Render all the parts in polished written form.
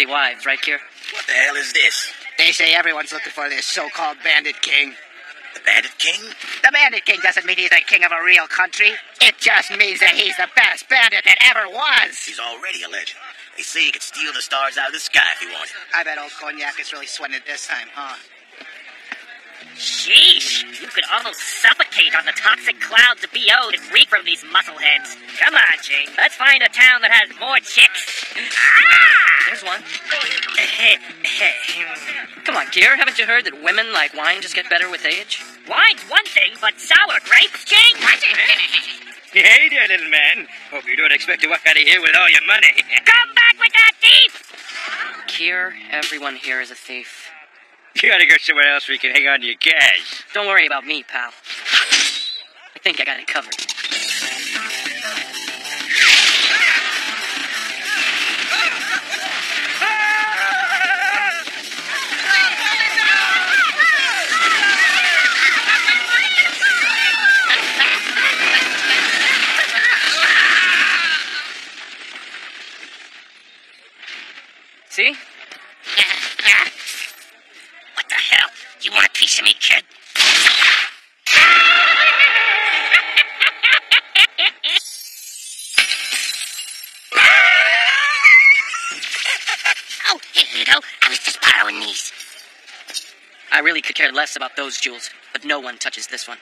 pretty wives, right, Kier? What the hell is this? They say everyone's looking for this so-called Bandit King. The Bandit King? The Bandit King doesn't mean he's the king of a real country. It just means that he's the best bandit that ever was. He's already a legend. They say he could steal the stars out of the sky if he wanted. I bet old Cognac is really sweating it this time, huh? Sheesh, you could almost suffocate on the toxic clouds of BO to free from these muscleheads. Come on, Jing, let's find a town that has more chicks. Ah! There's one. Come on, Kier, haven't you heard that women like wine just get better with age? Wine's one thing, but sour grapes, Jing? Hey there, little man. Hope you don't expect to walk out of here with all your money. Come back with that thief! Kier, everyone here is a thief. You gotta go somewhere else where you can hang on to your cash. Don't worry about me, pal. I think I got it covered. See? What the hell? You want a piece of me, kid? Oh, here you go. I was just borrowing these. I really could care less about those jewels, but no one touches this one.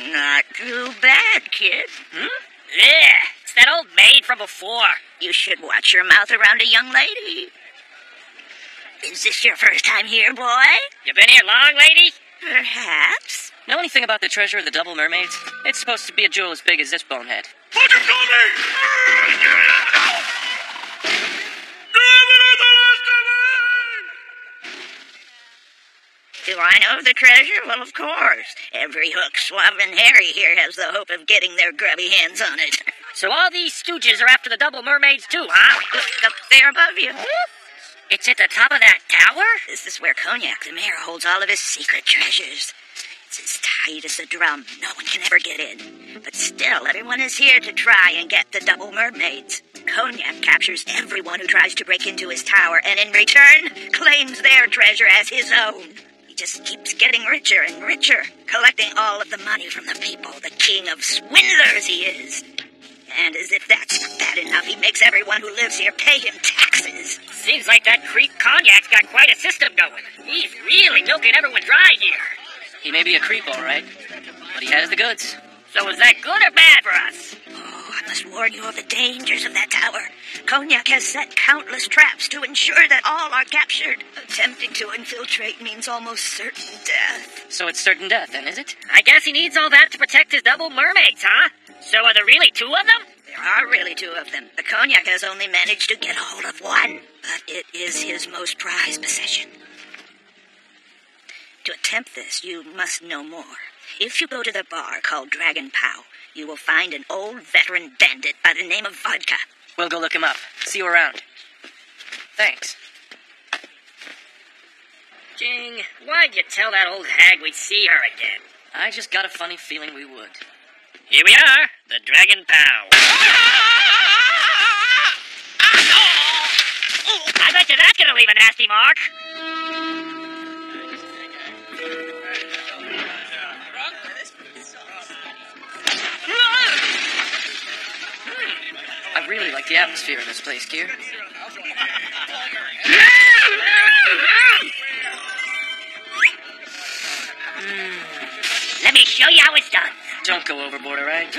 Not too bad, kid. Yeah, it's that old maid from before. You should watch your mouth around a young lady. Is this your first time here, boy? You been here long, lady? Perhaps. Know anything about the treasure of the double mermaids? It's supposed to be a jewel as big as this bonehead. What you call me? Do I know the treasure? Well, of course. Every hook, swab, and Harry here has the hope of getting their grubby hands on it. So all these stooges are after the double mermaids too, huh? Look up there above you. It's at the top of that tower? This is where Cognac the mayor holds all of his secret treasures. It's as tight as a drum. No one can ever get in. But still, everyone is here to try and get the double mermaids. Cognac captures everyone who tries to break into his tower, and in return, claims their treasure as his own. He just keeps getting richer and richer, collecting all of the money from the people. The king of swindlers he is. And as if that's not bad enough, he makes everyone who lives here pay him taxes. Seems like that creep Cognac's got quite a system going. He's really milking everyone dry here. He may be a creep, all right, but he has the goods. So is that good or bad for us? Oh, I must warn you of the dangers of that tower. Cognac has set countless traps to ensure that all are captured. Attempting to infiltrate means almost certain death. So it's certain death, then, is it? I guess he needs all that to protect his double mermaids, huh? So are there really two of them? There are really two of them. The Cognac has only managed to get a hold of one, but it is his most prized possession. To attempt this, you must know more. If you go to the bar called Dragon Pow, you will find an old veteran bandit by the name of Vodka. We'll go look him up. See you around. Thanks. Jing, why'd you tell that old hag we'd see her again? I just got a funny feeling we would. Here we are, the Dragon Pow. I bet you that's gonna leave a nasty mark. I really like the atmosphere in this place, Kier. Let me show you how it's done. Don't go overboard, all right?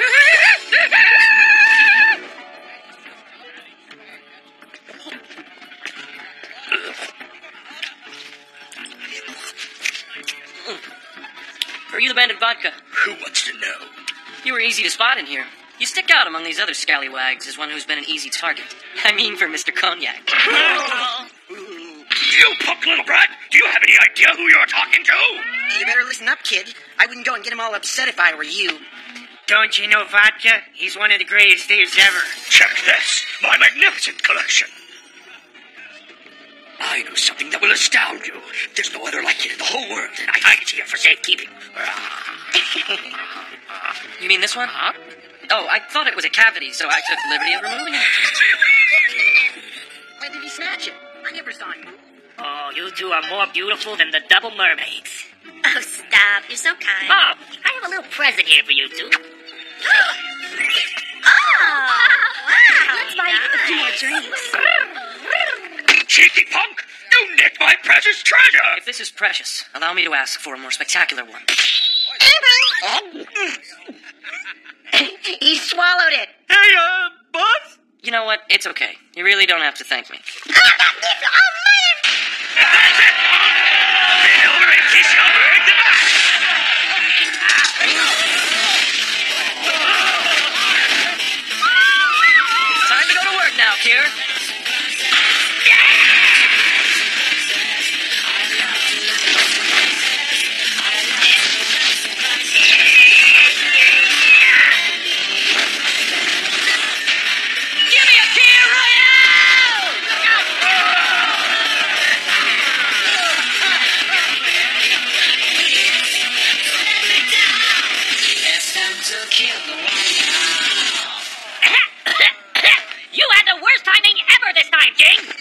Are you the Bandit Vodka? Who wants to know? You were easy to spot in here. You stick out among these other scallywags as one who's been an easy target. I mean for Mr. Cognac. You punk little brat! Do you have any idea who you're talking to? You better listen up, kid. I wouldn't go and get him all upset if I were you. Don't you know Vodka? He's one of the greatest thieves ever. Check this, my magnificent collection. I know something that will astound you. There's no other like it in the whole world, and I hide it here for safekeeping. You mean this one? Huh? Oh, I thought it was a cavity, so I took the liberty of removing it. When did he snatch it? I never saw him move. Oh, you two are more beautiful than the double mermaids. Oh, stop. You're so kind. Oh, I have a little present here for you two. Oh, wow. Let's buy a few more drinks. Cheeky punk! You nicked my precious treasure! If this is precious, allow me to ask for a more spectacular one. He swallowed it. Hey, boss? You know what? It's okay. You really don't have to thank me. Time to go to work now, Kier.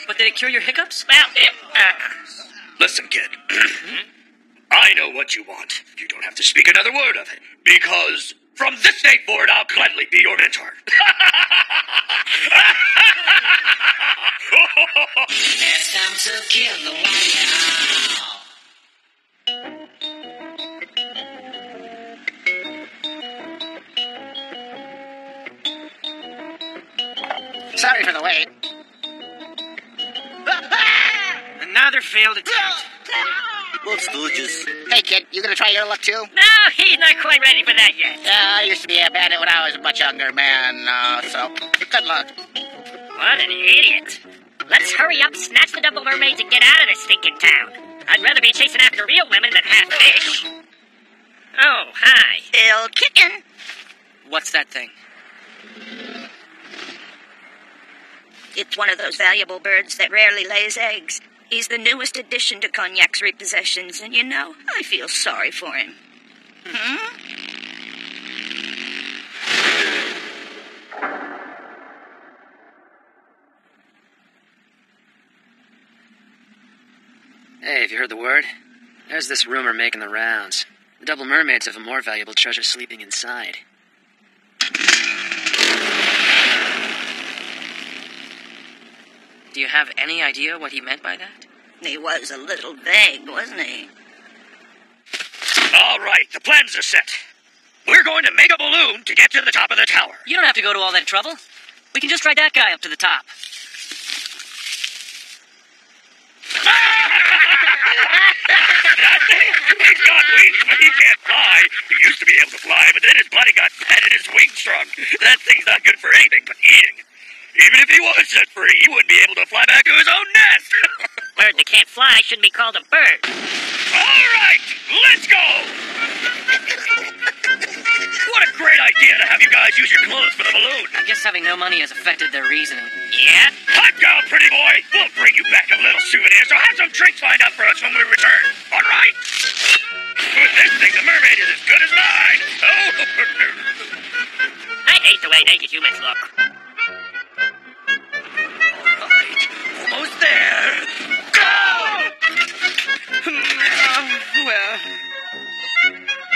But did it cure your hiccups? Well, Listen, kid. I know what you want. You don't have to speak another word of it. Because from this day forward, I'll gladly be your mentor. It's time to kill the Sorry for the wait. Another failed attempt. What stooges? Hey, kid, you gonna try your luck too? no, he's not quite ready for that yet. I used to be a bandit when I was a much younger man, so good luck. What an idiot. Let's hurry up, snatch the double mermaids, and get out of this stinking town. I'd rather be chasing after real women than half fish. Oh, hi. Still kicking. What's that thing? It's one of those valuable birds that rarely lays eggs. He's the newest addition to Cognac's repossessions, and you know, I feel sorry for him. Hey, have you heard the word? There's this rumor making the rounds. The double mermaids have a more valuable treasure sleeping inside. Do you have any idea what he meant by that? He was a little vague, wasn't he? All right, the plans are set. We're going to make a balloon to get to the top of the tower. You don't have to go to all that trouble. We can just ride that guy up to the top. That thing? He's got wings, but he can't fly. He used to be able to fly, but then his body got fat and his wings shrunk. That thing's not good for anything but eating. Even if he was set free, he wouldn't be able to fly back to his own nest. Bird that can't fly shouldn't be called a bird. All right, let's go. What a great idea to have you guys use your clothes for the balloon. I guess having no money has affected their reasoning. Yeah? Hot down, pretty boy. We'll bring you back a little souvenir, so have some drinks lined up for us when we return. All right? With this thing, the mermaid is as good as mine. Oh. I hate the way naked humans look. All right, almost there. Go! Well,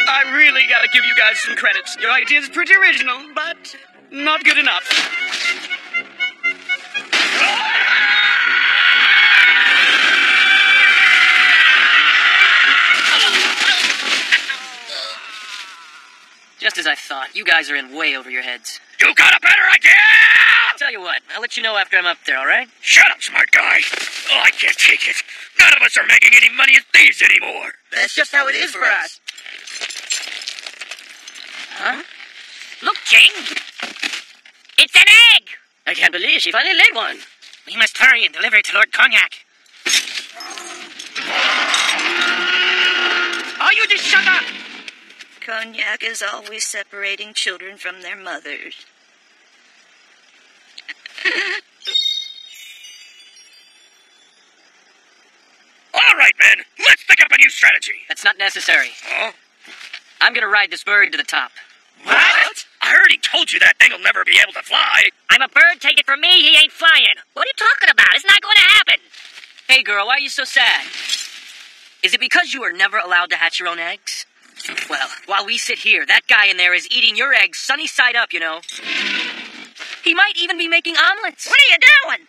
I really gotta give you guys some credits. Your idea's pretty original, but not good enough. Just as I thought. You guys are in way over your heads. You got a better idea? I'll tell you what. I'll let you know after I'm up there, all right? Shut up, smart guy. Oh, I can't take it. None of us are making any money as thieves anymore. That's just how it is for us. Huh? Look, Jing. It's an egg. I can't believe she finally laid one. We must hurry and deliver it to Lord Cognac. Oh, you just shut up! Cognac is always separating children from their mothers. right, men. Let's think up a new strategy. That's not necessary. Huh? I'm gonna ride this bird to the top. What? I already told you that thing will never be able to fly. I'm a bird, take it from me, he ain't flying. What are you talking about? It's not going to happen. Hey, girl, why are you so sad? Is it because you are never allowed to hatch your own eggs? Well, while we sit here, that guy in there is eating your eggs sunny side up, you know. He might even be making omelets. What are you doing?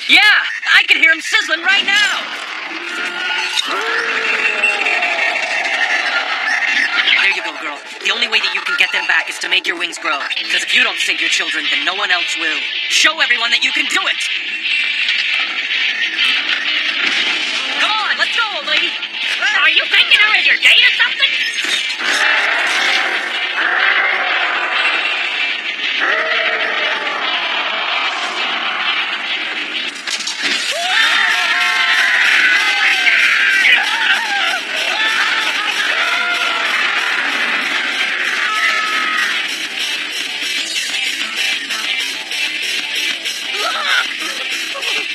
Yeah, I can hear him sizzling right now. There you go, girl. The only way that you can get them back is to make your wings grow. Because if you don't save your children, then no one else will. Show everyone that you can do it. Come on, let's go, old lady. Are you thinking her as your date or something?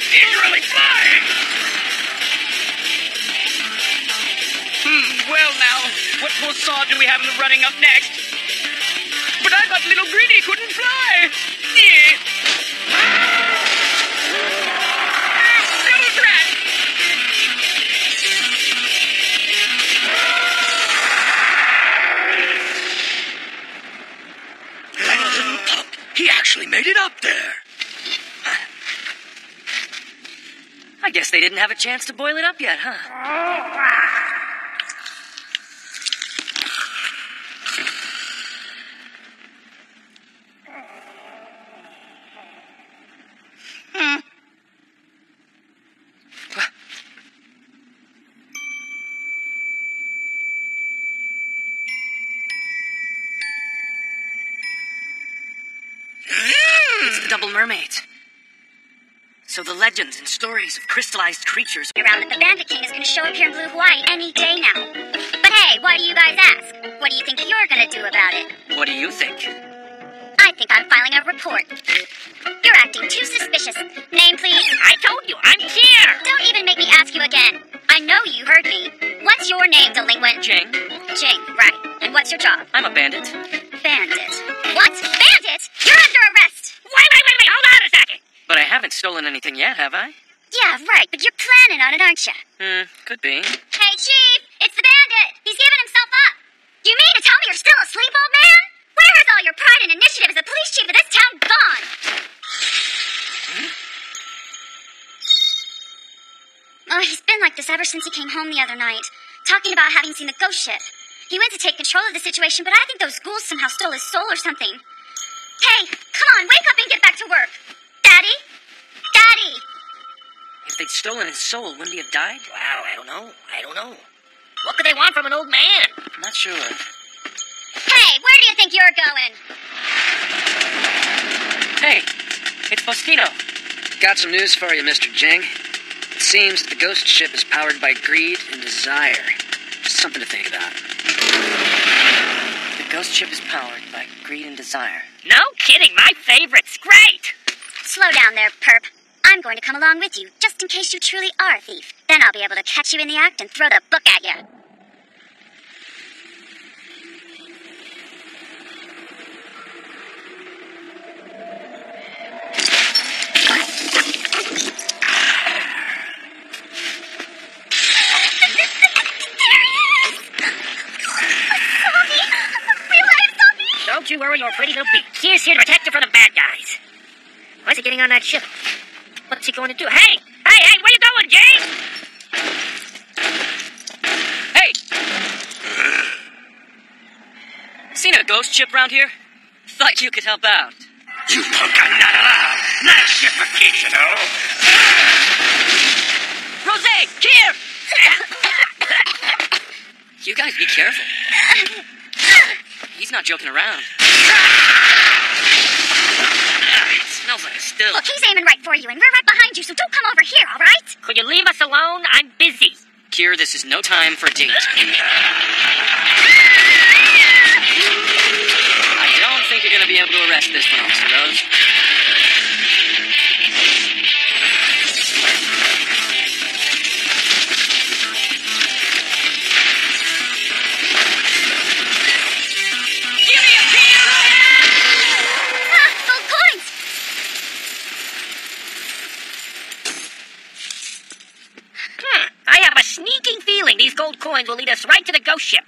He's really flying. Well now, what more saw do we have in the running up next? But I thought little Greedy couldn't fly. Yeah. Little brat. That little pup. He actually made it up there. I guess they didn't have a chance to boil it up yet, huh? It's the double mermaids. So the legends and stories of crystallized creatures Around that the Bandit King is going to show up here in Blue Hawaii any day now. But hey, why do you guys ask? What do you think you're going to do about it? What do you think? I think I'm filing a report. You're acting too suspicious. Name, please. I told you, I'm here. Don't even make me ask you again. I know you heard me. What's your name, delinquent? Jing, Jing, right. And what's your job? I'm a bandit. Bandit. What? Bandit? You're under arrest! Wait, hold on a second. But I haven't stolen anything yet, have I? Yeah, right, but you're planning on it, aren't you? Could be. Hey, Chief! It's the bandit! He's giving himself up! You mean to tell me you're still asleep, old man? Where is all your pride and initiative as the police chief of this town gone? Oh, he's been like this ever since he came home the other night, talking about having seen the ghost ship. He went to take control of the situation, but I think those ghouls somehow stole his soul or something. Hey, come on, wake up and get back to work. Daddy? Daddy! If they'd stolen his soul, wouldn't he have died? Wow, I don't know. What could they want from an old man? I'm not sure. Hey, where do you think you're going? Hey, it's Postino. Got some news for you, Mr. Jing. It seems that the ghost ship is powered by greed and desire. Just something to think about. The ghost ship is powered by greed and desire. No kidding, my favorite's great. Slow down there, perp. I'm going to come along with you, just in case you truly are a thief. Then I'll be able to catch you in the act and throw the book at you. Don't you worry your pretty little beak. He's here to protect you from the bad guys. Why's he getting on that ship? What's he going to do? Hey, where you going, Jay? Hey! Seen a ghost ship round here? Thought you could help out. You punk are not allowed. Not a ship for kids, you know. Rosé, here! You guys be careful. He's not joking around. It smells like a still. Look, he's aiming right for you, and we're right behind you, so don't come over here, all right? Could you leave us alone? I'm busy. Kier, this is no time for a date. I don't think you're going to be able to arrest this one, Officer Rose. sneaking feeling these gold coins will lead us right to the ghost ship.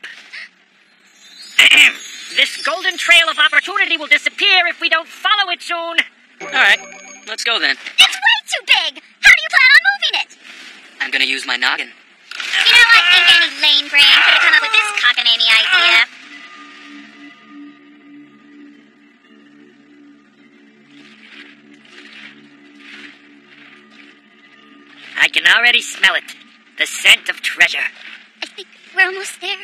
This golden trail of opportunity will disappear if we don't follow it soon. All right, let's go then. It's way too big! How do you plan on moving it? I'm gonna use my noggin. You know, I think any lame brain could have come up with this cockamamie idea. I can already smell it. The scent of treasure. I think we're almost there.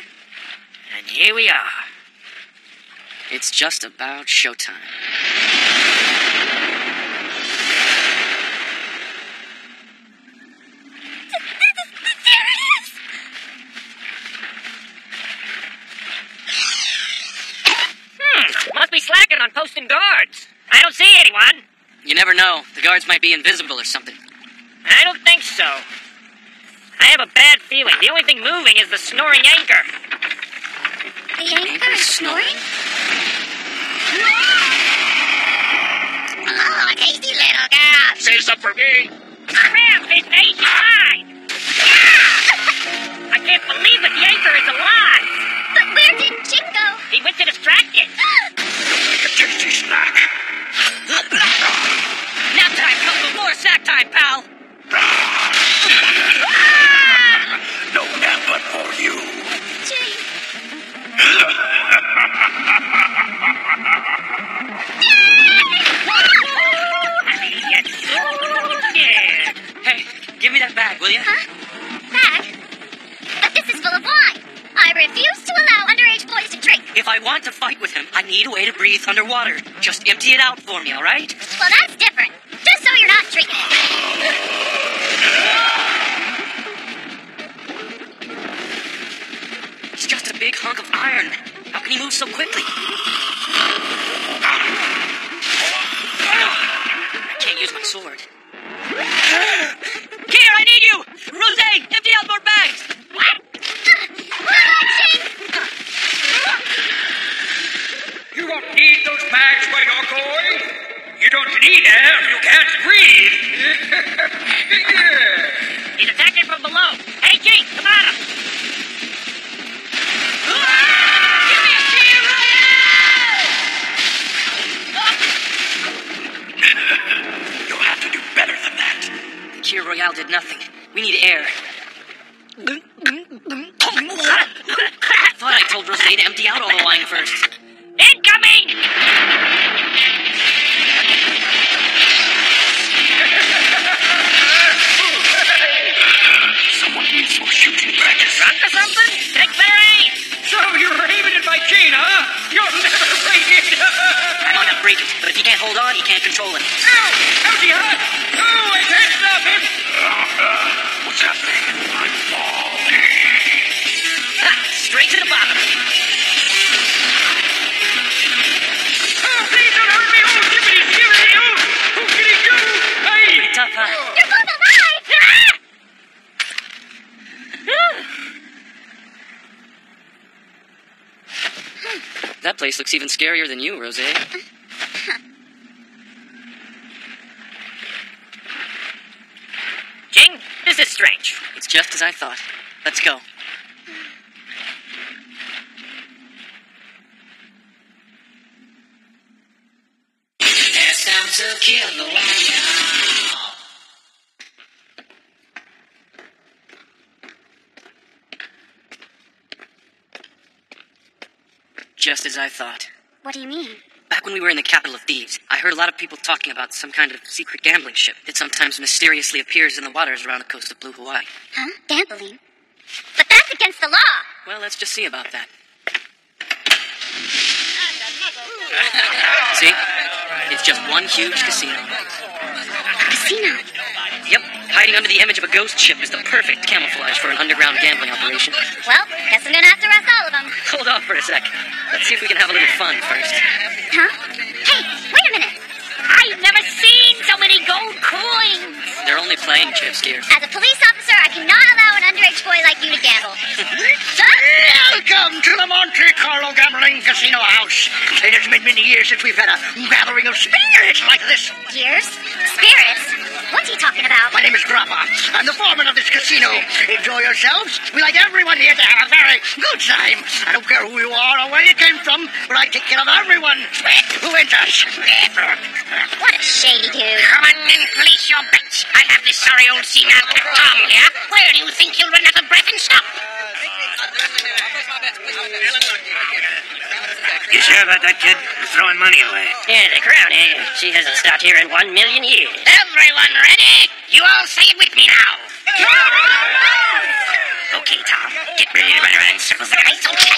And here we are. It's just about showtime. There it is! Must be slacking on posting guards. I don't see anyone. You never know. The guards might be invisible or something. I don't think so. I have a bad feeling. The only thing moving is the snoring anchor. The anchor is snoring? Oh, tasty little girl. Say something for me. Crap, his age is mine. I can't believe it. The anchor is alive. But where did Jing go? He went to distract it. Make a tasty snack. Nap time comes before snack time, pal. No nap but for you. Jing. Hey, give me that bag, will you? Huh? Bag? But this is full of wine. I refuse to allow underage boys to drink. If I want to fight with him, I need a way to breathe underwater. Just empty it out for me, all right? Well, that's different. Just so you're not drinking it. He's just a big hunk of iron. How can he move so quickly? I can't use my sword. Here, I need you! Rosé, empty out more bags! What? You don't need those bags where you're going. You don't need air if you can't breathe. Yeah. He's attacking from below. Hey, Jing, come on up. Give me a cheer, You'll have to do better than that. The Cure Royale did nothing. We need air. I thought I told Rosé to empty out all the wine first. Incoming! Someone needs some shooting practice. Drunk or something? Take better aim. So you're aiming at my chain, huh? You'll never break it. I'm on to break it, but if he can't hold on, he can't control it. Ow! How's he hot? Oh, I can't stop him. What's happening? I'm falling. Ha! Straight to the bottom. Oh, please don't hurt me. Oh, jibbity, jibbity, oh. Who can he do? Hey! Pretty tough, huh? You're both alive! That place looks even scarier than you, Rosé. Jing, this is strange. It's just as I thought. Let's go. It's time to kill the royale. Just as I thought. What do you mean? Back when we were in the capital of thieves, I heard a lot of people talking about some kind of secret gambling ship that sometimes mysteriously appears in the waters around the coast of Blue Hawaii. Huh? Gambling? But that's against the law. Well, let's just see about that. See? It's just one huge casino. A casino? Yep, hiding under the image of a ghost ship is the perfect camouflage for an underground gambling operation. Well, guess I'm gonna have to arrest all of them. Hold off for a sec. Let's see if we can have a little fun first. Huh? Hey, wait a minute. I've never seen so many gold coins. They're only playing chips here. As a police officer, I cannot allow an underage boy like you to gamble. Welcome to the Monte Carlo Gambling Casino House. It has been many years since we've had a gathering of spirits like this. Years? Spirits? What's he talking about? My name is Grappa. I'm the foreman of this casino. Enjoy yourselves. We like everyone here to have a very good time. I don't care who you are or where you came from, but I take care of everyone who enters. What a shady dude. Come on and release your bets. I have this sorry old seaman Tom here. Where do you think he'll run out of breath and stop? You sure about that, kid? You're throwing money away. Yeah, the crown, eh? She hasn't stopped here in 1,000,000 years. Everyone ready? You all say it with me now. Okay, Tom. Get ready to run around in circles like an ice cat.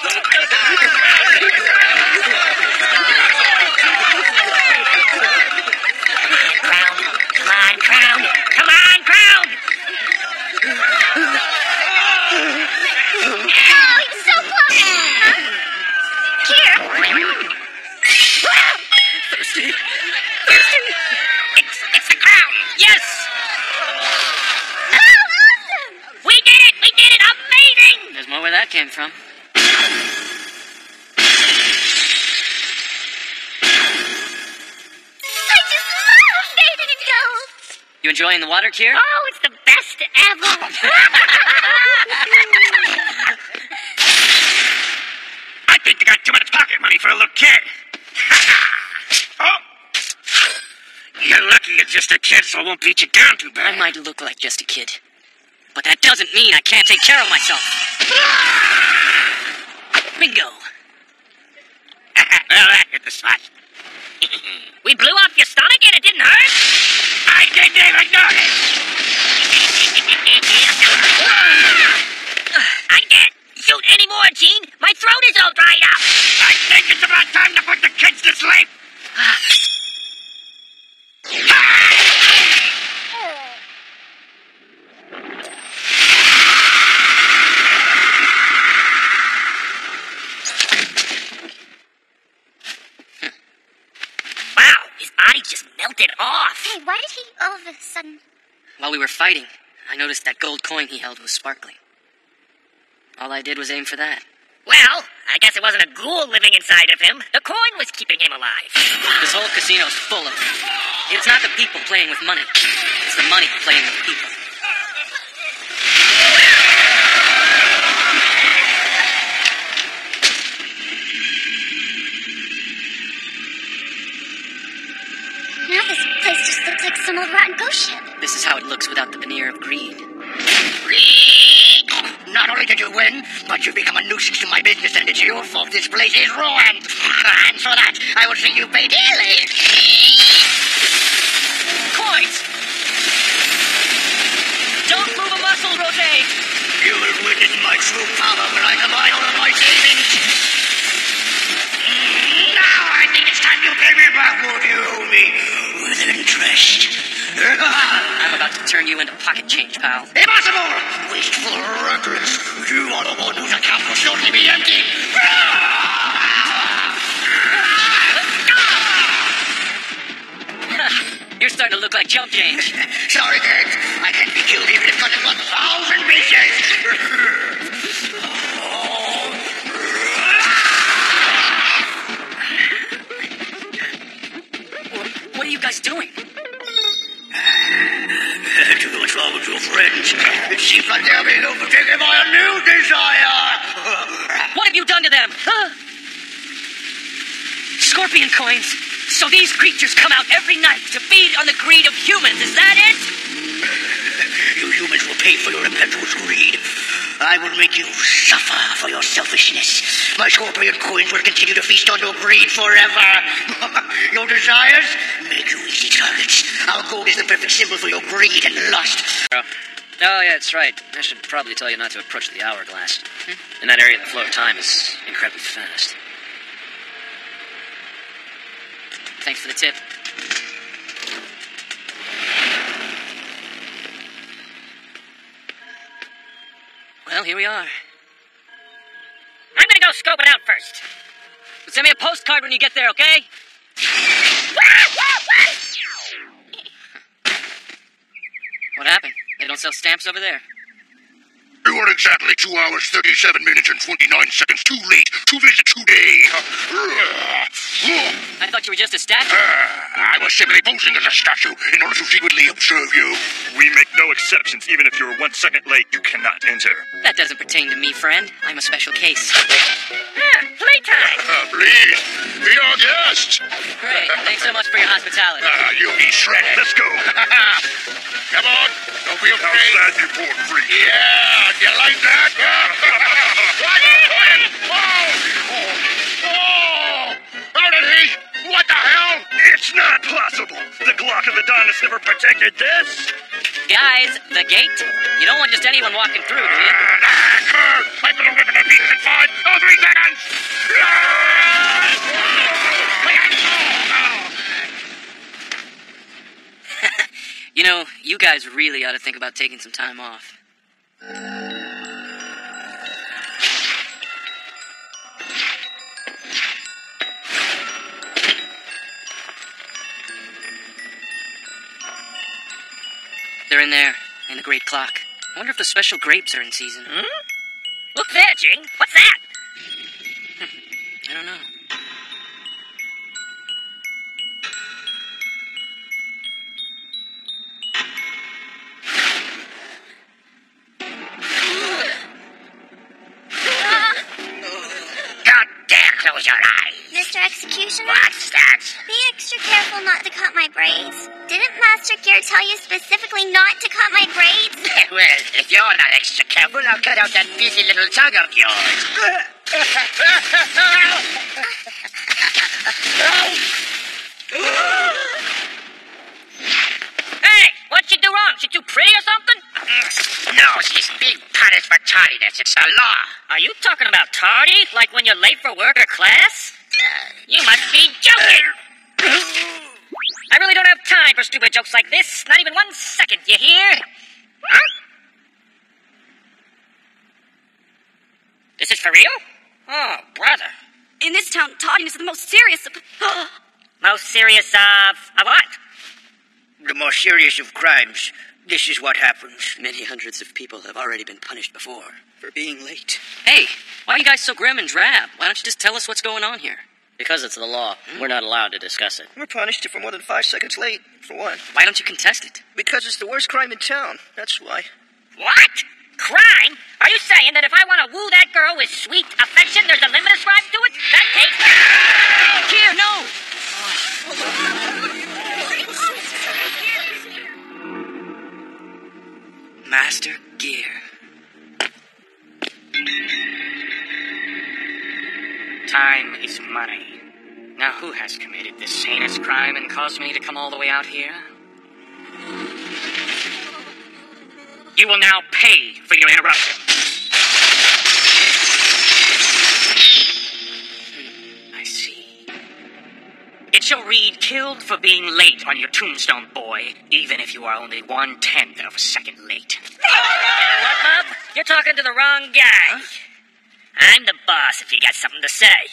Crown. Come on, Crown. Come on, Crown. Oh, he was so close! Huh? Here. Thirsty. It's the crown. Yes. Oh, awesome! We did it. Amazing. There's more where that came from. I just love bathing in gold! You enjoying the water, Kier? Oh, it's the best ever. I think they got too much pocket money for a little kid. Oh. You're lucky you're just a kid, so I won't beat you down too bad. I might look like just a kid, but that doesn't mean I can't take care of myself. Bingo. Well, that hit the spot. We blew off your stomach and it didn't hurt? I didn't even notice. I can't shoot anymore, Gene. My throat is all dried up. I think it's about time to put the kids to sleep. Wow, his body just melted off. Hey, why did he all of a sudden... While we were fighting, I noticed that gold coin he held was sparkling. All I did was aim for that. Well, I guess it wasn't a ghoul living inside of him. The coin was keeping him alive. This whole casino's full of it. It's not the people playing with money. It's the money playing with people. Now this place just looks like some old rotten ghost ship. This is how it looks without the veneer of greed. Not only did you win, but you've become a nuisance to my business, and it's your fault this place is ruined. And for that, I will see you pay dearly. Coins! Don't move a muscle, Rosé! You will witness my true power when I combine all of my savings. Now I think it's time you pay me back what you owe me with interest. I'm about to turn you into pocket change, pal. Impossible! Wasteful reckless. You are the one whose account will shortly be empty. You're starting to look like chump change. Sorry, Kate. I can't be killed even if cut in 1,000 pieces. What are you guys doing? What's wrong with your friends? It seems like they're being overtaken by a new desire. What have you done to them? Huh? Scorpion coins. So these creatures come out every night to feed on the greed of humans, is that it? You humans will pay for your impetuous greed. I will make you suffer for your selfishness. My scorpion coins will continue to feast on your greed forever. Your desires make you easy targets. Our gold is the perfect symbol for your greed and lust. Oh, yeah, that's right. I should probably tell you not to approach the hourglass. In that area, the flow of time is incredibly fast. Thanks for the tip. Well, here we are. I'm gonna go scope it out first. But send me a postcard when you get there, okay? What happened? They don't sell stamps over there. You are exactly 2 hours, 37 minutes, and 29 seconds too late to visit today. I thought you were just a statue. I was simply posing as a statue in order to secretly observe you. We make no exceptions. Even if you're 1 second late, you cannot enter. That doesn't pertain to me, friend. I'm a special case. Playtime. Please, be our guest. Great. Thanks so much for your hospitality. You'll be shredded. Let's go. Come on, don't be How's afraid. that, you poor freak? Yeah, you like that? How did he? What the hell? It's not possible. The Glock of Adonis never protected this. Guys, the gate. You don't want just anyone walking through, do you? I'm gonna rip it to pieces in 5, 3 seconds. You know, you guys really ought to think about taking some time off. They're in there, in the great clock. I wonder if the special grapes are in season. Look there, Jing. What's that? I don't know. Don't dare close your eyes. Mr. Executioner? What's that? Be extra careful not to cut my braids. Didn't Master Gear tell you specifically not to cut my braids? Well, if you're not extra careful, I'll cut out that busy little tongue of yours. Hey, what'd she do wrong? She too pretty or something? No, she's being punished for tardiness. It's the law. Are you talking about tardy? Like when you're late for work or class? You must be joking! I really don't have time for stupid jokes like this. Not even 1 second, you hear? Huh? This is for real? Oh, brother. In this town, tardiness is the most serious of... Most serious of what? The most serious of crimes. This is what happens. Many hundreds of people have already been punished before for being late. Hey, why are you guys so grim and drab? Why don't you just tell us what's going on here? Because it's the law. We're not allowed to discuss it. We're punished if we're more than 5 seconds late, for one. Why don't you contest it? Because it's the worst crime in town. That's why. What? Crime? Are you saying that if I want to woo that girl with sweet affection, there's a limit ascribed to it? That case... Here, no! Master Gear. Time is money. Now who has committed this heinous crime and caused me to come all the way out here? You will now pay for your interruption. I see. It shall read, killed for being late on your tombstone, boy, even if you are only 1/10 of a second late. What, bub? You're talking to the wrong guy. Huh? I'm the boss if you got something to say.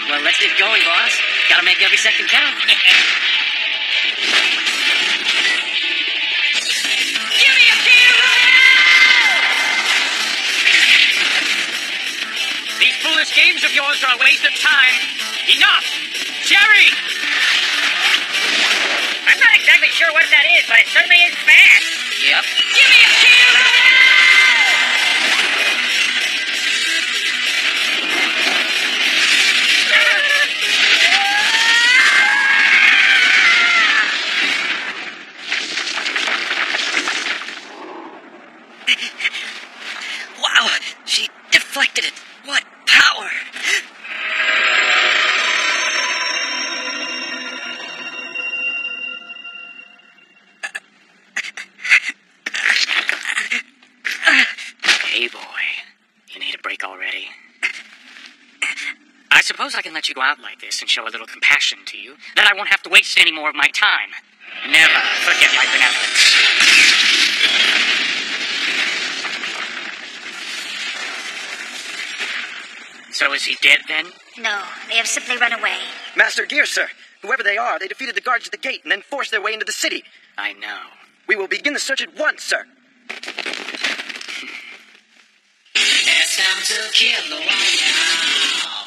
Well, let's get going, boss. Gotta make every second count. Give me a hero! These foolish games of yours are a waste of time. Enough! Jerry! I'm not exactly sure what that is, but it certainly is fast. Yep. Give me a hero! Wow, she deflected it. What power! Hey, boy. You need a break already? I suppose I can let you go out like this and show a little compassion to you. Then I won't have to waste any more of my time. Never forget my benevolence. So is he dead, then? No, they have simply run away. Master Gear, sir. Whoever they are, they defeated the guards at the gate and then forced their way into the city. I know. We will begin the search at once, sir. It's time to kill the one now.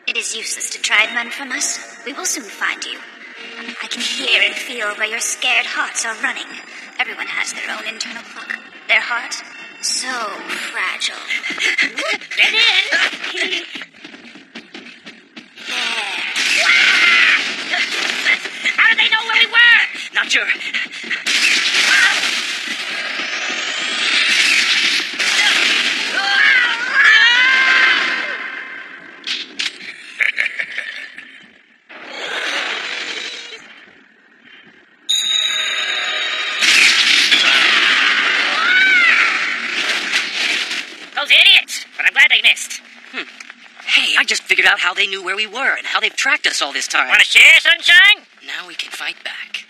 It is useless to try and run from us. We will soon find you. I can hear and feel where your scared hearts are running. Everyone has their own internal clock. Their heart, so fragile. Get in! How did they know where we were? Not sure. Those idiots! But I'm glad they missed. Hey, I just figured out how they knew where we were and how they've tracked us all this time. Want to share, Sunshine? Now we can fight back.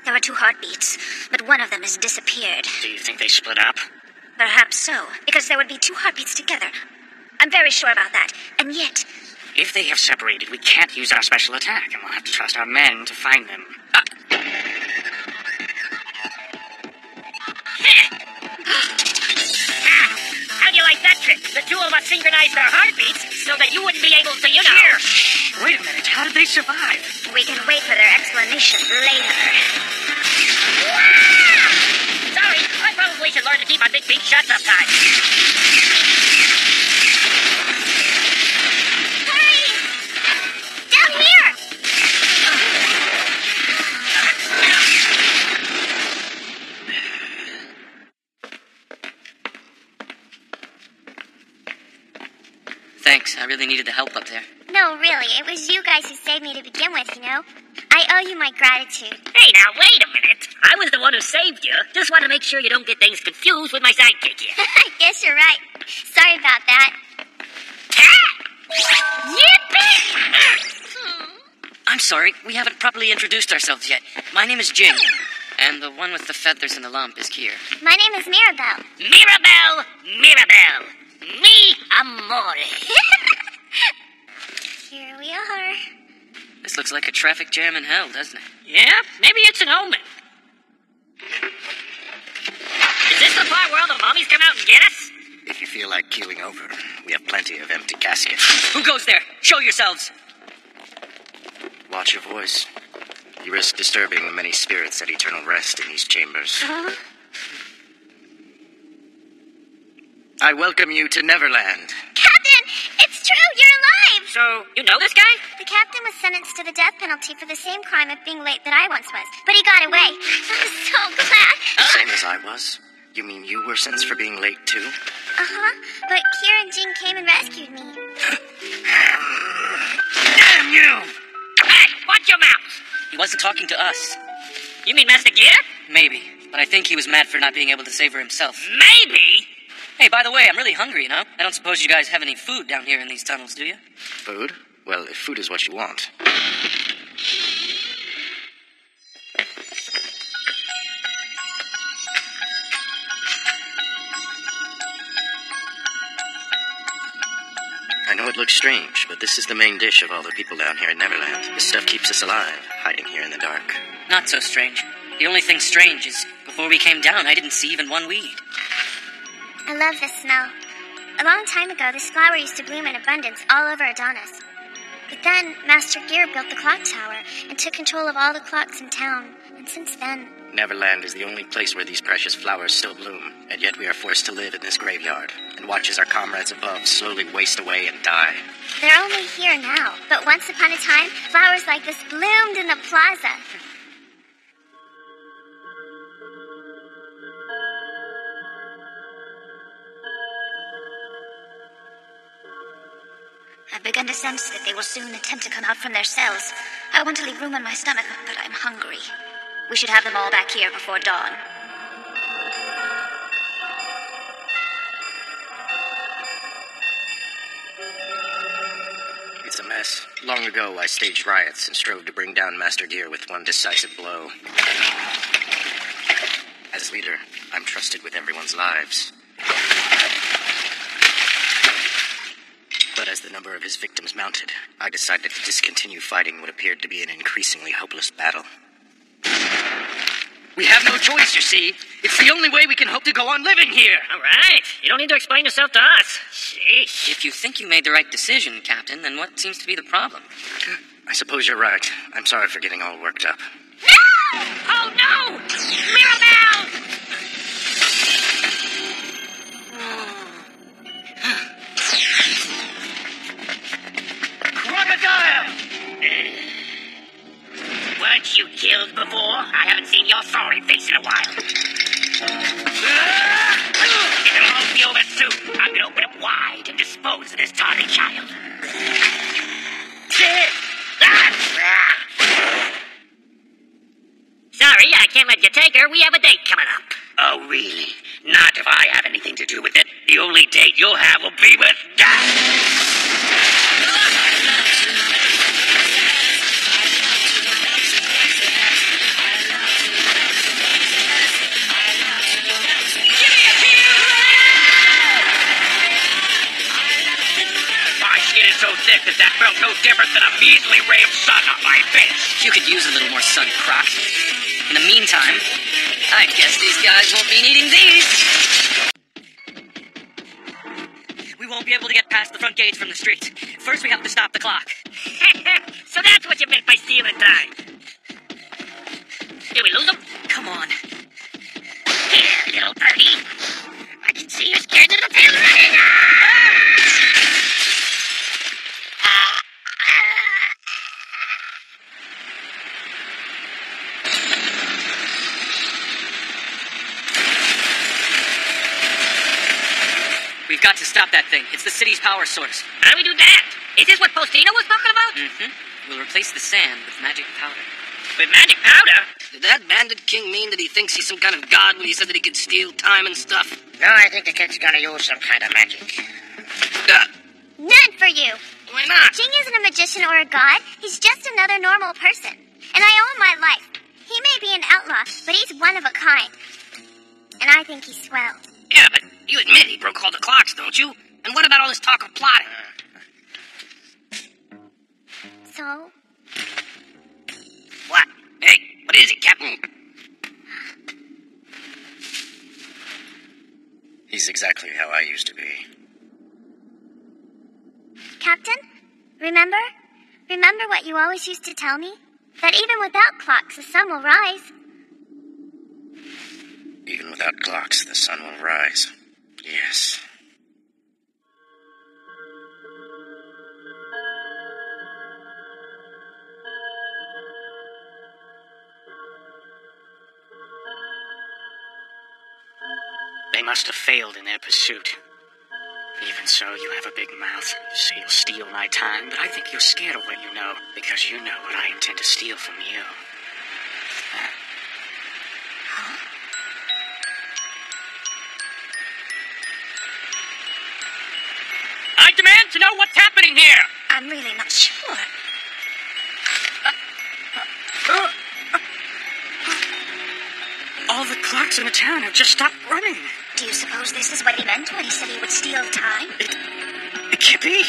There were 2 heartbeats, but one of them has disappeared. Do you think they split up? Perhaps so, because there would be 2 heartbeats together. I'm very sure about that. And yet, If they have separated, we can't use our special attack, and we'll have to trust our men to find them. How'd you like that trick? The 2 of us synchronized our heartbeats so that you wouldn't be able to, you know. Here! Wait a minute, how did they survive? we can wait for their explanation later. Sorry, I probably should learn to keep my big beak shut sometimes. Hurry! Down here! Thanks, I really needed the help up there. No, really, it was you guys who saved me to begin with, you know? I owe you my gratitude. Hey, now, wait a minute. I was the one who saved you. Just want to make sure you don't get things confused with my sidekick here. I guess you're right. Sorry about that. Yippee! I'm sorry, we haven't properly introduced ourselves yet. My name is Jing, and the one with the feathers in the lump is Kier. My name is Mirabelle. Mirabelle! Mi amore. Here we are. This looks like a traffic jam in hell, doesn't it? Yeah, maybe it's an omen. Is this the part where all the mommies come out and get us? If you feel like keeling over, we have plenty of empty caskets. Who goes there? Show yourselves! Watch your voice. You risk disturbing the many spirits at eternal rest in these chambers. I welcome you to Neverland. Captain, it's true, you're alive! So, you know this guy? The captain was sentenced to the death penalty for the same crime of being late that I once was, but he got away. I'm so glad. Same as I was? You mean you were sentenced for being late, too? Uh-huh, but Kier and Jing came and rescued me. Damn you! Hey, watch your mouth! He wasn't talking to us. You mean Master Gear? Maybe, but I think he was mad for not being able to save her himself. Maybe! Hey, by the way, I'm really hungry, you know? I don't suppose you guys have any food down here in these tunnels, do you? Food? Well, if food is what you want. I know it looks strange, but this is the main dish of all the people down here in Neverland. This stuff keeps us alive, hiding here in the dark. Not so strange. The only thing strange is, before we came down, I didn't see even one weed. I love this smell. A long time ago, this flower used to bloom in abundance all over Adonis. But then, Master Gear built the clock tower and took control of all the clocks in town. And since then... Neverland is the only place where these precious flowers still bloom, and yet we are forced to live in this graveyard, and watch as our comrades above slowly waste away and die. They're only here now, but once upon a time, flowers like this bloomed in the plaza. I've begun to sense that they will soon attempt to come out from their cells. I want to leave room in my stomach, but I'm hungry. We should have them all back here before dawn. Yes, long ago I staged riots and strove to bring down Master Gear with one decisive blow. As leader, I'm trusted with everyone's lives. But as the number of his victims mounted, I decided to discontinue fighting what appeared to be an increasingly hopeless battle. We have no choice, you see. It's the only way we can hope to go on living here. All right. You don't need to explain yourself to us. Sheesh. If you think you made the right decision, Captain, then what seems to be the problem? I suppose you're right. I'm sorry for getting all worked up. No! Oh, no! Mirabelle! Crocodile! Weren't you killed before? I haven't seen your sorry face in a while. It'll all be over soon. I'm gonna open it wide and dispose of this tardy child. Sorry, I can't let you take her. We have a date coming up. Oh, really? Not if I have anything to do with it. The only date you'll have will be with death! So thick that that felt no different than a measly ray of sun on my face. You could use a little more sun, Croc. In the meantime, I guess these guys won't be needing these. We won't be able to get past the front gates from the street. First, we have to stop the clock. So that's what you meant by stealing time. Did we lose them? Come on. Here, little birdie. I can see you're scared to the tail running. We've got to stop that thing. It's the city's power source. How do we do that? Is this what Postino was talking about? Mm-hmm. We'll replace the sand with magic powder. With magic powder? Did that Bandit King mean that he thinks he's some kind of god when he said that he could steal time and stuff? No, I think the kid's gonna use some kind of magic. None for you. Why not? Jing isn't a magician or a god. He's just another normal person. And I owe him my life. He may be an outlaw, but he's one of a kind. And I think he's swell. Yeah, but you admit he broke all the clocks, don't you? And what about all this talk of plotting? So? What? Hey, what is it, Captain? He's exactly how I used to be. Captain? Remember? Remember what you always used to tell me? That even without clocks, the sun will rise. Even without clocks, the sun will rise. Yes. They must have failed in their pursuit. Even so, you have a big mouth. You say you'll steal my time, but I think you're scared of what you know, because you know what I intend to steal from you. I demand to know what's happening here! I'm really not sure. All the clocks in the town have just stopped running. Do you suppose this is what he meant when he said he would steal time? It can't be.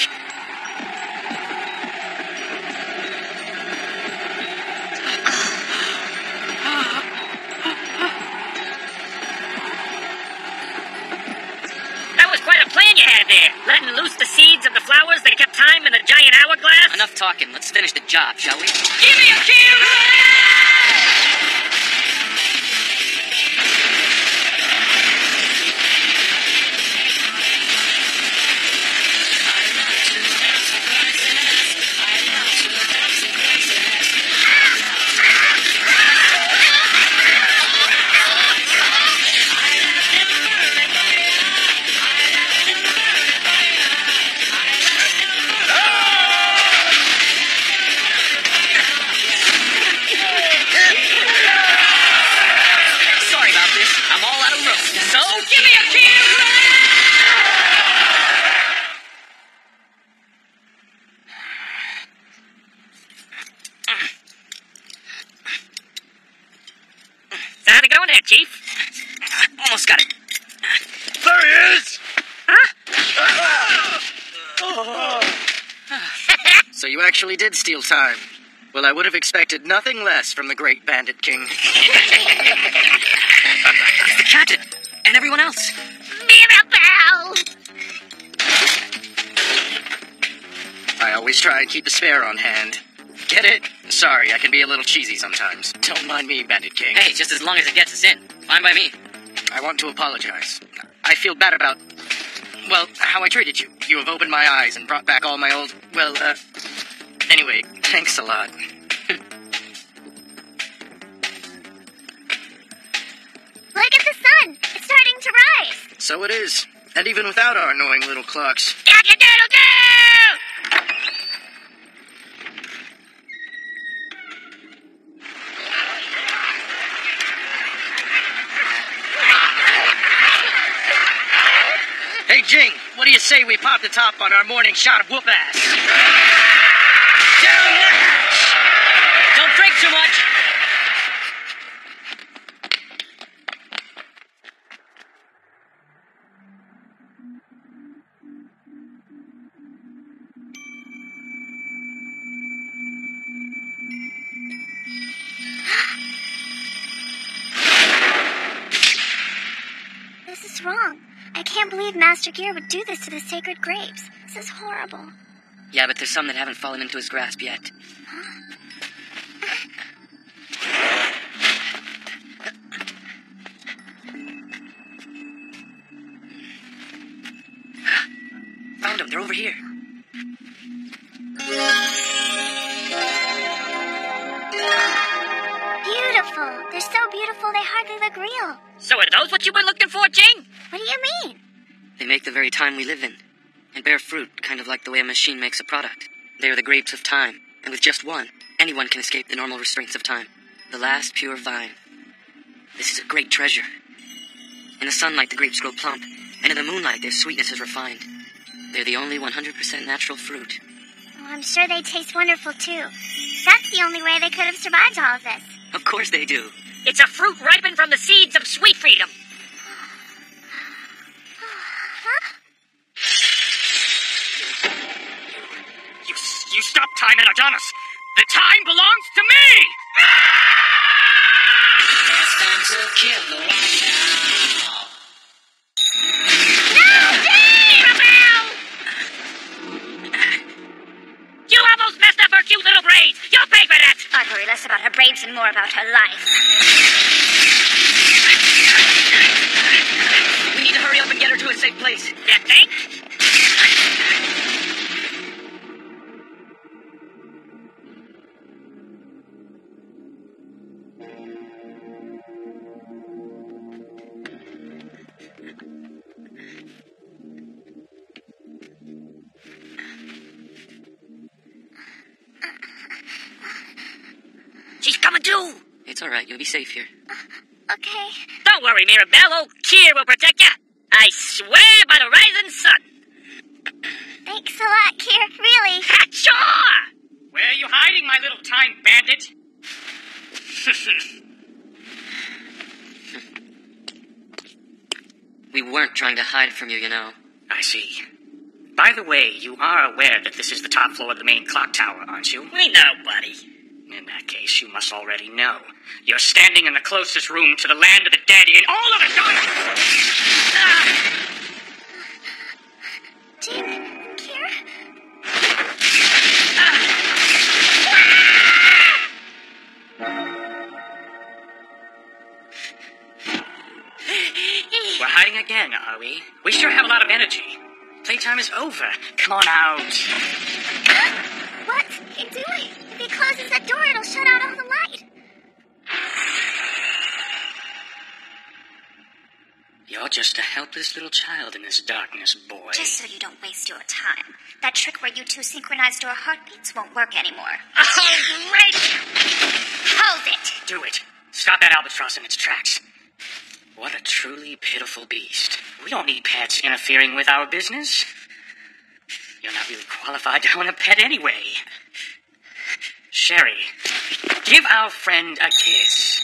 That was quite a plan you had there. Letting loose the seeds of the flowers that kept time in the giant hourglass. Enough talking. Let's finish the job, shall we? Give me a cue! So you actually did steal time. Well, I would have expected nothing less from the great Bandit King. It's the captain and everyone else. Mirabelle! I always try and keep a spare on hand. Get it? Sorry, I can be a little cheesy sometimes. Don't mind me, Bandit King. Hey, just as long as it gets us in. Fine by me. I want to apologize. I feel bad about, well, how I treated you. You have opened my eyes and brought back all my old, anyway, thanks a lot. Look at the sun! It's starting to rise! So it is. And even without our annoying little clocks. Hey, Jing, what do you say we pop the top on our morning shot of whoop-ass? Down the hatch! Don't drink too much! This is wrong. I can't believe Master Gear would do this to the sacred grapes. This is horrible. Yeah, but there's some that haven't fallen into his grasp yet. Found them. They're over here. Beautiful. They're so beautiful they hardly look real. So are those what you were looking for, Jing? What do you mean? They make the very time we live in, and bear fruit, kind of like the way a machine makes a product. They are the grapes of time, and with just one, anyone can escape the normal restraints of time. The last pure vine. This is a great treasure. In the sunlight, the grapes grow plump, and in the moonlight, their sweetness is refined. They're the only 100% natural fruit. Oh, I'm sure they taste wonderful, too. That's the only way they could have survived all of this. Of course they do. It's a fruit ripened from the seeds of sweet freedom. You stop time, Energonus. The time belongs to me! It's time to kill the one now. No, Mirabelle! You almost messed up her cute little braids. You'll pay for that. I worry less about her braids and more about her life. We need to hurry up and get her to a safe place. You think? She's coming too. It's all right. You'll be safe here. Okay. Don't worry, Mirabelle. Old Kier will protect you. I swear by the rising sun. Thanks a lot, Kier. Really. Sure. Where are you hiding, my little time bandit? We weren't trying to hide from you, you know. I see. By the way, you are aware that this is the top floor of the main clock tower, aren't you? We know, buddy. In that case, you must already know. You're standing in the closest room to the land of the dead in all of Adonis! Jing, Kier? We're hiding again, are we? We sure have a lot of energy. Playtime is over. Come on out. What's he doing? If he closes that door, it'll shut out all the light. You're just a helpless little child in this darkness, boy. Just so you don't waste your time. That trick where you two synchronize door heartbeats won't work anymore. Oh, great! Hold it! Do it. Stop that albatross in its tracks. What a truly pitiful beast. We don't need pets interfering with our business. You're not really qualified to own a pet anyway. Sherry, give our friend a kiss.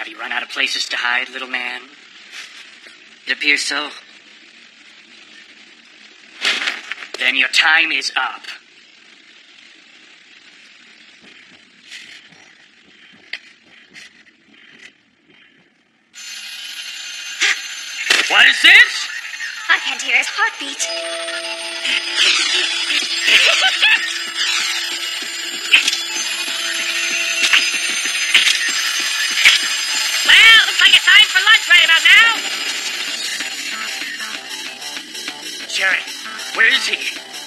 Have you run out of places to hide, little man? It appears so. Then your time is up. What is this? I can't hear his heartbeat. Well, looks like it's time for lunch right about now. Sherry, where is he?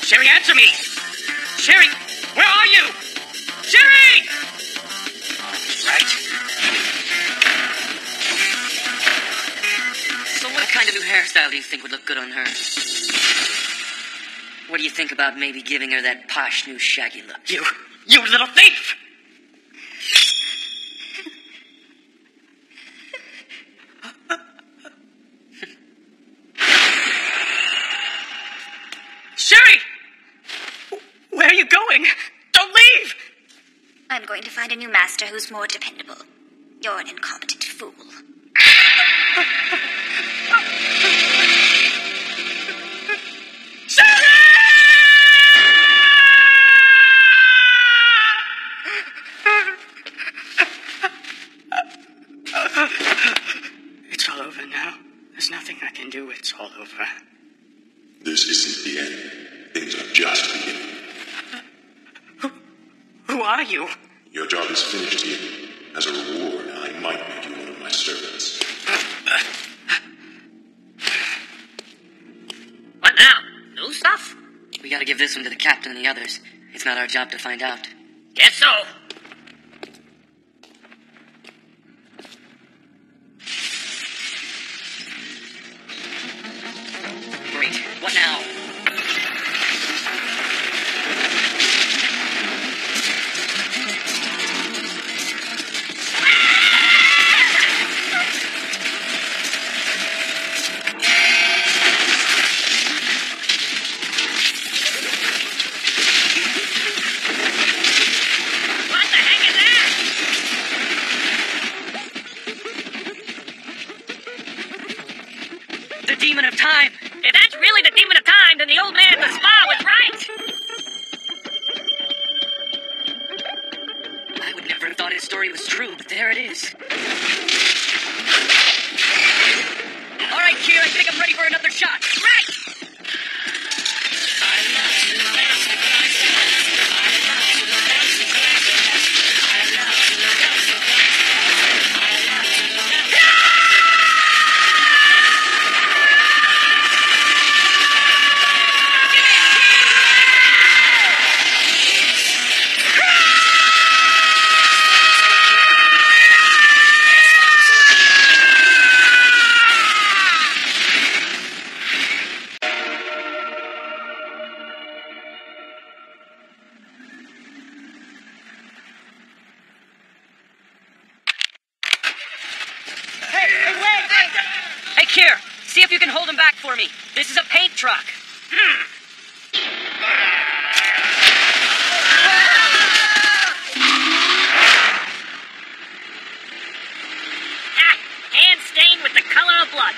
Sherry, answer me! Sherry, where are you? Sherry! Right. So what kind of new hairstyle do you think would look good on her? What do you think about maybe giving her that posh new shaggy look? You little thief! Sherry! Where are you going? Don't leave! I'm going to find a new master who's more dependable. You're an incompetent fool. It's all over now. There's nothing I can do. It's all over. This isn't the end. Things are just beginning. Who are you? Your job is finished here. As a reward, I might make you one of my servants. What now? New stuff? We gotta give this one to the captain and the others. It's not our job to find out. Guess so. Great. What now? The demon of time. If that's really the demon of time, then the old man at the spa was right. I would never have thought his story was true, but there it is. All right, Kier, I think I'm ready for another shot. Right! Hey, Kier, see if you can hold him back for me. This is a paint truck. Hand stained with the color of blood.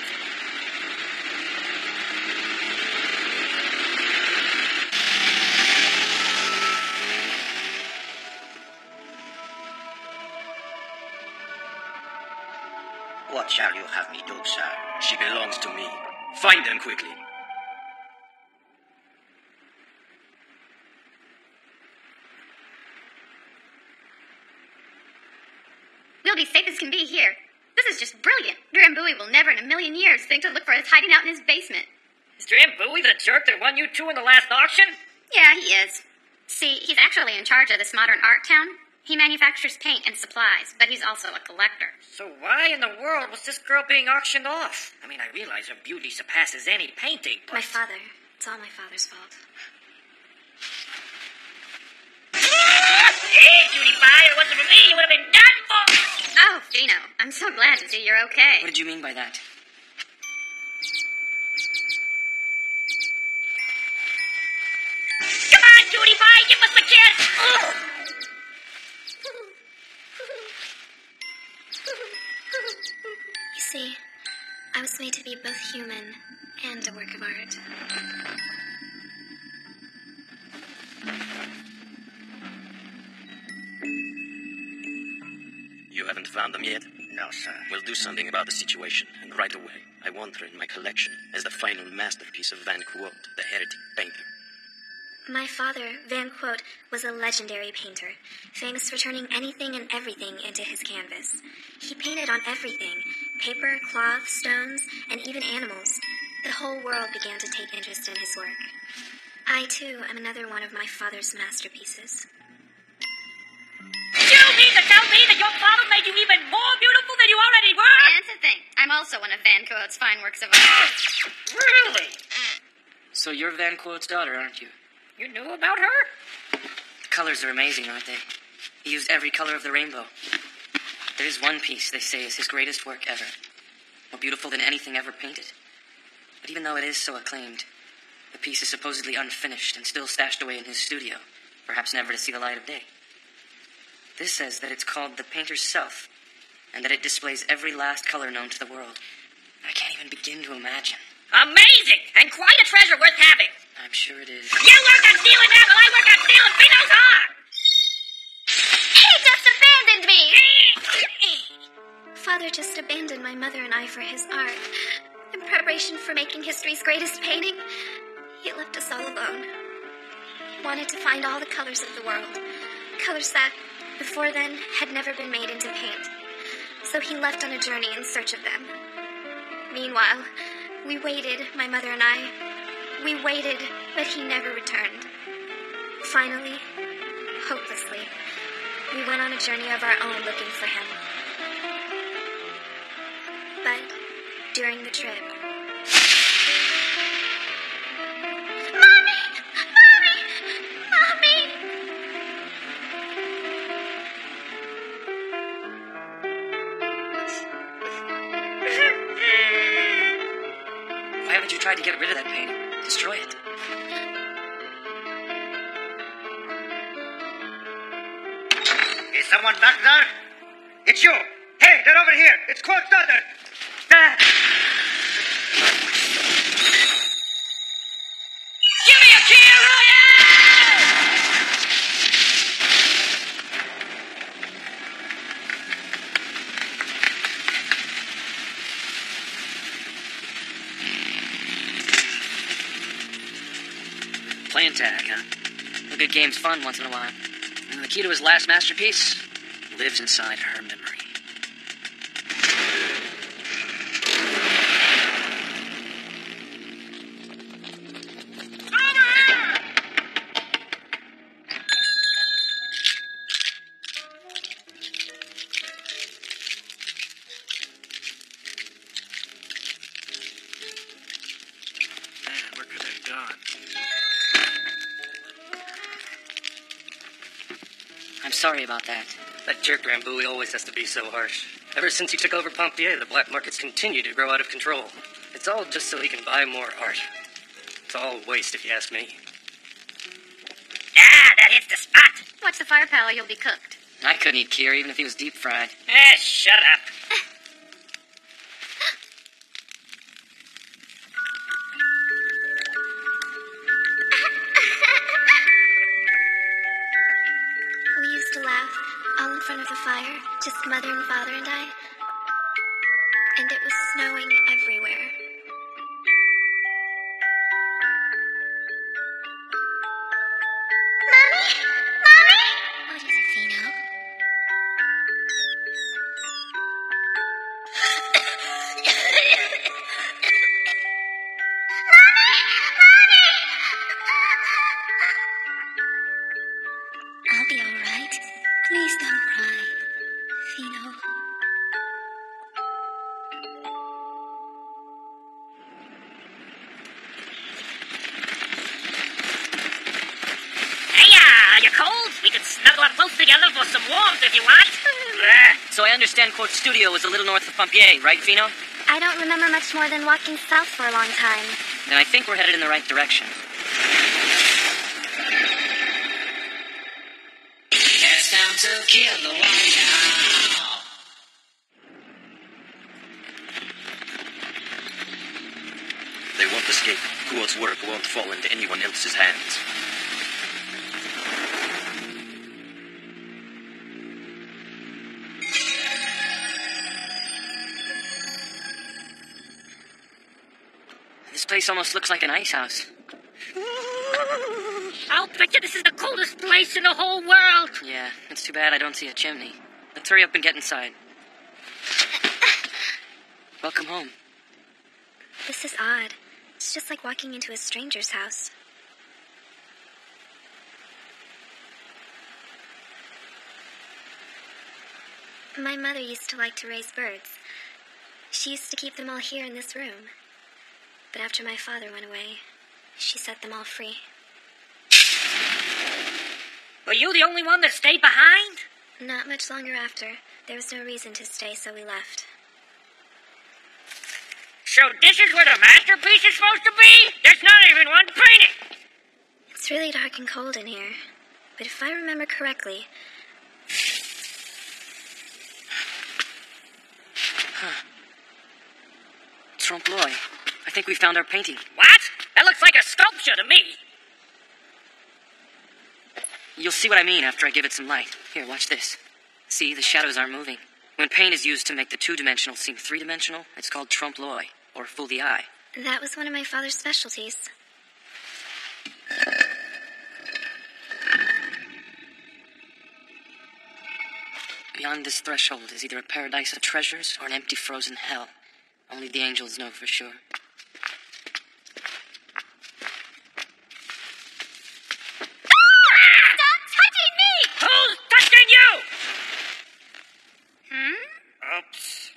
What shall you have me do, sir? She belongs to me. Find them quickly. We'll be safe as can be here. This is just brilliant. Drambuie will never in a million years think to look for us hiding out in his basement. Is Drambuie the jerk that won you two in the last auction? Yeah, he is. See, he's actually in charge of this modern art town. He manufactures paint and supplies, but he's also a collector. So why in the world was this girl being auctioned off? I mean, I realize her beauty surpasses any painting, but... My father. It's all my father's fault. Hey, Judy Pie, if it wasn't for me, you would have been done for! Oh, Gino, I'm so glad to see you're okay. What did you mean by that? Come on, Judy Pie, give us a kiss! Ugh. See, I was made to be both human and a work of art. You haven't found them yet? No, sir. We'll do something about the situation, and right away. I want her in my collection as the final masterpiece of Van Quote, the heretic painter. My father, Van Quote, was a legendary painter, famous for turning anything and everything into his canvas. He painted on everything, paper, cloth, stones, and even animals. The whole world began to take interest in his work. I, too, am another one of my father's masterpieces. You mean to tell me that your father made you even more beautiful than you already were? That's the thing. I'm also one of Van Quote's fine works of art. Really? So you're Van Quote's daughter, aren't you? You knew about her? The colors are amazing, aren't they? He used every color of the rainbow. There is one piece they say is his greatest work ever. More beautiful than anything ever painted. But even though it is so acclaimed, the piece is supposedly unfinished and still stashed away in his studio, perhaps never to see the light of day. This says that it's called The Painter's Self, and that it displays every last color known to the world. I can't even begin to imagine. Amazing! And quite a treasure worth having. I'm sure it is. You work on stealing that while I work on stealing Vito's heart! He just abandoned me! Father just abandoned my mother and I for his art. In preparation for making history's greatest painting, he left us all alone. Wanted to find all the colors of the world. Colors that, before then, had never been made into paint. So he left on a journey in search of them. Meanwhile, we waited, my mother and I. We waited, but he never returned. Finally, hopelessly, we went on a journey of our own looking for him. But during the trip... Why haven't you tried to get rid of that painting? Destroy it. Is someone back there? It's you. Hey, they're over here. It's Quote's daughter. Give me a key, Royale! Playing tag, huh? A good game's fun once in a while. And the key to his last masterpiece lives inside her memory. Man, where could they have gone? I'm sorry about that. That jerk Rambouillet always has to be so harsh. Ever since he took over Pompier, the black markets continue to grow out of control. It's all just so he can buy more art. It's all waste, if you ask me. Ah, that hits the spot. Watch the firepower, you'll be cooked. I couldn't eat Kier even if he was deep fried. Ah, shut up. We used to laugh, all in front of the fire, just Mother and Father and I. And it was snowing everywhere. Mommy! Mommy! What is it, Fino? I'll be all right. Please don't cry, Fino. Hey, are you cold? We can snuggle up close together for some warmth if you want. So I understand Quote's studio was a little north of Pompier, right, Fino? I don't remember much more than walking south for a long time. Then I think we're headed in the right direction. It's time to kill the one now. won't fall into anyone else's hands. This place almost looks like an ice house. I'll bet you this is the coldest place in the whole world. Yeah, it's too bad I don't see a chimney. Let's hurry up and get inside. Welcome home. This is odd. It's just like walking into a stranger's house. My mother used to like to raise birds. She used to keep them all here in this room. But after my father went away, she set them all free. Were you the only one that stayed behind? Not much longer after. There was no reason to stay, so we left. So this is where the masterpiece is supposed to be? There's not even one painting! It's really dark and cold in here. But if I remember correctly... Huh. Trompe l'oeil. I think we found our painting. What? That looks like a sculpture to me. You'll see what I mean after I give it some light. Here, watch this. See, the shadows aren't moving. When paint is used to make the two-dimensional seem three-dimensional, it's called trompe l'oeil, or fool the eye. That was one of my father's specialties. Beyond this threshold is either a paradise of treasures or an empty frozen hell. Only the angels know for sure. Stop touching me! Who's touching you? Oops.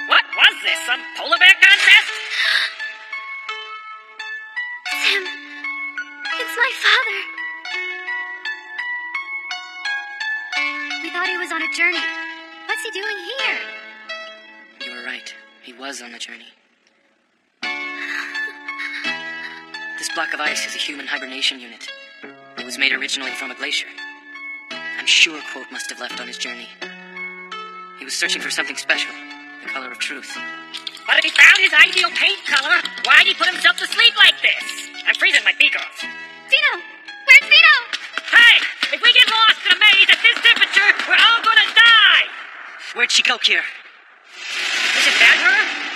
What was this? Some polar bear contest? Sam, it's my father. We thought he was on a journey. What's he doing here? You were right. He was on a journey. This block of ice is a human hibernation unit. It was made originally from a glacier. I'm sure Quote must have left on his journey. He was searching for something special, the color of truth. But if he found his ideal paint color, why'd he put himself to sleep like this? I'm freezing my beak off. Vito! Where's Vito? Hey! If we get lost in a maze at this temperature, we're all gonna die! Where'd she go, Kier? Isn't that her?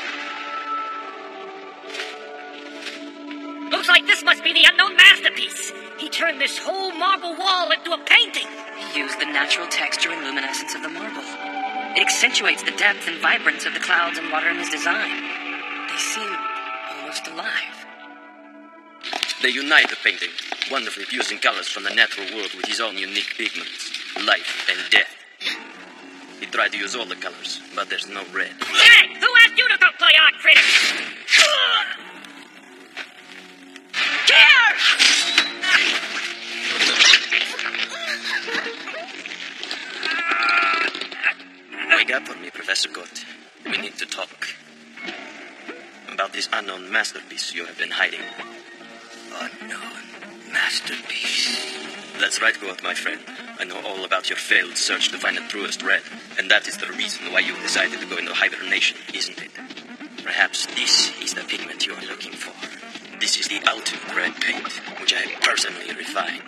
Looks like this must be the unknown masterpiece. He turned this whole marble wall into a painting. He used the natural texture and luminescence of the marble. It accentuates the depth and vibrance of the clouds and water in his design. They seem almost alive. They unite the painting, wonderfully fusing colors from the natural world with his own unique pigments, life and death. He tried to use all the colors, but there's no red. Hey! Who asked you to go play art critic? Here! Wake up for me, Professor Gott. We need to talk. About this unknown masterpiece you have been hiding. Unknown masterpiece. That's right, Gott, my friend. I know all about your failed search to find the truest red, and that is the reason why you decided to go into hibernation, isn't it? Perhaps this is the pigment you are looking for. This is the ultimate red paint, which I have personally refined.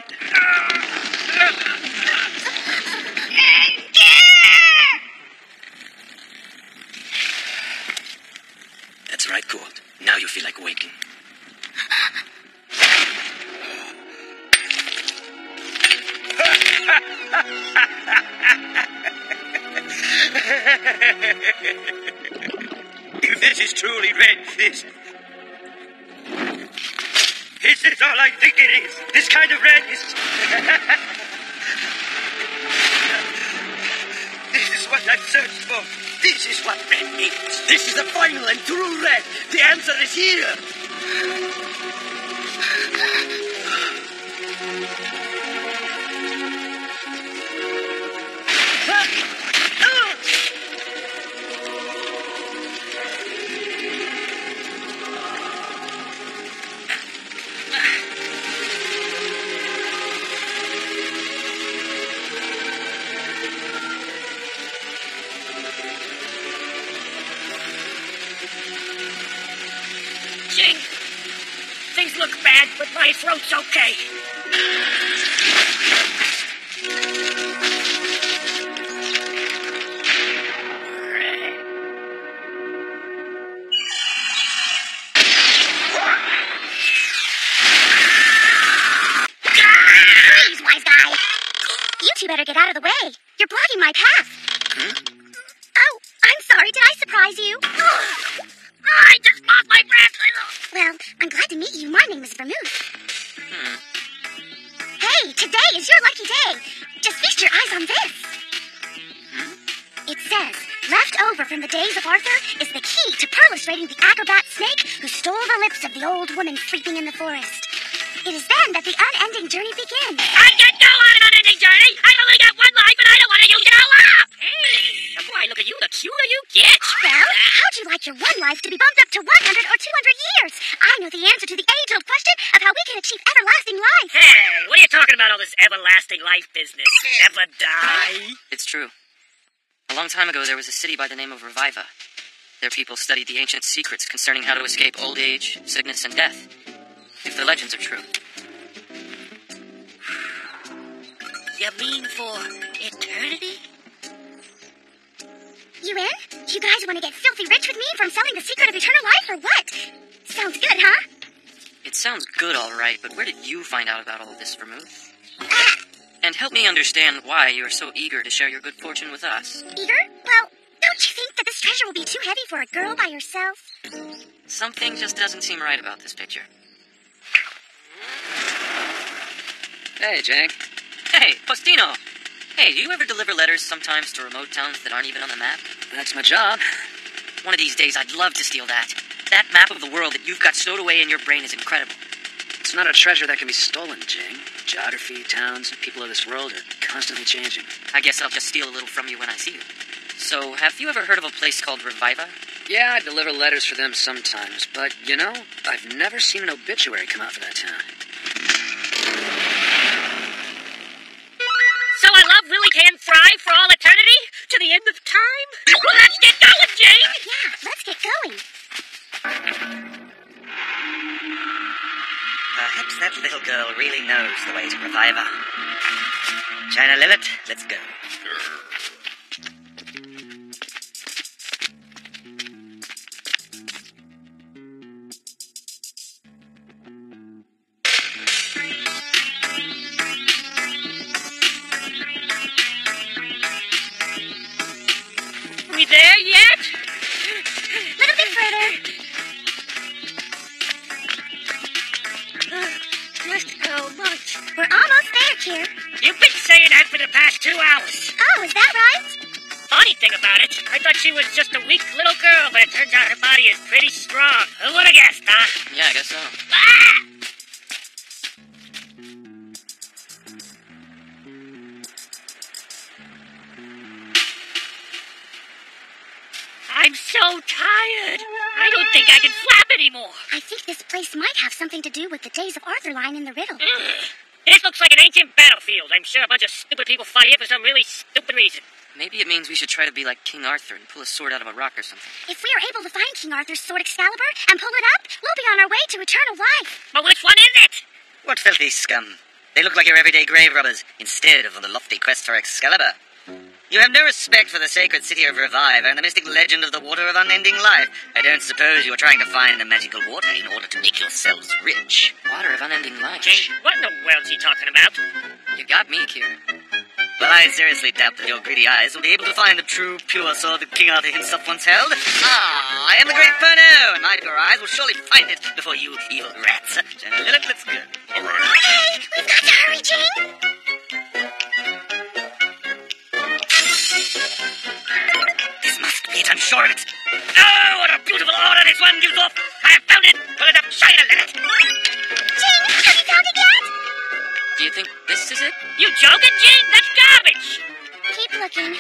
That's right, Gott. Now you feel like waking. If this is truly red, this is all I think it is. This kind of red is... This is what I've searched for. This is what red is. This is the final and true red. The answer is here. eyes look bad, but my throat's okay. Please, wise guy. You two better get out of the way. You're blocking my path. Oh, I'm sorry. Did I surprise you? I just lost my breath. Well, I'm glad to meet you. My name is Vermouth. Hey, today is your lucky day. Just feast your eyes on this. It says, left over from the days of Arthur is the key to perlustrating the acrobat snake who stole the lips of the old woman sleeping in the forest. It is then that the unending journey begins. I can't go on an unending journey. I only got one life, and I don't want to use it all up. Hey, the more I look at you, the cuter you get. Well, how'd you like your one life to be bumped up to 100 or 200 years? I know the answer to the age-old question of how we can achieve everlasting life. Hey, what are you talking about, all this everlasting life business? Never die? It's true. A long time ago, there was a city by the name of Reviva. Their people studied the ancient secrets concerning how to escape old age, sickness, and death. If the legends are true. You mean for eternity? You in? You guys want to get filthy rich with me from selling the secret of eternal life, or what? Sounds good, huh? It sounds good, all right, but where did you find out about all this, Vermouth? And help me understand why you are so eager to share your good fortune with us. Eager? Well, don't you think that this treasure will be too heavy for a girl by herself? Something just doesn't seem right about this picture. Hey, Jake. Hey, Postino! Hey, do you ever deliver letters sometimes to remote towns that aren't even on the map? That's my job. One of these days, I'd love to steal that. That map of the world that you've got stowed away in your brain is incredible. It's not a treasure that can be stolen, Jing. Geography, towns, and people of this world are constantly changing. I guess I'll just steal a little from you when I see you. So, have you ever heard of a place called Reviva? Yeah, I deliver letters for them sometimes, but, you know, I've never seen an obituary come out for that town. So I love really can thrive for all eternity? To the end of time? Well, let's get going, Jane! Yeah, let's get going. Perhaps that little girl really knows the way to Reviva. China Lilith, let's go. We there yet? Little bit further. Just how much? We're almost there, Kier. You've been saying that for the past 2 hours. Oh, is that right? Funny thing about it, I thought she was just a weak little girl, but it turns out her body is pretty strong. Who would have guessed, huh? Yeah, I guess so. Ah! I'm so tired. I don't think I can flap anymore. I think this place might have something to do with the Days of Arthur line in the riddle. This looks like an ancient battlefield. I'm sure a bunch of stupid people fight here for some really stupid reason. Maybe it means we should try to be like King Arthur and pull a sword out of a rock or something. If we are able to find King Arthur's sword Excalibur and pull it up, we'll be on our way to eternal life. But which one is it? What filthy scum. They look like your everyday grave robbers, instead of on the lofty quest for Excalibur. You have no respect for the sacred city of Revive and the mystic legend of the water of unending life. I don't suppose you are trying to find the magical water in order to make yourselves rich. Water of unending life? Jane, what in the world's he talking about? You got me, Kier. Well, I seriously doubt that your greedy eyes will be able to find the true, pure sword that King Arthur himself once held. I am the great Perno, and my pure eyes will surely find it before you evil rats. China Lilith, let's go. All right. Hey, we've got to hurry, Jing. This must be it, I'm sure of it. Oh, what a beautiful order this one gives off. I have found it. Pull it up, China Lilith. Jing, have you found it yet? Do you think this is it? You joking, Jane? That's garbage. Keep looking.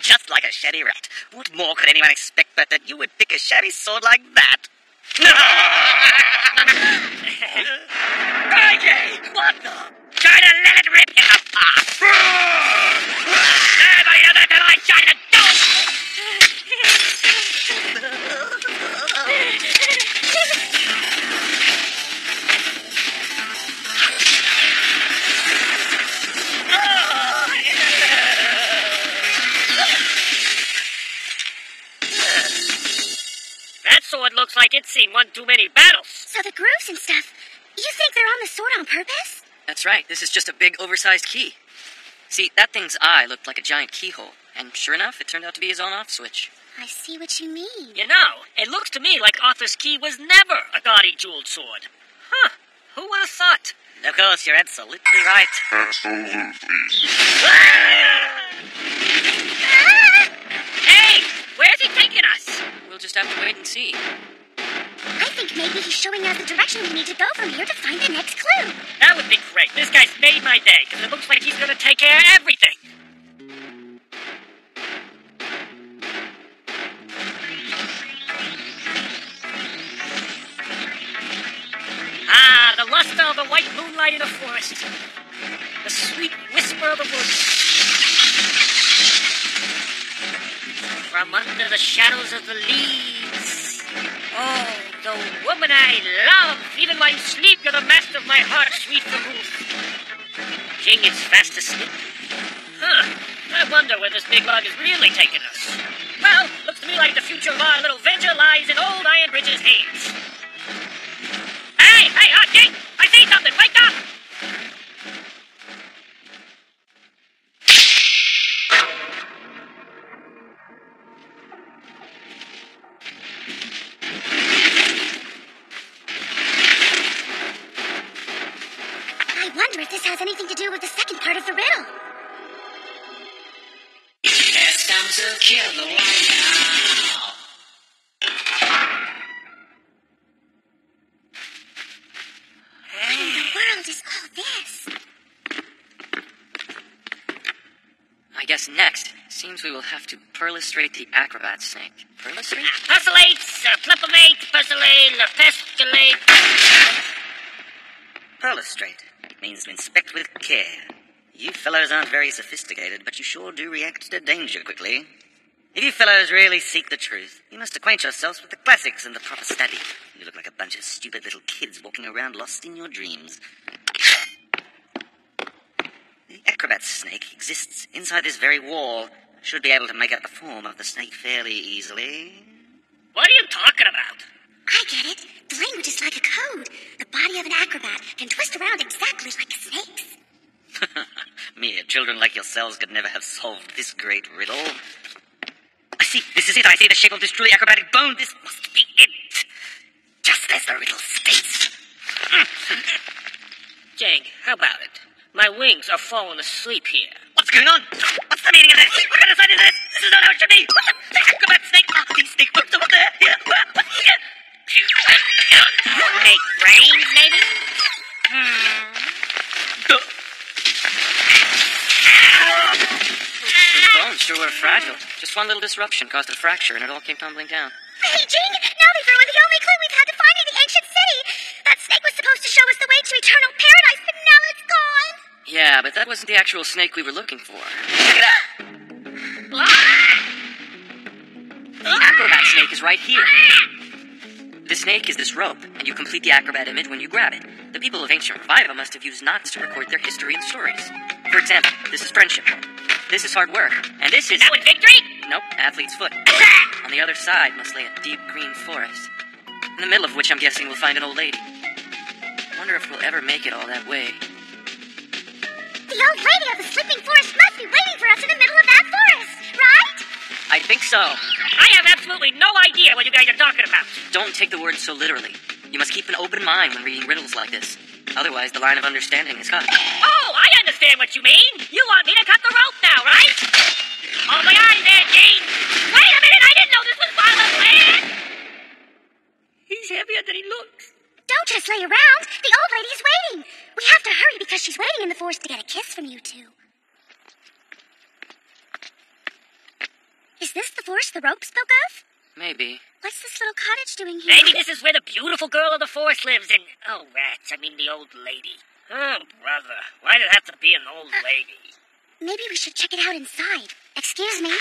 Just like a shabby rat. What more could anyone expect but that you would pick a shabby sword like that? Okay, what the? China, let it rip him apart. Everybody know that I China don't. seen one too many battles. So the grooves and stuff, you think they're on the sword on purpose? That's right. This is just a big, oversized key. See, that thing's eye looked like a giant keyhole, and sure enough, it turned out to be his on-off switch. I see what you mean. You know, it looks to me like Arthur's key was never a gaudy jeweled sword. Huh. Who would have thought? Of course, you're absolutely right. Hey! Where's he taking us? We'll just have to wait and see. I think maybe he's showing us the direction we need to go from here to find the next clue. That would be great. This guy's made my day, because it looks like he's going to take care of everything. Ah, the luster of the white moonlight in the forest. The sweet whisper of the woods. From under the shadows of the leaves. Oh, the woman I love. Even while you sleep, you're the master of my heart, sweet vermouth. Jing is fast asleep. Huh. I wonder where this big log is really taking us. Well, looks to me like the future of our little venture lies in old Iron Bridge's hands. Hey, Jing! I see something! Wake up! I wonder if this has anything to do with the second part of the riddle. It's time to kill the White Owl. What in the world is all this? I guess next, seems we will have to perlustrate the acrobat snake. Perlustrate? Persilates, plepomate, persilate, pestilate. Perlustrate. It means to inspect with care. You fellows aren't very sophisticated, but you sure do react to danger quickly. If you fellows really seek the truth, you must acquaint yourselves with the classics and the proper study. You look like a bunch of stupid little kids walking around lost in your dreams. The acrobat snake exists inside this very wall. Should be able to make out the form of the snake fairly easily. What are you talking about? I get it. The language is like a code. The body of an acrobat can twist around exactly like a snake's. Mere children like yourselves could never have solved this great riddle. I see. This is it. I see the shape of this truly acrobatic bone. This must be it. Just as the riddle states. Jing, how about it? My wings are falling asleep here. What's going on? What's the meaning of this? What kind of sign is this? This is not how it should be. The acrobat snake. Ah, these snake bones over there. Make brains, maybe? Those bones sure were fragile. Just one little disruption caused a fracture and it all came tumbling down. Hey, Jing! Now they've ruined the only clue we've had to finding the ancient city! That snake was supposed to show us the way to eternal paradise, but now it's gone! Yeah, but that wasn't the actual snake we were looking for. Check it out. The acrobat snake is right here. The snake is this rope, and you complete the acrobat image when you grab it. The people of ancient Reviva must have used knots to record their history and stories. For example, this is friendship. This is hard work. And this is... That was victory? Nope, athlete's foot. On the other side must lay a deep green forest, in the middle of which I'm guessing we'll find an old lady. Wonder if we'll ever make it all that way. The old lady of the sleeping forest must be waiting for us in the middle of that forest, right? I think so. I have absolutely no idea what you guys are talking about. Don't take the words so literally. You must keep an open mind when reading riddles like this. Otherwise, the line of understanding is cut. Oh, I understand what you mean. You want me to cut the rope now, right? Oh my God, there, Jane. Wait a minute, I didn't know this was part of the plan. He's heavier than he looks. Don't just lay around. The old lady's waiting. We have to hurry because she's waiting in the forest to get a kiss from you two. Is this the forest the rope spoke of? Maybe. What's this little cottage doing here? Maybe this is where the beautiful girl of the forest lives and... Oh, rats, I mean the old lady. Oh, brother, why did it have to be an old lady? Maybe we should check it out inside. Excuse me,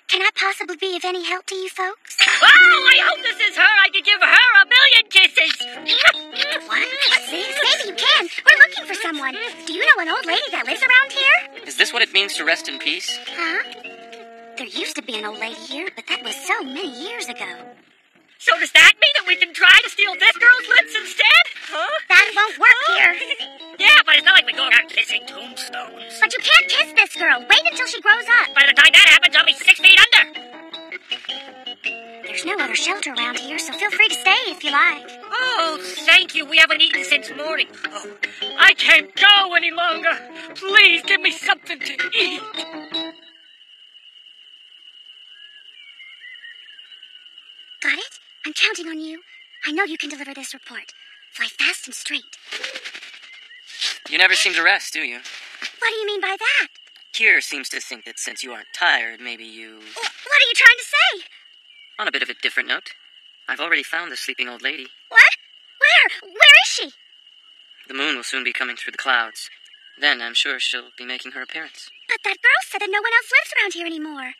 can I possibly be of any help to you folks? Oh, I hope this is her. I could give her 1,000,000 kisses. What? What's this? Maybe you can. We're looking for someone. Do you know an old lady that lives around here? Is this what it means to rest in peace? Huh? There used to be an old lady here, but that was so many years ago. So does that mean that we can try to steal this girl's lips instead? Huh? That won't work here. Yeah, but it's not like we go around kissing tombstones. But you can't kiss this girl. Wait until she grows up. By the time that happens, I'll be 6 feet under. There's no other shelter around here, so feel free to stay if you like. Oh, thank you. We haven't eaten since morning. Oh, I can't go any longer. Please give me something to eat. Got it? I'm counting on you. I know you can deliver this report. Fly fast and straight. You never seem to rest, do you? What do you mean by that? Kier seems to think that since you aren't tired, maybe you... What are you trying to say? On a bit of a different note, I've already found the sleeping old lady. What? Where? Where is she? The moon will soon be coming through the clouds. Then I'm sure she'll be making her appearance. But that girl said that no one else lives around here anymore.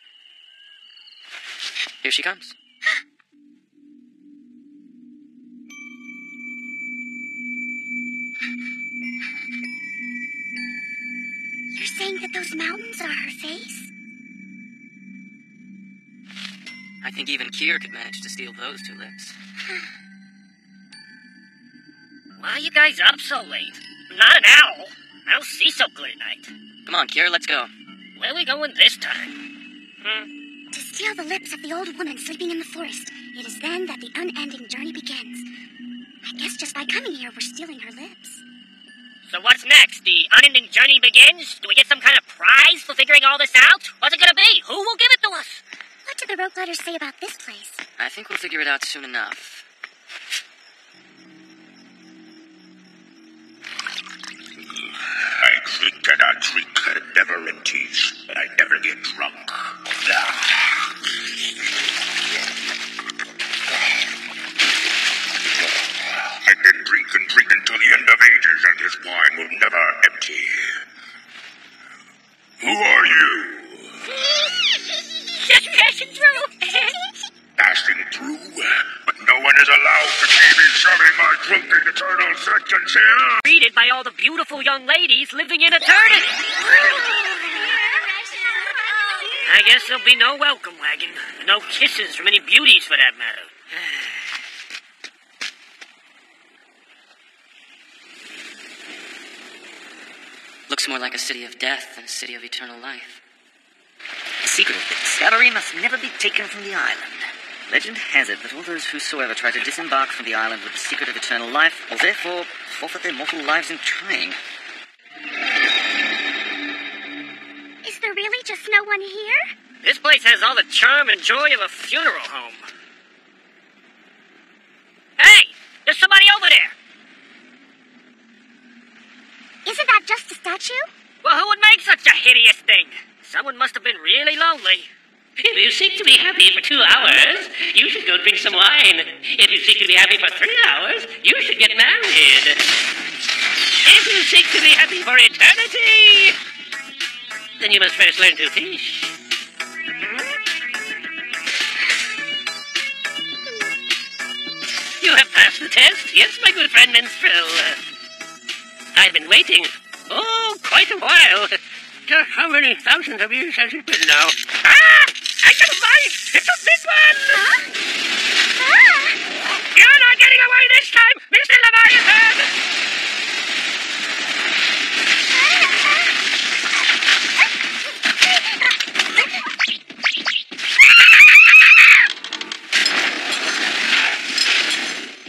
Here she comes. You're saying that those mountains are her face? I think even Kier could manage to steal those 2 lips. Why are you guys up so late? I'm not an owl. I don't see so clear at night. Come on, Kier, let's go. Where are we going this time? To steal the lips of the old woman sleeping in the forest. It is then that the unending journey begins. I guess just by coming here, we're stealing her lips. So what's next? The unending journey begins? Do we get some kind of prize for figuring all this out? What's it gonna be? Who will give it to us? What did the rope letters say about this place? I think we'll figure it out soon enough. I drink and I drink, and never empties, and I never get drunk. I can drink and drink until the end of ages, and this wine will never empty. Who are you? Just passing through. Passing through? But no one is allowed to see me serving my drunken eternal sentence here. Greeted by all the beautiful young ladies living in eternity. I guess there'll be no welcome wagon. No kisses from any beauties, for that matter. Looks more like a city of death than a city of eternal life. The secret of the discovery must never be taken from the island. Legend has it that all those whosoever try to disembark from the island with the secret of eternal life will therefore forfeit their mortal lives in trying. Is there really just no one here? This place has all the charm and joy of a funeral home. Hey! There's somebody over there! Isn't that just a statue? Well, who would make such a hideous thing? Someone must have been really lonely. If you seek to be happy for 2 hours, you should go drink some wine. If you seek to be happy for 3 hours, you should get married. If you seek to be happy for eternity, then you must first learn to fish. You have passed the test, yes, my good friend Minstrel. I've been waiting, quite a while. How many thousands of years has it been now? Ah! I got a bite! It's a big one! Huh? You're not getting away this time, Mr. Leviathan!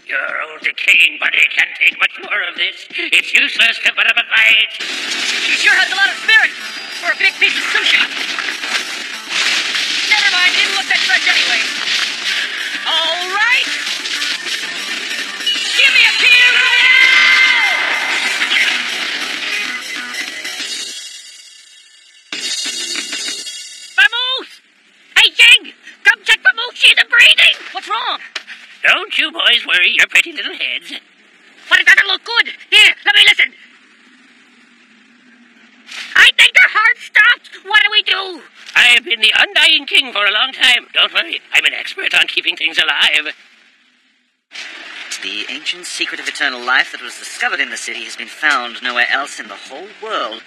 Your old decaying body can't take much more of this. It's useless to put up a fight. You sure has a lot of spirit for a big piece of sushi. Never mind, didn't look that fresh anyway. All right. Give me a kill! Vamoose! Hey, Jing! Come check Vamoose, she's breathing! What's wrong? Don't you boys worry your pretty little heads. But it doesn't look good. Here, let me listen. I think her heart stopped. What do we do? I've been the Undying King for a long time. Don't worry, I'm an expert on keeping things alive. The ancient secret of eternal life that was discovered in the city has been found nowhere else in the whole world.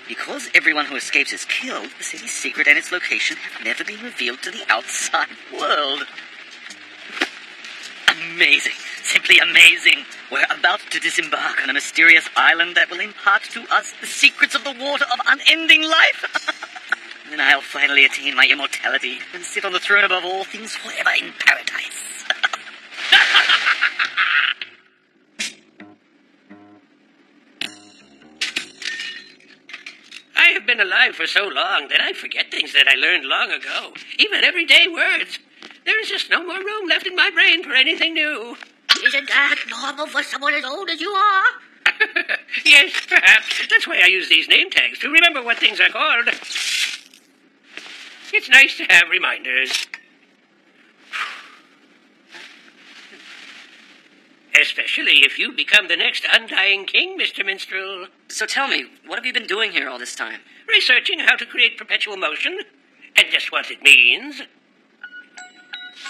Because everyone who escapes is killed, the city's secret and its location have never been revealed to the outside world. amazing. Simply amazing. We're about to disembark on a mysterious island that will impart to us the secrets of the water of unending life. Then I'll finally attain my immortality and sit on the throne above all things forever in paradise. I have been alive for so long that I forget things that I learned long ago, even everyday words. There is just no more room left in my brain for anything new. Isn't that normal for someone as old as you are? Yes, perhaps. That's why I use these name tags, to remember what things are called. It's nice to have reminders. Especially if you become the next undying king, Mr. Minstrel. So tell me, what have you been doing here all this time? Researching how to create perpetual motion, and just what it means.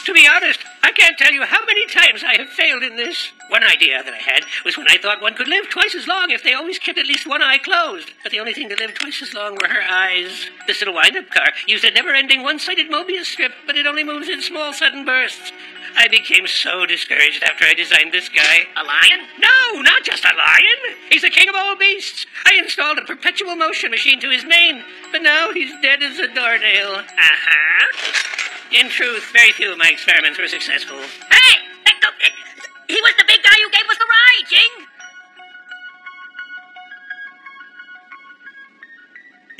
To be honest, I can't tell you how many times I have failed in this. One idea that I had was when I thought one could live twice as long if they always kept at least one eye closed. But the only thing that lived twice as long were her eyes. This little wind-up car used a never-ending one-sided Mobius strip, but it only moves in small, sudden bursts. I became so discouraged after I designed this guy. A lion? No, not just a lion. He's the king of all beasts. I installed a perpetual motion machine to his mane, but now he's dead as a doornail. Uh-huh. In truth, very few of my experiments were successful. Hey! He was the big guy who gave us the ride, Jing!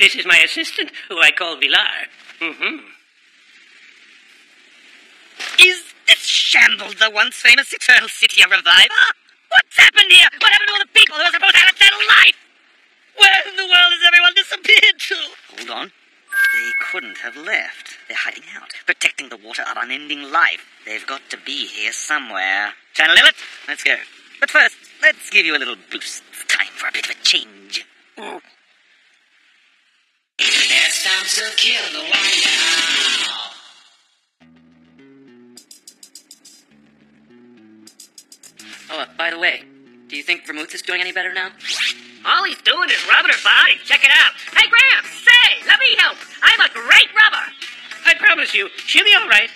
This is my assistant, who I call Villar. Is this shambles the once famous Eternal City a reviver? What's happened here? What happened to all the people who were supposed to have a settled life? Where in the world has everyone disappeared to? Hold on. They couldn't have left. They're hiding out, protecting the water of unending life. They've got to be here somewhere. Channel Lilith, let's go. But first, let's give you a little boost. It's time for a bit of a change. It's time to kill the wire. Oh, by the way, do you think Vermouth is doing any better now? All he's doing is rubbing her body. Check it out. Hey, Graham, say, let me help. I'm a great rubber. I promise you, she'll be all right.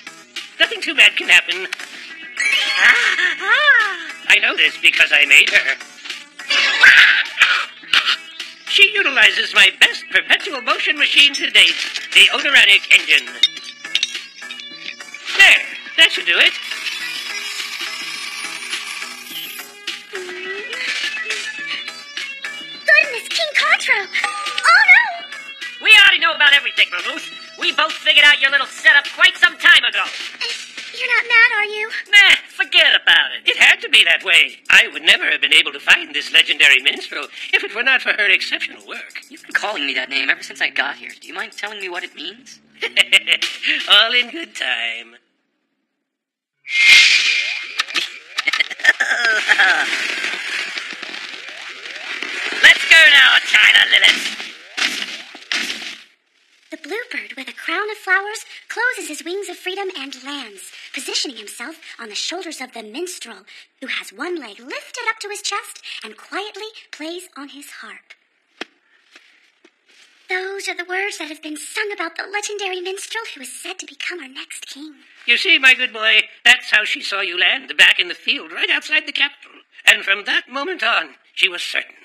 Nothing too bad can happen. I know this because I made her. She utilizes my best perpetual motion machine to date, the odoranic engine. There, that should do it. Goodness, King Contro! Oh no! We already know about everything, Vermouth. We both figured out your little setup quite some time ago. You're not mad, are you? Nah, forget about it. It had to be that way. I would never have been able to find this legendary minstrel if it were not for her exceptional work. You've been calling me that name ever since I got here. Do you mind telling me what it means? All in good time. Let's go now, China Lilith. The bluebird with a crown of flowers closes his wings of freedom and lands, positioning himself on the shoulders of the minstrel, who has one leg lifted up to his chest and quietly plays on his harp. Those are the words that have been sung about the legendary minstrel who is said to become our next king. You see, my good boy, that's how she saw you land, back in the field, right outside the capital. And from that moment on, she was certain.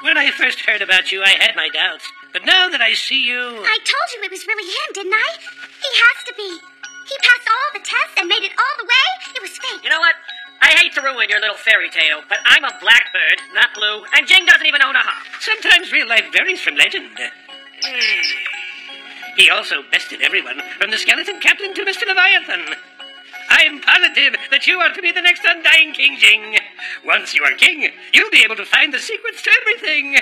When I first heard about you, I had my doubts. But now that I see you... I told you it was really him, didn't I? He has to be. He passed all the tests and made it all the way. It was fake. You know what? I hate to ruin your little fairy tale, but I'm a blackbird, not blue, and Jing doesn't even own a harp. Sometimes real life varies from legend. He also bested everyone, from the skeleton captain to Mr. Leviathan. I'm positive that you are to be the next undying King Jing. Once you are king, you'll be able to find the secrets to everything.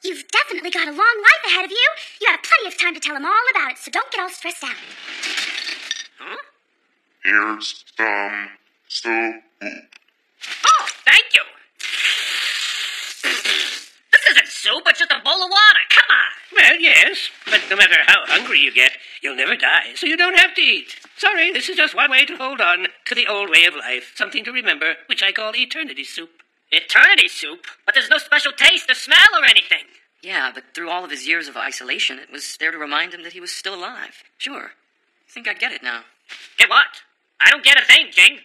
You've definitely got a long life ahead of you. You have plenty of time to tell him all about it, so don't get all stressed out. Huh? Here's some soup. Oh, thank you. This isn't soup, it's just a bowl of water. Come on. Well, yes, but no matter how hungry you get, you'll never die, so you don't have to eat. Sorry, this is just one way to hold on. to the old way of life. Something to remember, which I call eternity soup. Eternity soup? But there's no special taste or smell or anything. Yeah, but through all of his years of isolation, it was there to remind him that he was still alive. Sure. I think I get it now. Get what? I don't get a thing, Jing.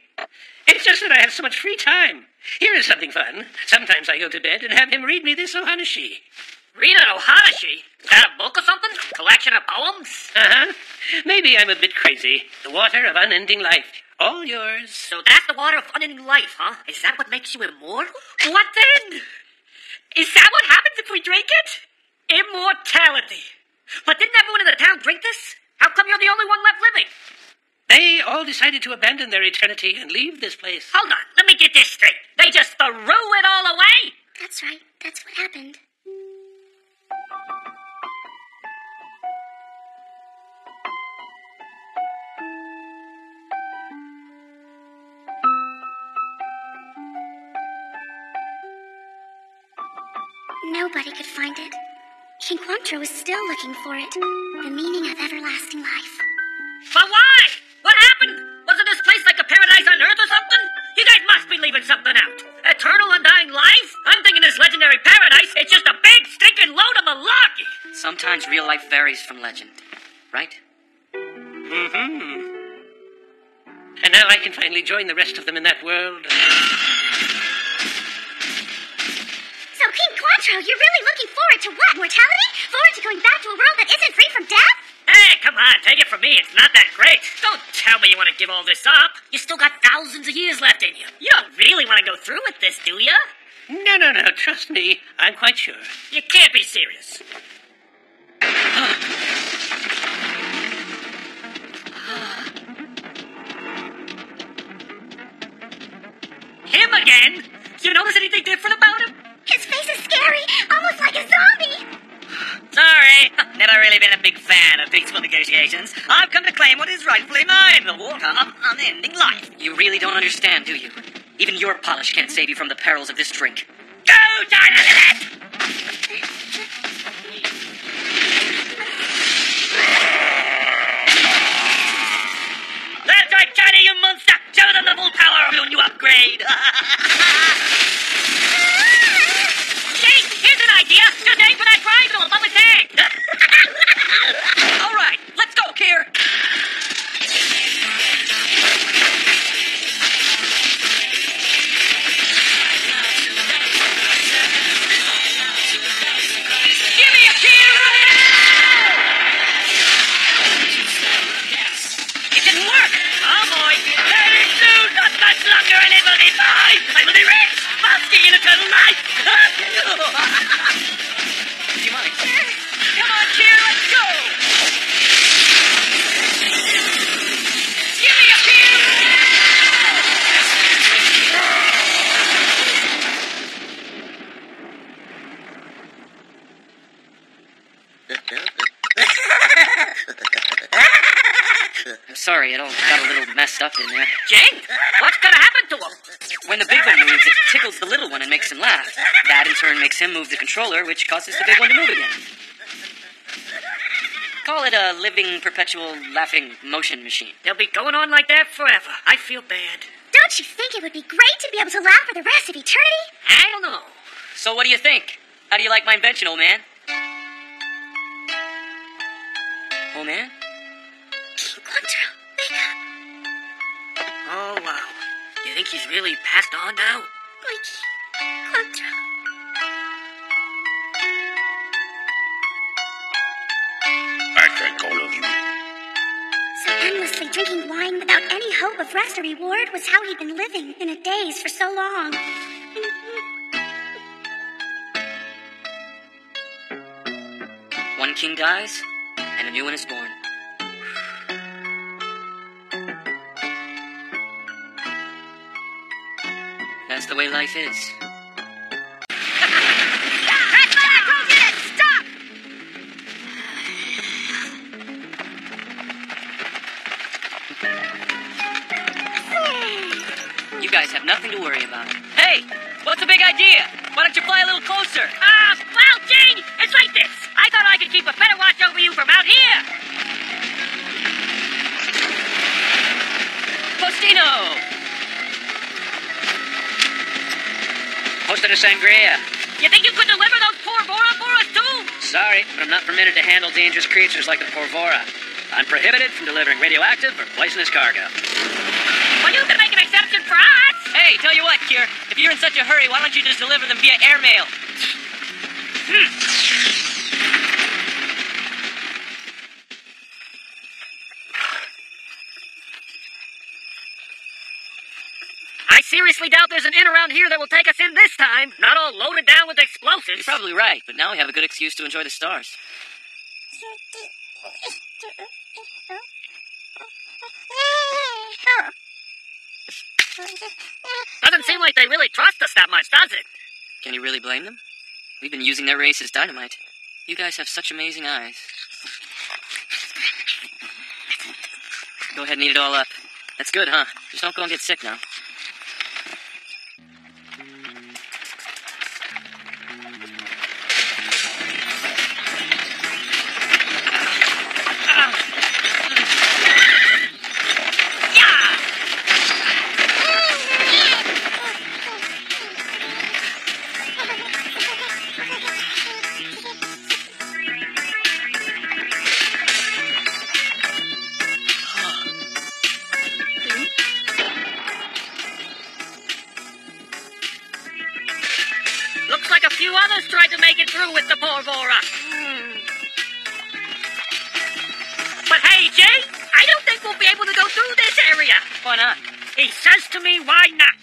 It's just that I have so much free time. Here is something fun. Sometimes I go to bed and have him read me this Ohanashi. Read an Ohanashi? Is that a book or something? Collection of poems? Uh-huh. Maybe I'm a bit crazy. The water of unending life. All yours. So that's the water of unending life, huh? Is that what makes you immortal? What then? Is that what happens if we drink it? Immortality. But didn't everyone in the town drink this? How come you're the only one left living? They all decided to abandon their eternity and leave this place. Hold on, let me get this straight. They just threw it all away? That's right. That's what happened. Nobody could find it. King Quantro was still looking for it. The meaning of everlasting life. But why? What happened? Wasn't this place like a paradise on Earth or something? You guys must be leaving something out. Eternal undying life? I'm thinking this legendary paradise, it's just a big stinking load of malarkey. Sometimes real life varies from legend, right? Mm-hmm. And now I can finally join the rest of them in that world. So, King Quantro, you're really looking forward to what? Mortality? Forward to going back to a world that isn't free from death? Hey, come on, take it from me. It's not that great. Don't tell me you want to give all this up. You still got thousands of years left in you. You don't really want to go through with this, do you? No. Trust me. I'm quite sure. You can't be serious. Him again? You notice anything different about him? His face is scary, almost like a zombie. Sorry, never really been a big fan of peaceful negotiations. I've come to claim what is rightfully mine, the water of unending life. You really don't understand, do you? Even your polish can't save you from the perils of this drink. Go, Dynamite! That's right, Johnny, you monster! Show them the full power of your new upgrade! Jake, here's an idea! Just aim for that triangle above his head! All right, let's go, Kier! Give me a Kier! It didn't work! Oh, boy! Very soon, not much longer, and it will be mine! I will be rich! Basking in eternal life! Do you mind? Come on, Kier, let's go! Give me a Kier! I'm sorry, it all got a little messed up in there. Jake, what's gonna happen to him? When the big one moves, it tickles the little one and makes him laugh. That, in turn, makes him move the controller, which causes the big one to move again. Call it a living, perpetual, laughing motion machine. They'll be going on like that forever. I feel bad. Don't you think it would be great to be able to laugh for the rest of eternity? I don't know. So what do you think? How do you like my invention, old man? Old man? King Quantro, wake up. Oh, wow. You think he's really passed on now? My King Quantro. I thank all of you. So endlessly drinking wine without any hope of rest or reward was how he'd been living in a daze for so long. One king dies, and a new one is born. That's the way life is. Stop! You guys have nothing to worry about. Hey, what's the big idea? Why don't you fly a little closer? Well, Jing, it's like this. I thought I could keep a better watch over you from out here. Postino! of sangria. You think you could deliver those porvora for us, too? Sorry, but I'm not permitted to handle dangerous creatures like the porvora. I'm prohibited from delivering radioactive or poisonous cargo. Well, you can make an exception for us. Hey, tell you what, Kier. If you're in such a hurry, why don't you just deliver them via airmail? I seriously doubt there's an inn around here that will take us in this time. Not all loaded down with explosives. You're probably right, but now we have a good excuse to enjoy the stars. Doesn't seem like they really trust us that much, does it? Can you really blame them? We've been using their race as dynamite. You guys have such amazing eyes. Go ahead and eat it all up. That's good, huh? Just don't go and get sick now. Looks like a few others tried to make it through with the porvora. But hey, Jay, I don't think we'll be able to go through this area. Why not? He says to me, why not?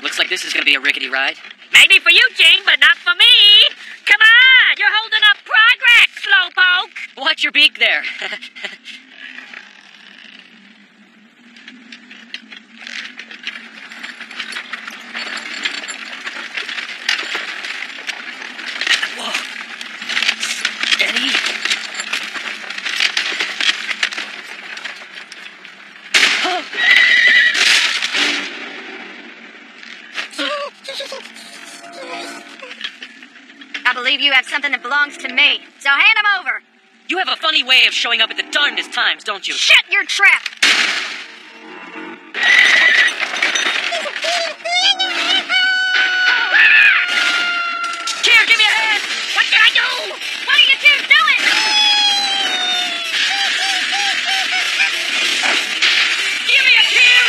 Looks like this is going to be a rickety ride. Maybe for you, Gene, but not for me. Come on, you're holding up progress, slowpoke. Watch your beak there. I believe you have something that belongs to me, so hand him over. You have a funny way of showing up at the darndest times, don't you? Shut your trap! Kier, give me a hand! What did I do? What are you two doing? Give me a Kier!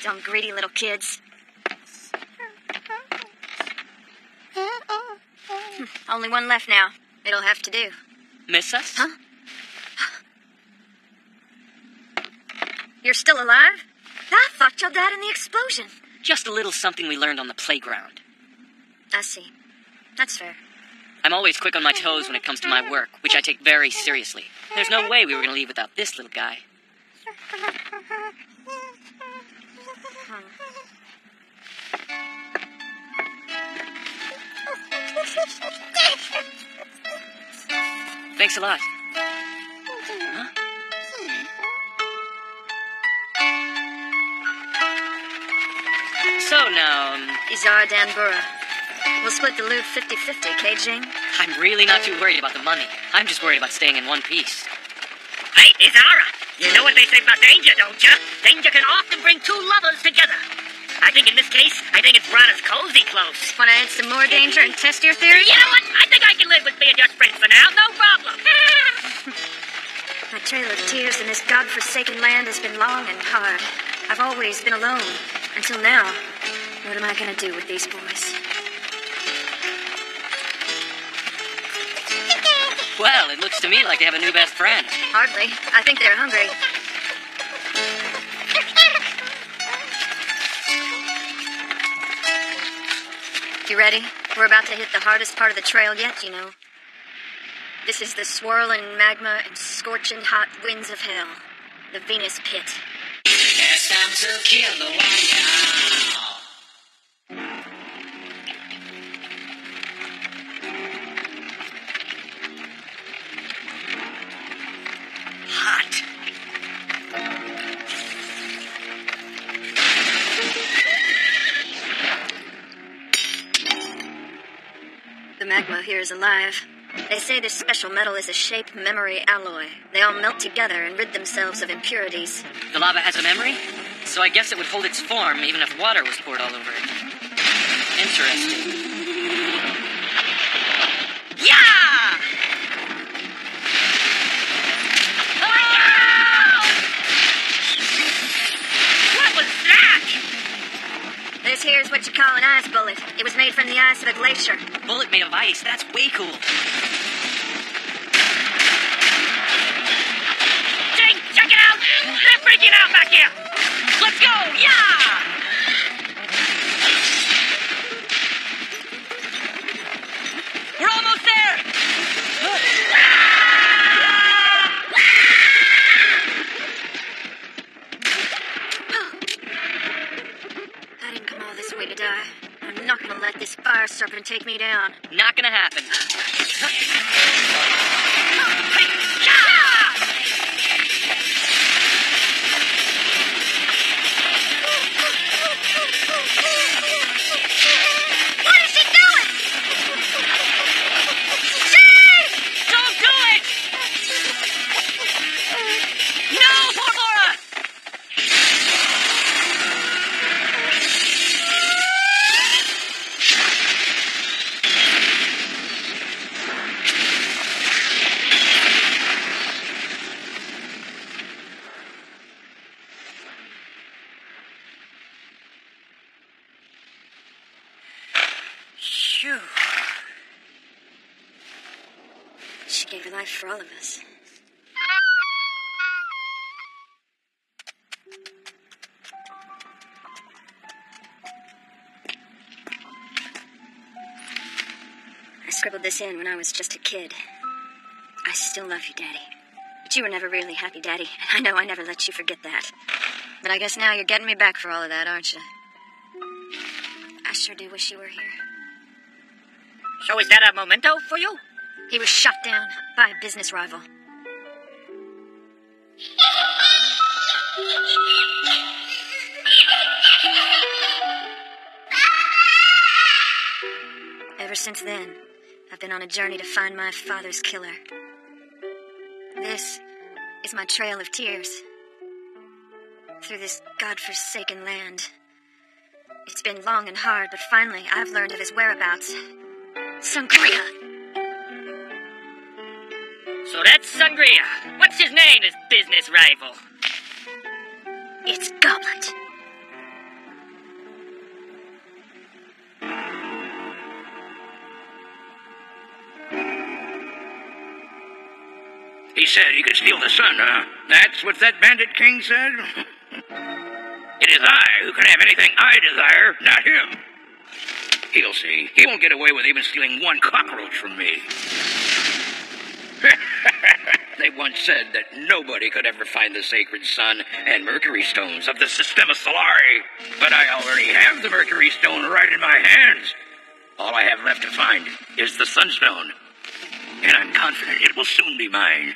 Dumb, greedy little kids. Only one left now. It'll have to do. Miss us? Huh? You're still alive? I thought y'all died in the explosion. Just a little something we learned on the playground. I see. That's fair. I'm always quick on my toes when it comes to my work, which I take very seriously. There's no way we were going to leave without this little guy. Thanks a lot. Huh? So now, Izara Danbura. We'll split the loot 50-50, okay, Jing? I'm really not too worried about the money. I'm just worried about staying in one piece. Hey, Izara, you know what they say about danger, don't you? Danger can often bring two lovers together. I think in this case, it's brought us cozy close. Want to add some more danger and test your theory? You know what? I think I can live with being just friends for now. No problem. My trail of tears in this godforsaken land has been long and hard. I've always been alone. Until now. What am I going to do with these boys? Well, it looks to me like they have a new best friend. Hardly. I think they're hungry. You ready? We're about to hit the hardest part of the trail yet, you know. This is the swirling magma and scorching hot winds of hell. The Venus Pit. It's time to kill the wire. The magma here is alive. They say this special metal is a shape memory alloy. They all melt together and rid themselves of impurities. The lava has a memory? So I guess it would hold its form even if water was poured all over it. Interesting. Yeah! What was that? This here's what you call an ice bullet. It was made from the ice of a glacier. Bullet made of ice. That's way cool. Jing, check it out! They're freaking out back here! Let's go! Yeah! We're almost there! I didn't come all this way to die. I'm not gonna let this fire serpent take me down. Not gonna happen. What is she doing? Jeez! Don't do it! No, poor Laura! Phew. She gave her life for all of us. I scribbled this in when I was just a kid. I still love you, Daddy. But you were never really happy, Daddy. And I know I never let you forget that. But I guess now you're getting me back for all of that, aren't you? I sure do wish you were here. So is that a memento for you? He was shot down by a business rival. Ever since then, I've been on a journey to find my father's killer. This is my trail of tears. Through this godforsaken land. It's been long and hard, but finally I've learned of his whereabouts. Sangria! So that's Sangria. What's his name, his business rival? It's Goblet. He said he could steal the sun, huh? That's what that bandit king said? It is I who can have anything I desire, not him. He'll see. He won't get away with even stealing one cockroach from me. They once said that nobody could ever find the sacred sun and mercury stones of the Systema Solari. But I already have the mercury stone right in my hands. All I have left to find is the sunstone. And I'm confident it will soon be mine.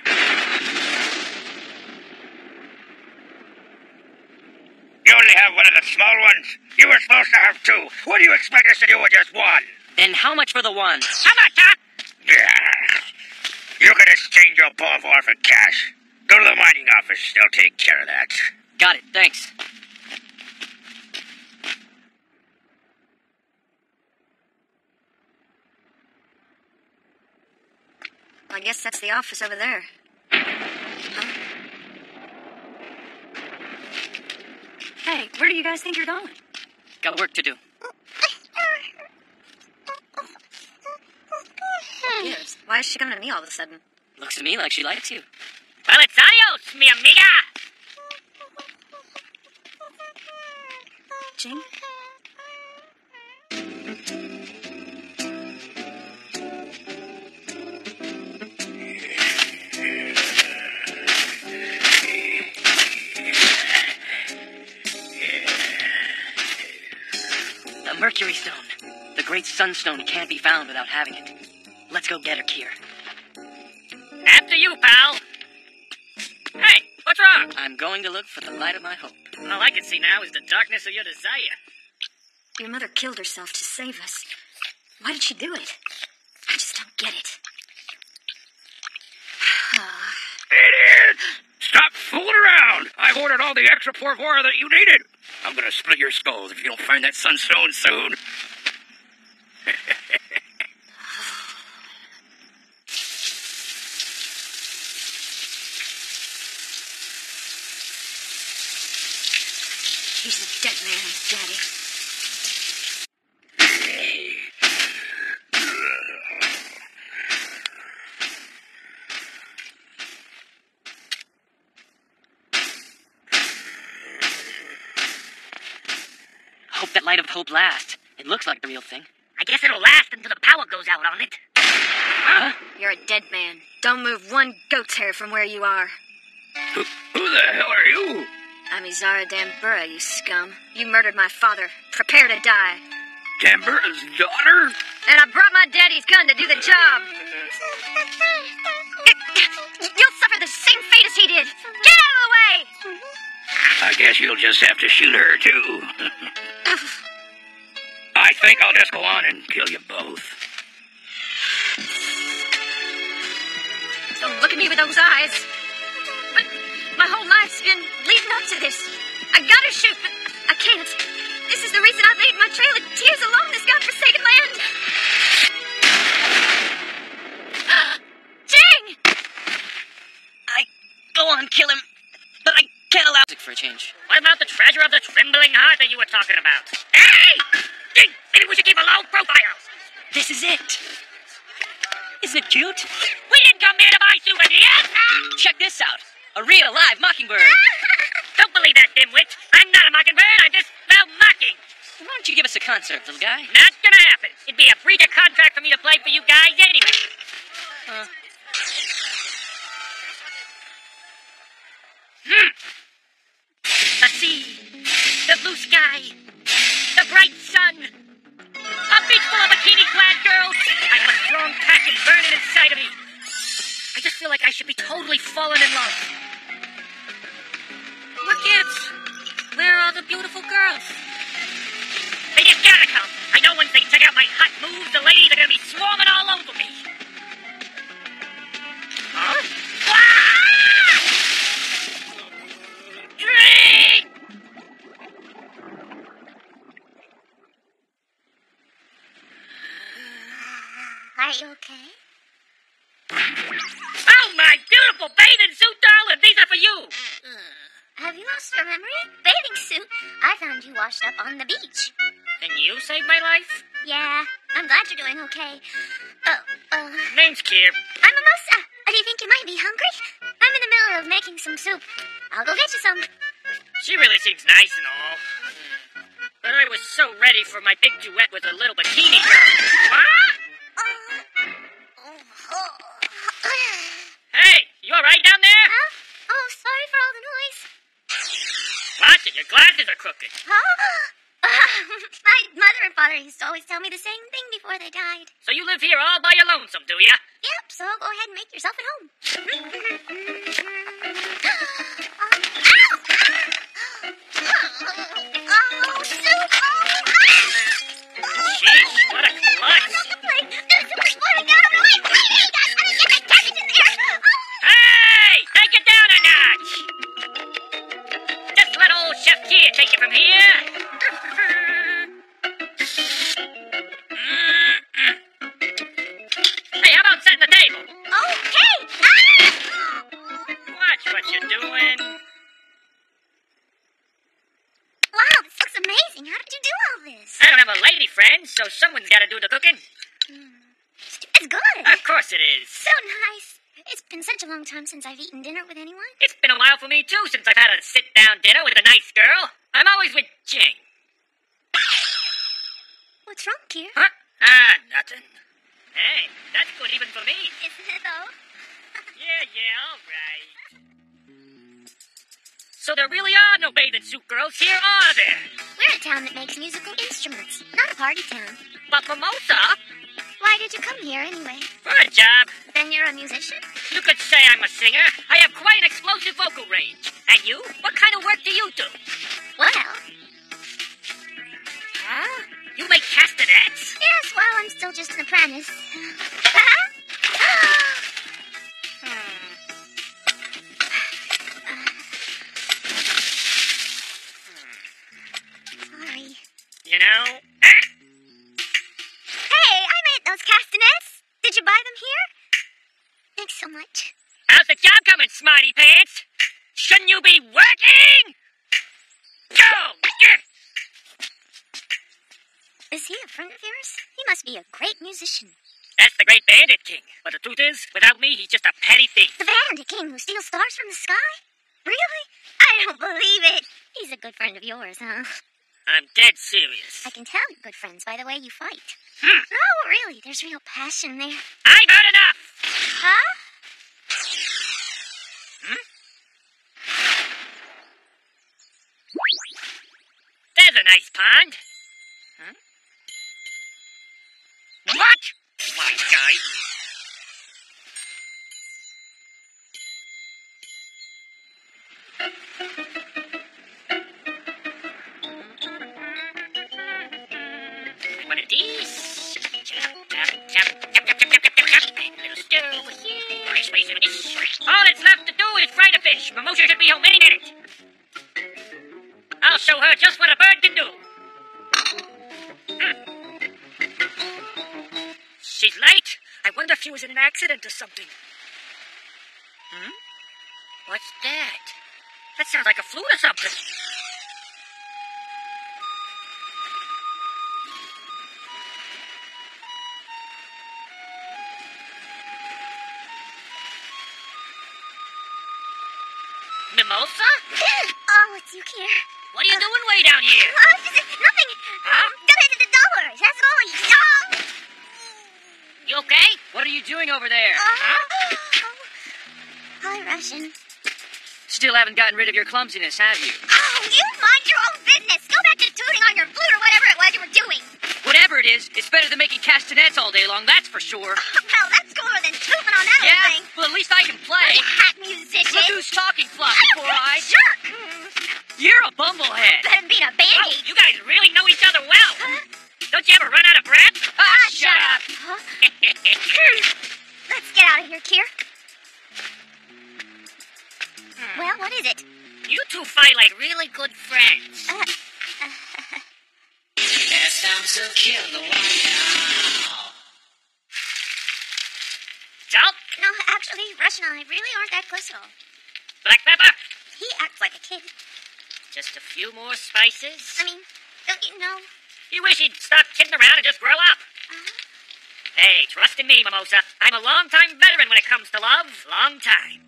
You only have one of the small ones. You were supposed to have two. What do you expect us to do with just one? And how much for the one? How about that? Yeah. You can exchange your Pauvre for cash. Go to the mining office. They'll take care of that. Got it, thanks. I guess that's the office over there. Huh? Hey, where do you guys think you're going? Got work to do. Yes. Why is she coming to me all of a sudden? Looks to me like she likes you. Well, it's adios, mi amiga. Jing? The Mercury Stone. The great sunstone can't be found without having it. Let's go get her, Kier. After you, pal. Hey, what's wrong? I'm going to look for the light of my hope. All I can see now is the darkness of your desire. Your mother killed herself to save us. Why did she do it? get it. Idiot! Stop fooling around! I've ordered all the extra porvora that you needed. I'm gonna split your skulls if you don't find that sunstone soon. He's a dead man's daddy. Hope that light of hope lasts. It looks like the real thing. I guess it'll last until the power goes out on it. Huh? You're a dead man. Don't move one goat's hair from where you are. Who the hell are you? I'm Izara Dambura, you scum. You murdered my father. Prepare to die. Dambura's daughter? And I brought my daddy's gun to do the job. You'll suffer the same fate as he did. Get out of the way! I guess you'll just have to shoot her, too. I think I'll just go on and kill you both. Don't look at me with those eyes. But my whole life's been leading up to this. I gotta shoot, but I can't. This is the reason I laid my trail of tears along this godforsaken land. Jing! Go on, kill him. But I can't allow music for a change. What about the treasure of the trembling heart that you were talking about? Hey! Ding! Maybe we should keep a low profile. This is it. Isn't it cute? We didn't come here to buy souvenirs! Check this out. A real live mockingbird. Don't believe that, dimwit. I'm not a mockingbird. I'm just, well, mocking. Why don't you give us a concert, little guy? Not gonna happen. It'd be a breach of contract for me to play for you guys anyway. The sea, the blue sky, the bright sun, a beach full of bikini-clad girls. I have a strong passion burning inside of me. I just feel like I should be totally falling in love. What gives? Where are all the beautiful girls? They just gotta come. I know once they check out my hot moves, the ladies are gonna be swarming all over me. Huh? Drink! Are you okay? Oh, my beautiful bathing suit, darling! These are for you! Have you lost your memory? Bathing suit. I found you washed up on the beach. And you saved my life? Yeah, I'm glad you're doing okay. Name's Kier. I'm Mimosa. Do you think you might be hungry? I'm in the middle of making some soup. I'll go get you some. She really seems nice and all. But I was so ready for my big duet with a little bikini girl. Huh? Hey, you alright down there? Huh? Oh, sorry for all the noise. Watch it, your glasses are crooked. Huh? My mother and father used to always tell me the same thing before they died. So you live here all by your lonesome, do ya? Yep, so go ahead and make yourself at home. Oh, soup! Sheesh, what a klutz. Like, the soup is falling down on my plate! I gotta get my cabbage in there! Hey! Take it down a notch! Just let old Chef Kier take it from here. Hey, how about setting the table? Okay! Watch what you're doing. Wow, this looks amazing. How did you do all this? I don't have a lady friend, so someone's got to do the cooking. It's good. Of course it is. So nice. It's been such a long time since I've eaten dinner with anyone. It's been a while for me, too, since I've had a sit-down dinner with a nice girl. I'm always with Jing. What's wrong, Kier? Huh? Ah, nothing. Hey, that's good even for me. Isn't it, though? Yeah, all right. So there really are no bathing suit girls here, are there? We're a town that makes musical instruments, not a party town. But Mimosa? Why did you come here, anyway? For a job. Then you're a musician? You could say I'm a singer. I have quite an explosive vocal range. And you? What kind of work do you do? Well... Huh? You make castanets? Yes, well, I'm still just an apprentice. You know? Hey, I made those castanets. Did you buy them here? Thanks so much. How's the job coming, smarty pants? Shouldn't you be working? Go! Is he a friend of yours? He must be a great musician. That's the great Bandit King. But the truth is, without me, he's just a petty thief. The Bandit King who steals stars from the sky? Really? I don't believe it. He's a good friend of yours, huh? I'm dead serious. I can tell you're good friends by the way you fight. Oh, really? There's real passion there. I've heard enough! Huh? There's a nice pond. What? My guy. One of these. Little stir over here. All that's left to do is fry the fish. Mimosa should be home any minute. I'll show her just what a bird can do. She's late. I wonder if she was in an accident or something. What's that? That sounds like a flute or something. Mimosa? Oh, it's you, Kier. What are you doing way down here? Nothing. Huh? Gotta hit the dollars. That's all. You okay? What are you doing over there? Hi, Russian. Still haven't gotten rid of your clumsiness, have you? Oh, you mind your own business. Go back to tooting on your flute or whatever it was you were doing. Whatever it is, it's better than making castanets all day long, that's for sure. Well, that's cooler than tooting on that old thing. Well, at least I can play. You hack musician. Look who's talking fluff before I... Jerk. You're a bumblehead. Better than being a Wow, bandit. you guys really know each other well. Don't you ever run out of breath? Shut up. Huh? Let's get out of here, Kier. Well, what is it? You two fight like really good friends. It's time to kill the one. Salt? No, actually, Rush and I really aren't that close at all. Black pepper? He acts like a kid. Just a few more spices? I mean, don't you know? You wish he'd stop kidding around and just grow up. Hey, trust in me, Mimosa. I'm a long-time veteran when it comes to love. Long time.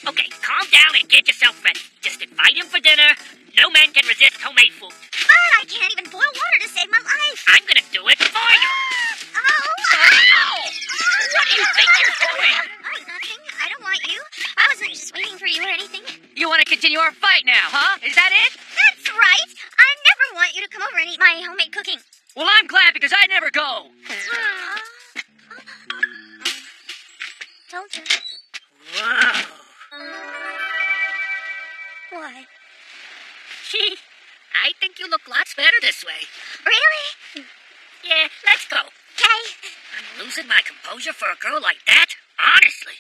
Okay, calm down and get yourself ready. Just invite him for dinner. No man can resist homemade food. But I can't even boil water to save my life. I'm gonna do it for you. Ow! What do you think you're doing? Nothing. I don't want you. I wasn't just waiting for you or anything. You want to continue our fight now, huh? Is that it? That's right. I never want you to come over and eat my homemade cooking. Well, I'm glad because I never go. Told you. Wow. What? Gee, I think you look lots better this way. Really? Yeah, let's go. Okay. I'm losing my composure for a girl like that? Honestly.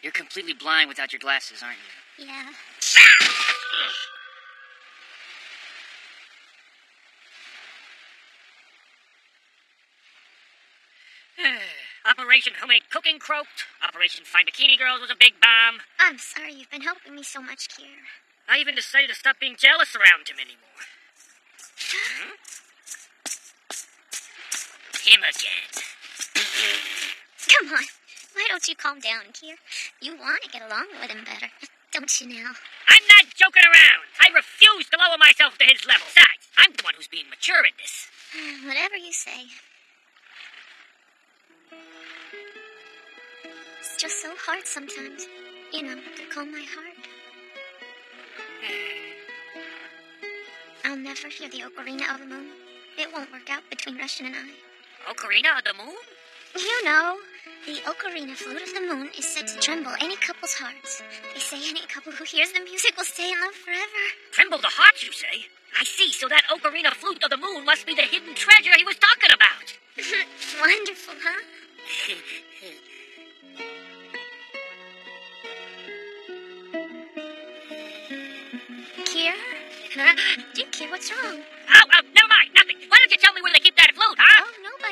You're completely blind without your glasses, aren't you? Yeah. Operation Homemade Cooking croaked. Operation Find Bikini Girls was a big bomb. I'm sorry you've been helping me so much, Kier. I even decided to stop being jealous around him anymore. Him again. Come on. Why don't you calm down, Kier? You want to get along with him better, don't you now? I'm not joking around. I refuse to lower myself to his level. Besides, I'm the one who's being mature in this. Whatever you say. It's just so hard sometimes, you know, to calm my heart. I'll never hear the ocarina of the moon. It won't work out between Russian and I. Ocarina of the Moon? You know, the ocarina flute of the moon is said to tremble any couple's hearts. They say any couple who hears the music will stay in love forever. Tremble the hearts, you say? I see, so that ocarina flute of the moon must be the hidden treasure he was talking about.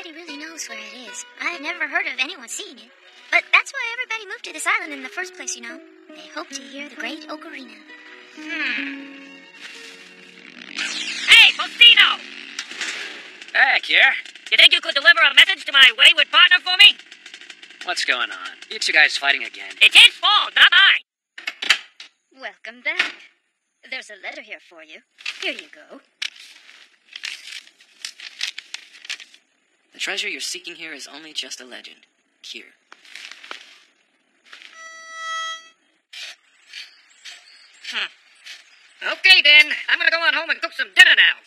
nobody really knows where it is. I've never heard of anyone seeing it. But that's why everybody moved to this island in the first place, you know. They hope to hear the great ocarina. Hey, Postino! Hey, Kier. You think you could deliver a message to my wayward partner for me? What's going on? You two guys fighting again? It's his fault, not mine. Welcome back. There's a letter here for you. Here you go. The treasure you're seeking here is only just a legend. Kier. Okay, then. I'm gonna go on home and cook some dinner now.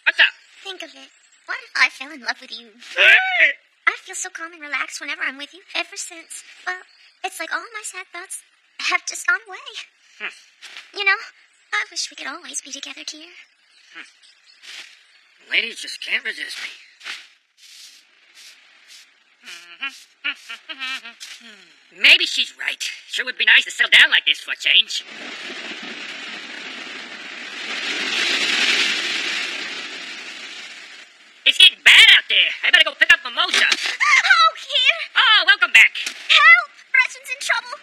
What's up? Think of it. What if I fell in love with you? I feel so calm and relaxed whenever I'm with you, ever since. Well, it's like all my sad thoughts have just gone away. You know, I wish we could always be together, Kier. Ladies just can't resist me. Maybe she's right. Sure would be nice to settle down like this for a change. It's getting bad out there. I better go pick up Mimosa. Oh, Kier! Oh, welcome back. Help! Russian's in trouble.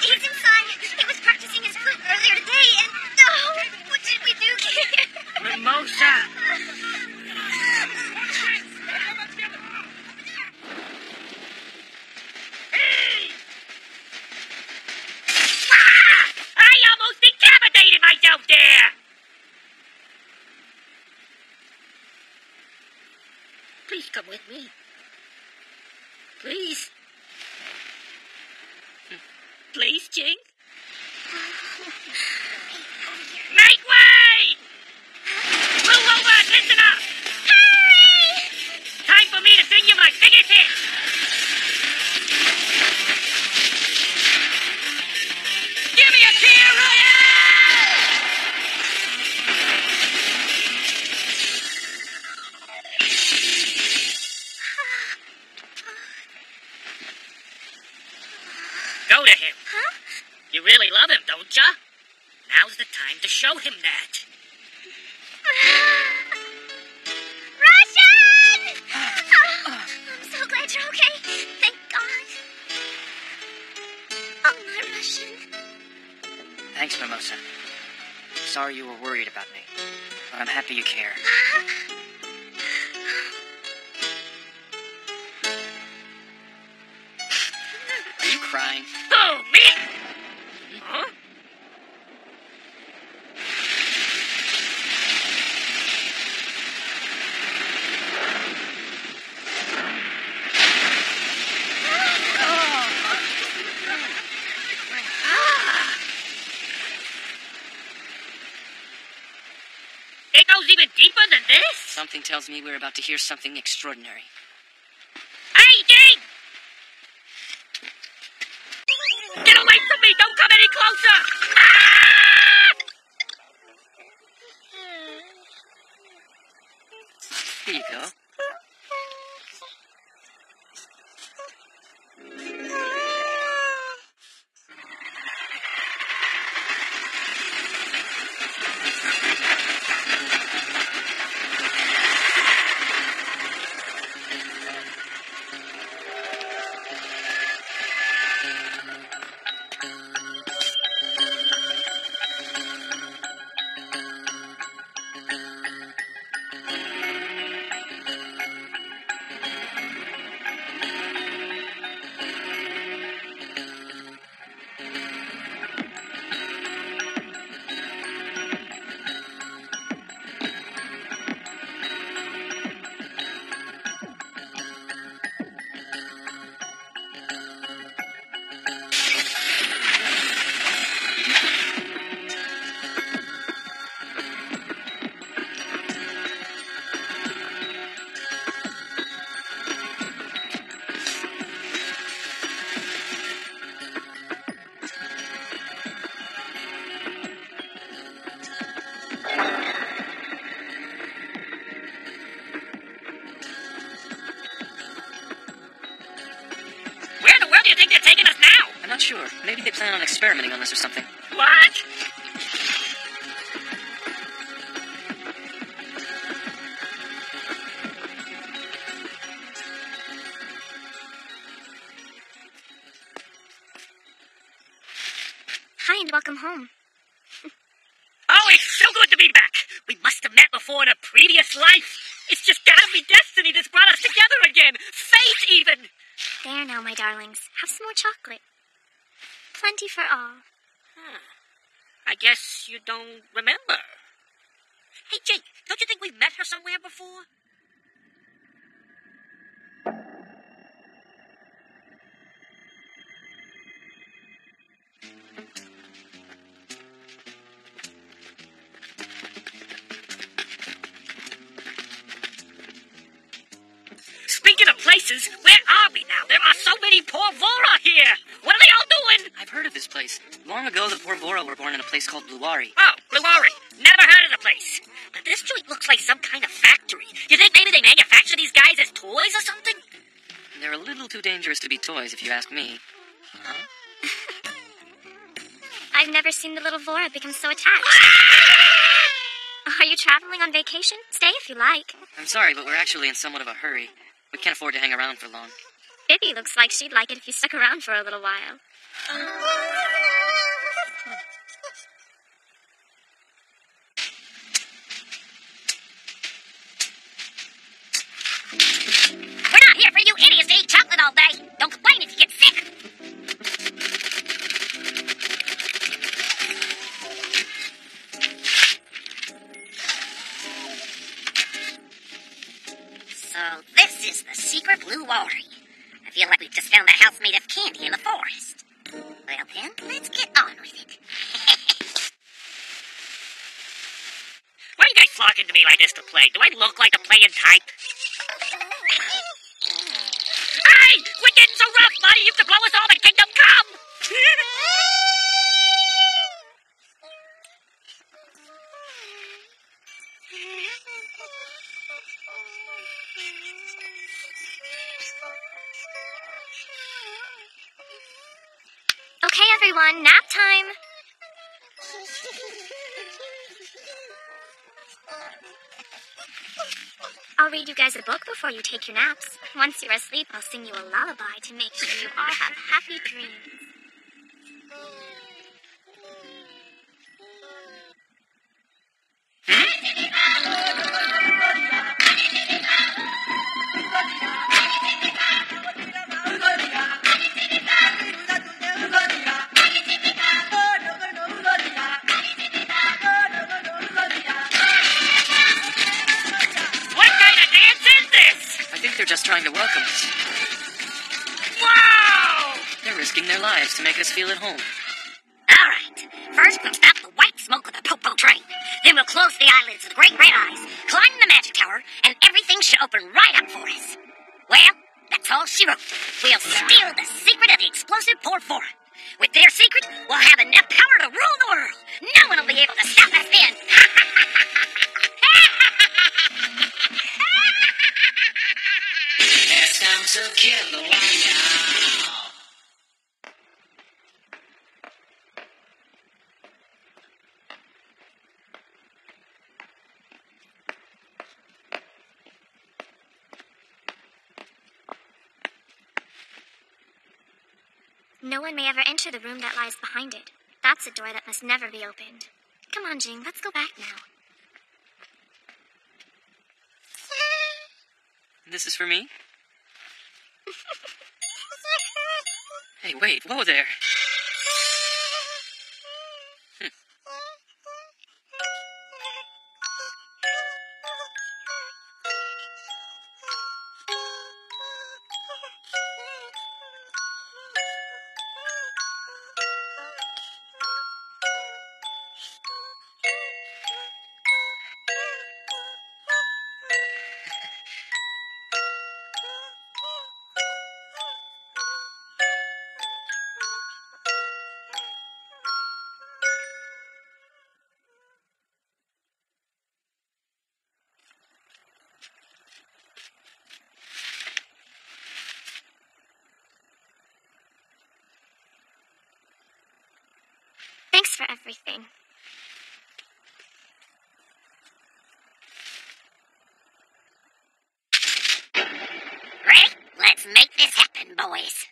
He's inside. He was practicing his flute earlier today, and what did we do, Kier? Mimosa. I almost decapitated myself there! Please come with me. Please. Please, Jing? Make way! Move over and listen up! Hey! Time for me to sing you my biggest hit! Give me a cheer, Ryan! Go to him. Huh? You really love him, don't ya? Now's the time to show him that. Russian! Oh, I'm so glad you're okay. Thank God. Oh, my Russian. Thanks, Mimosa. Sorry you were worried about me, but I'm happy you care. Are you crying? Oh, me? Huh? It goes even deeper than this? Something tells me we're about to hear something extraordinary. Hey, Jing! Get away from me! Don't come any closer! Ah! Here you go. Not sure. Maybe they plan on experimenting on this or something. What? home. Oh, it's so good to be back. We must have met before in a previous life. It's just gotta be destiny that's brought us together again. Fate, even. There now, my darlings. Have some more chocolate. Plenty for all. I guess you don't remember. Hey, Jake, don't you think we've met her somewhere before? Speaking of places, where are we now? There are so many Porvora here. What are they all doing? I've heard of this place. Long ago, the Porvora were born in a place called Bluari. Oh, Bluari. Never heard of the place. But this joint looks like some kind of factory. You think maybe they manufacture these guys as toys or something? They're a little too dangerous to be toys, if you ask me. Huh? I've never seen the little Vora become so attached. Are you traveling on vacation? Stay if you like. I'm sorry, but we're actually in somewhat of a hurry. We can't afford to hang around for long. Bibby looks like she'd like it if you stuck around for a little while. We're not here for you idiots to eat chocolate all day. Don't complain if you get sick. So this is the secret Blue Warry. I feel like we've just found a house made of candy in the forest. Well then, let's get on with it. Why are you guys flocking to me like this to play? Do I look like a playing type? Hey! Quit getting so rough, buddy! You have to blow us all to kingdom come! Okay, everyone, nap time. I'll read you guys a book before you take your naps. Once you're asleep, I'll sing you a lullaby to make sure you all have happy dreams. They're just trying to welcome us. Wow! They're risking their lives to make us feel at home. All right. First, we'll stop the white smoke of the Popo train. Then we'll close the eyelids of the great red eyes, climb the magic tower, and everything should open right up for us. Well, that's all she wrote. We'll steal the secret of the explosive Porvora. With their secret, we'll have enough power to rule the world. No one will be able to stop us then. It's time to kill the warrior. No one may ever enter the room that lies behind it. That's a door that must never be opened. Come on, Jing, let's go back now. This is for me? Hey, wait, whoa there. Thanks for everything. Ready? Let's make this happen, boys.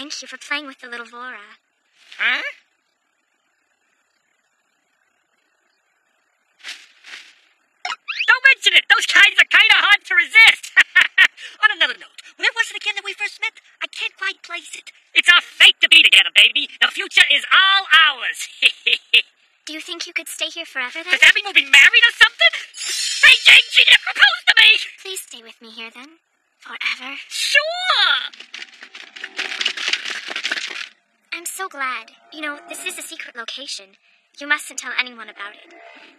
thank you for playing with the little Vora. Huh? Don't mention it! Those guys are kind of hard to resist! On another note, where was it again that we first met? I can't quite place it. It's our fate to be together, baby. The future is all ours. Do you think you could stay here forever, then? Does that mean we'll be married or something? Hey, Jane, she didn't propose to me! Please stay with me here, then. Forever. Sure! I'm so glad. You know, this is a secret location. You mustn't tell anyone about it.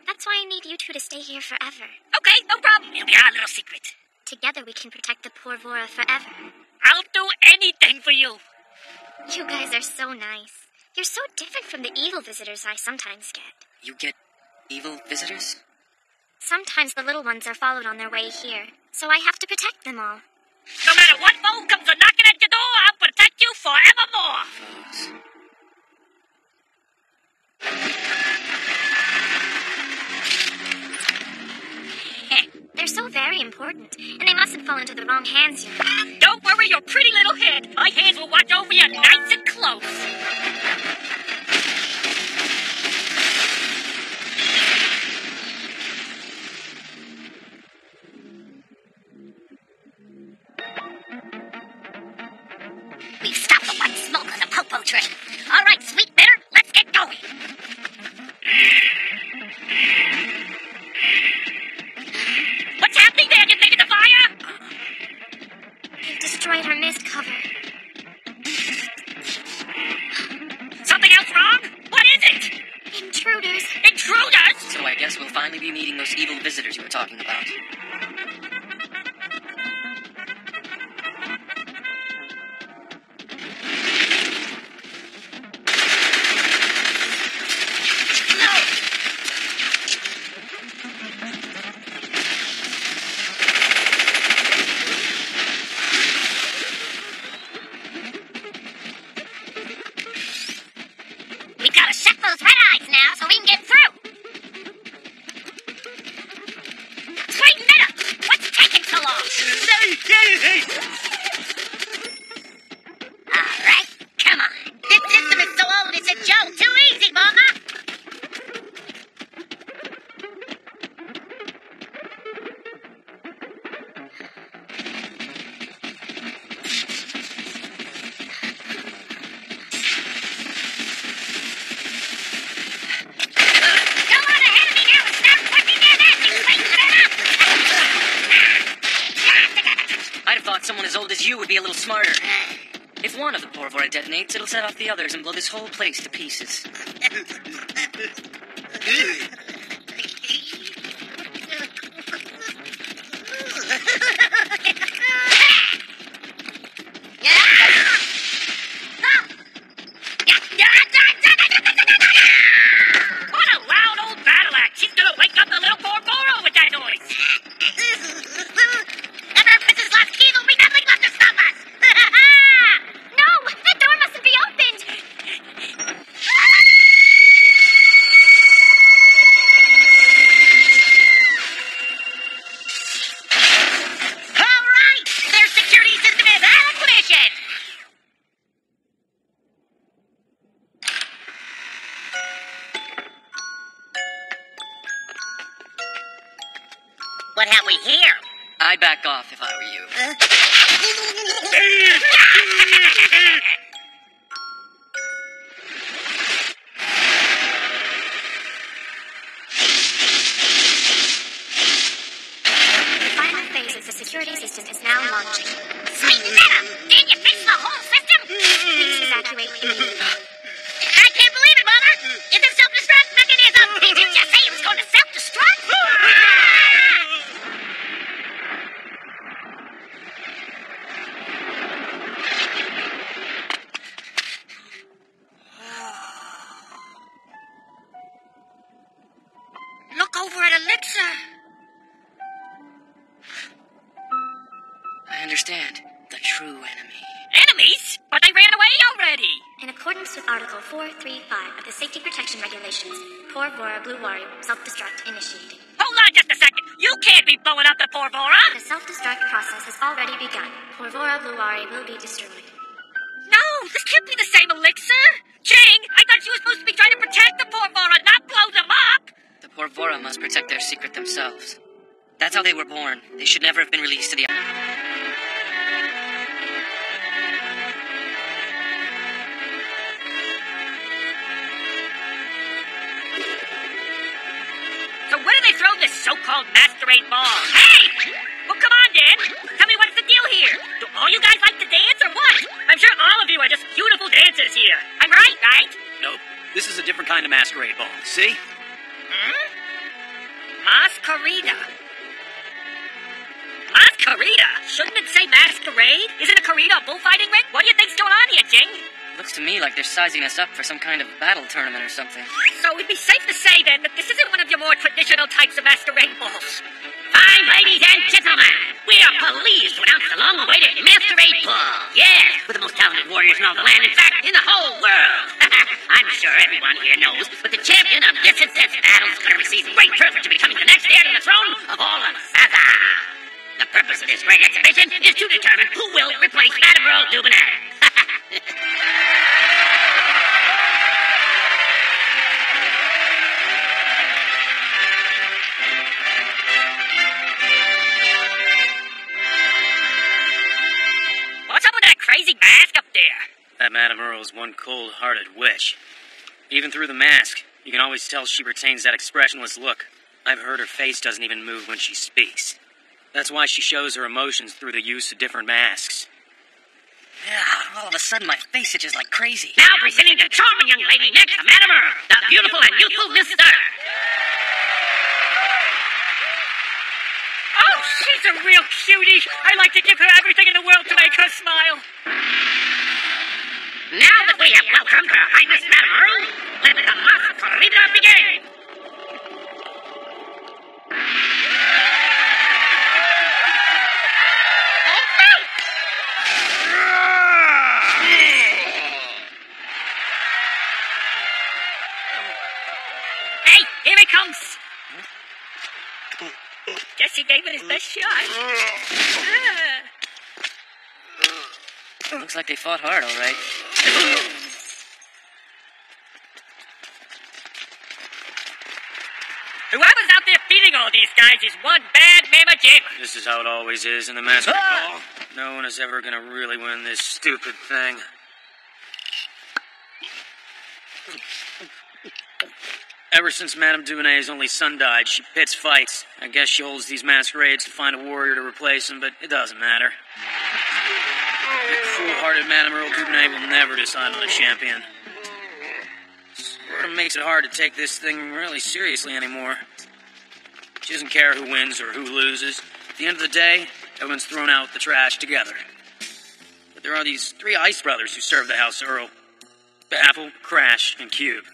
That's why I need you two to stay here forever. Okay, no problem. It'll be our little secret. Together we can protect the poor Vora forever. I'll do anything for you. You guys are so nice. You're so different from the evil visitors I sometimes get. You get evil visitors? Sometimes the little ones are followed on their way here, so I have to protect them all. No matter what foe comes a knocking at your door, I'll protect you forevermore. Foes. They're so very important, and they mustn't fall into the wrong hands, you know. Don't worry your pretty little head. My hands will watch over you nice and close. We've stopped the one smoke on the popo train. All right, sweet bitter, let's get going. What's happening there? You thinking the fire? They've destroyed our mist cover. Something else wrong? What is it? Intruders. Intruders? So I guess we'll finally be meeting those evil visitors you were talking about. We gotta shut those red eyes now so we can get through. Sweet bitter, what's taking so long? All right, come on. This system is so old it's a joke. Too easy, mama. I'd have thought someone as old as you would be a little smarter. If one of the Porvora detonates, it'll set off the others and blow this whole place to pieces. What a loud old battle axe. She's gonna wake up the little Porvora with that noise. Emperor Princess Lost Key will be nothing left to stop us. No! That door mustn't be opened! All right, their security system is out of commission. What have we here? I'd back off if I were you. The final phase of the security system is now launching. Sweet Netta, did you fix the whole system? Please evacuate immediately. I can't believe it, Mama. It's a self-destruct mechanism. Didn't you say it was going to self-destruct? Look over at Elixir. I understand. The true enemy. Enemies? But they ran away already. In accordance with Article 435 of the Safety Protection Regulations, Poor Vora Blue Warrior self-destruct initiated. Hold on just a second. You can't be blowing up the Porvora. The self-destruct process has already begun. Poor Vora Blue Warrior will be destroyed. No, This can't be the same elixir. Jing, I thought you were supposed to be trying to protect the Porvora, not blow them up. The Porvora must protect their secret themselves. That's how they were born. They should never have been released to the... So where do they throw this so-called masquerade ball? Hey! Well, come on, Dan. Tell me what's the deal here. Do all you guys like to dance or what? I'm sure all of you are just beautiful dancers here. I'm right? Nope. This is a different kind of masquerade ball. See? Masquerita. Masquerita? Shouldn't it say masquerade? Isn't a corrida a bullfighting ring? What do you think's going on here, Jing? Looks to me like they're sizing us up for some kind of battle tournament or something. So it'd be safe to say, then, that this isn't one of your more traditional types of masquerade balls. Fine, ladies and gentlemen, we are pleased to announce the long-awaited masquerade ball. Yes, with the most talented warriors in all the land, in fact, in the whole world. I'm sure everyone here knows, but the champion of this intense battle is going to receive the great privilege of becoming the next heir to the throne of all of Zaza. The purpose of this great exhibition is to determine who will replace Madame Earl Dubonnet. What's up with that crazy mask up there? That Madame Earl is one cold-hearted witch. Even through the mask, you can always tell she retains that expressionless look. I've heard her face doesn't even move when she speaks. That's why she shows her emotions through the use of different masks. Yeah, all of a sudden my face itches like crazy. Now presenting the charming young lady next to Madame Earl, the beautiful and youthful Miss Stir. Oh, she's a real cutie. I like to give her everything in the world to make her smile. Now that we have welcomed Her Highness Madame Earl, let the masquerade begin. Hey, here he comes. Guess he gave it his best shot. Looks like they fought hard, all right. Whoever's out there feeding all these guys is one bad mama jammer. This is how it always is in the masquerade ball. No one is ever gonna really win this stupid thing. Ever since Madame Dubonnet's only son died, she pits fights. I guess she holds these masquerades to find a warrior to replace him, but it doesn't matter. The cruel-hearted Madame Earl Dubonnet will never decide on a champion. Sort of makes it hard to take this thing really seriously anymore. She doesn't care who wins or who loses. At the end of the day, everyone's thrown out the trash together. But there are these 3 ice brothers who serve the House Earl. Baffle, Crash, and Cube.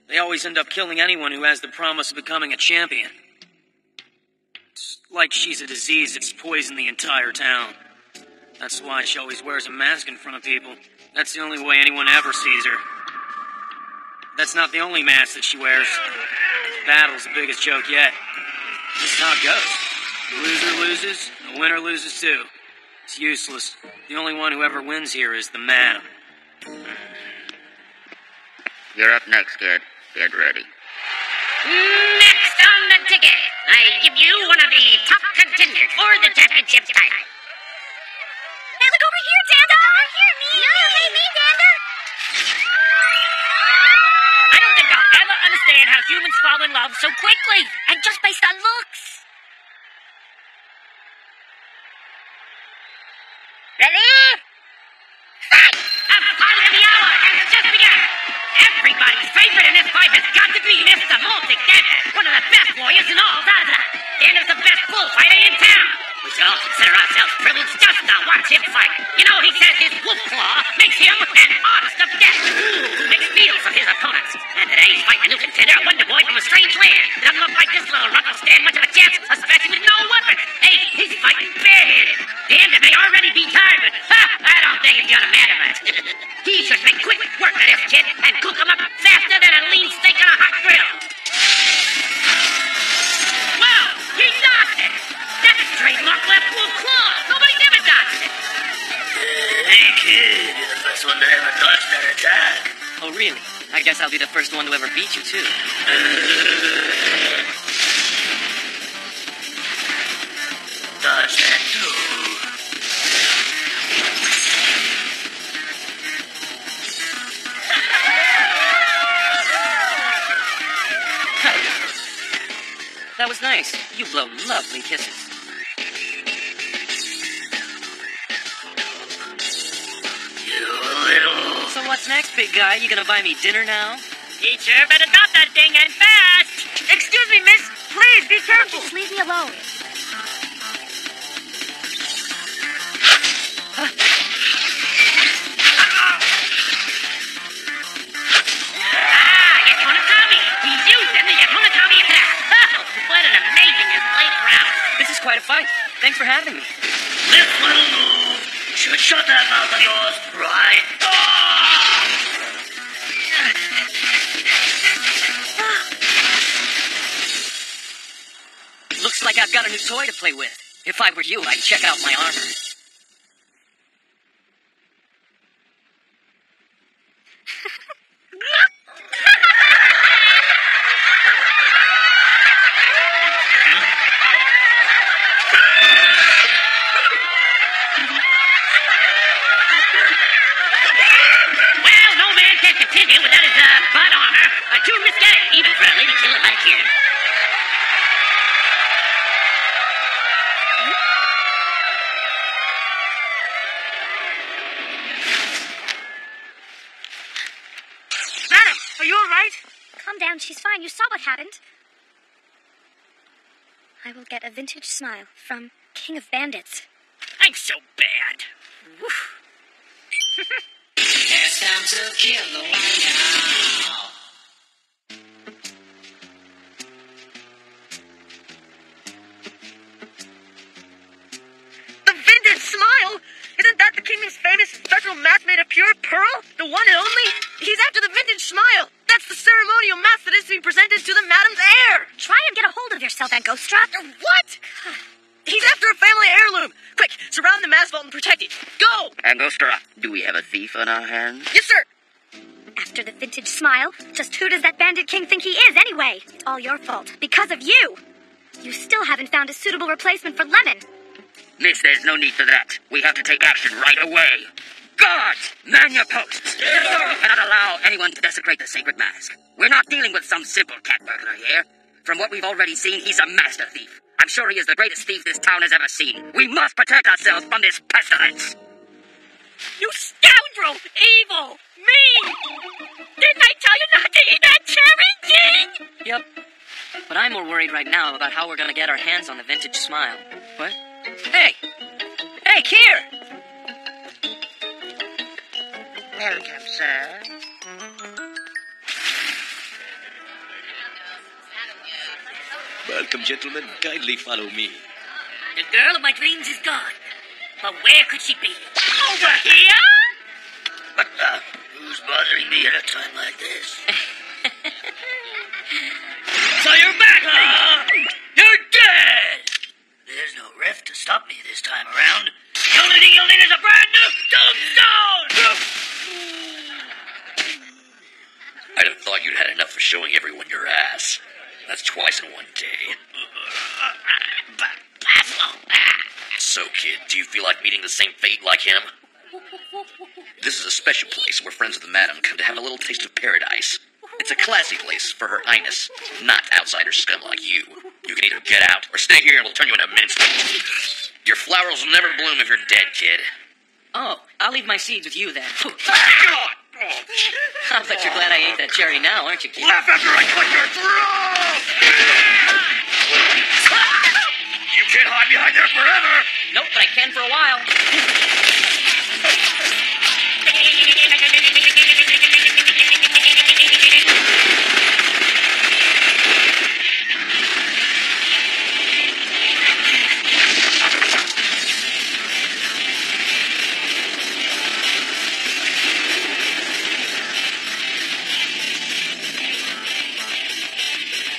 They always end up killing anyone who has the promise of becoming a champion. It's like she's a disease that's poisoned the entire town. That's why she always wears a mask in front of people. That's the only way anyone ever sees her. That's not the only mask that she wears. This battle's the biggest joke yet. This is how it goes. The loser loses, the winner loses too. It's useless. The only one who ever wins here is the Madam. You're up next, kid. Get ready. Next on the ticket, I give you one of the top contenders for the championship title. Hey, look over here, Danda! Over here, me! No, hey, me, Danda! I don't think I'll ever understand how humans fall in love so quickly, and just based on looks. Ready? Fight! A fight of the hour has just begun! Everybody's favorite in this fight has got to be Mr. Multi-Gadget, one of the best warriors in all Zaza, and is the best bullfighter in town. We should all consider ourselves privileged just to watch him fight. You know, he says his wolf claw makes him an artist of death, who makes deals with his opponents. And today he's fighting a new contender, a wonder boy from a strange land. Doesn't look like this little runt will stand much of a chance, especially with no weapon. Hey, he's fighting barehanded. Damn, it may already be time, but I don't think it's gonna matter much. He should make quick work of this kid and cook him up faster than a lean steak on a hot grill. Well, he knocked it. That's a trademark left wolf claw. Nobody's ever dodged it. Hey, kid, you're the first one to ever guess I'll be the first one to ever beat you, too. Does that do? That was nice. You blow lovely kisses. So what's next, big guy? You gonna buy me dinner now? Teacher, better drop that thing and fast! Excuse me, miss. Please, be careful. Just leave me alone. This is quite a fight. Thanks for having me. This little move should shut that mouth of yours right off! Looks like I've got a new toy to play with. If I were you, I'd check out my armor. Calm down, she's fine. You saw what happened. I will get a vintage smile from King of Bandits. I'm so bad. Woof. It's time to kill the white cow. The vintage smile? Isn't that the kingdom's famous special mask made of pure pearl? The one and only? He's after the vintage smile. That's the ceremonial mask that is to be presented to the madam's heir. Try and get a hold of yourself, Angostra. What? He's after a family heirloom. Quick, surround the mask vault and protect it. Go! Angostura, do we have a thief on our hands? Yes, sir. After the vintage smile, just who does that bandit king think he is anyway? It's all your fault, because of you. You still haven't found a suitable replacement for Lemon. Miss, there's no need for that. We have to take action right away. Guards, man your posts. We cannot allow anyone to desecrate the sacred mask. We're not dealing with some simple cat burglar here. From what we've already seen, he's a master thief. I'm sure he is the greatest thief this town has ever seen. We must protect ourselves from this pestilence. You scoundrel! Evil! Mean! Didn't I tell you not to eat that cherry, Jing? Yep. But I'm more worried right now about how we're gonna get our hands on the vintage smile. What? Hey! Hey, Kier! Welcome, sir. Welcome, gentlemen. Kindly follow me. The girl of my dreams is gone. But where could she be? Over here? But, who's bothering me at a time like this? So you're back, You're dead! There's no rift to stop me this time around. Yielding is a brand new tombstone! I'd have thought you'd had enough of showing everyone your ass. That's twice in one day. So, kid, do you feel like meeting the same fate like him? This is a special place where friends of the madam come to have a little taste of paradise. It's a classy place for her highness, not outsider scum like you. You can either get out or stay here and we'll turn you into mincemeat. Your flowers will never bloom if you're dead, kid. Oh, I'll leave my seeds with you then. I'll bet you're glad I ate that cherry now, aren't you, kid? Laugh after I cut your throat! You can't hide behind there forever! Nope, but I can for a while.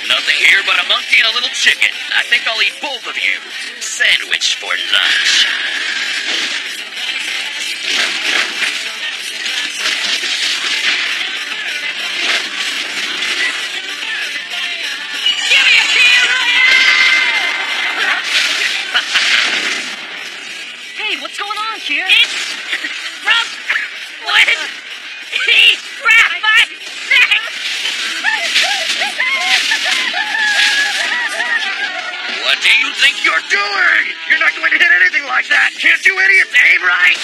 Nothing here but a monkey and a little chicken. I think I'll eat both of you. Sandwich for lunch. you think you're doing? You're not going to hit anything like that. Can't you idiots aim right?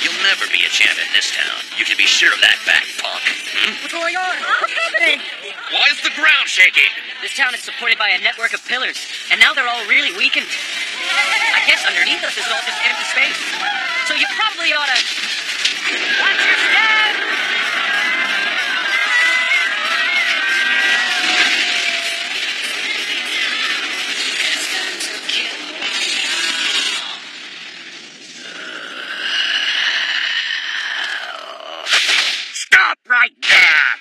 You'll never be a champ in this town. You can be sure of that fact, punk. What's going on? What's happening? Why is the ground shaking? This town is supported by a network of pillars, and now they're all really weakened. I guess underneath us is all just empty space. So you probably ought to... Watch your step! Stop right there!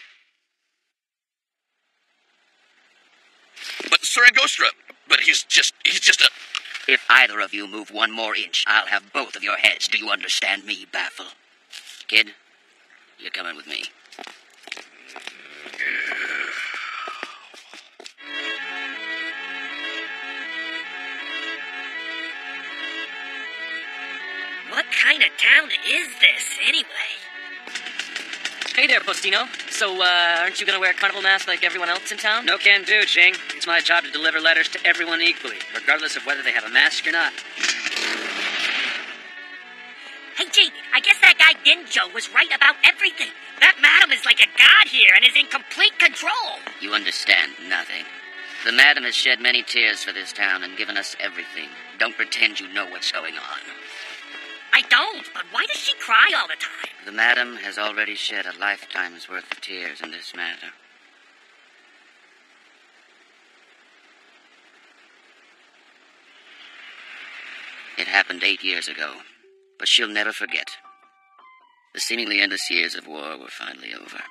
But Sir Angostra, but he's just a... If either of you move one more inch, I'll have both of your heads. Do you understand me, Baffle? Kid, you're coming with me. What kind of town is this, anyway? Hey there, Postino. So, aren't you gonna wear a carnival mask like everyone else in town? No can do, Jing. It's my job to deliver letters to everyone equally, regardless of whether they have a mask or not. Hey, Jing, I guess that guy Ginjo was right about everything. That madam is like a god here and is in complete control. You understand nothing. The madam has shed many tears for this town and given us everything. Don't pretend you know what's going on. I don't, but why does she cry all the time? The madam has already shed a lifetime's worth of tears in this matter. It happened 8 years ago, but she'll never forget. The seemingly endless years of war were finally over.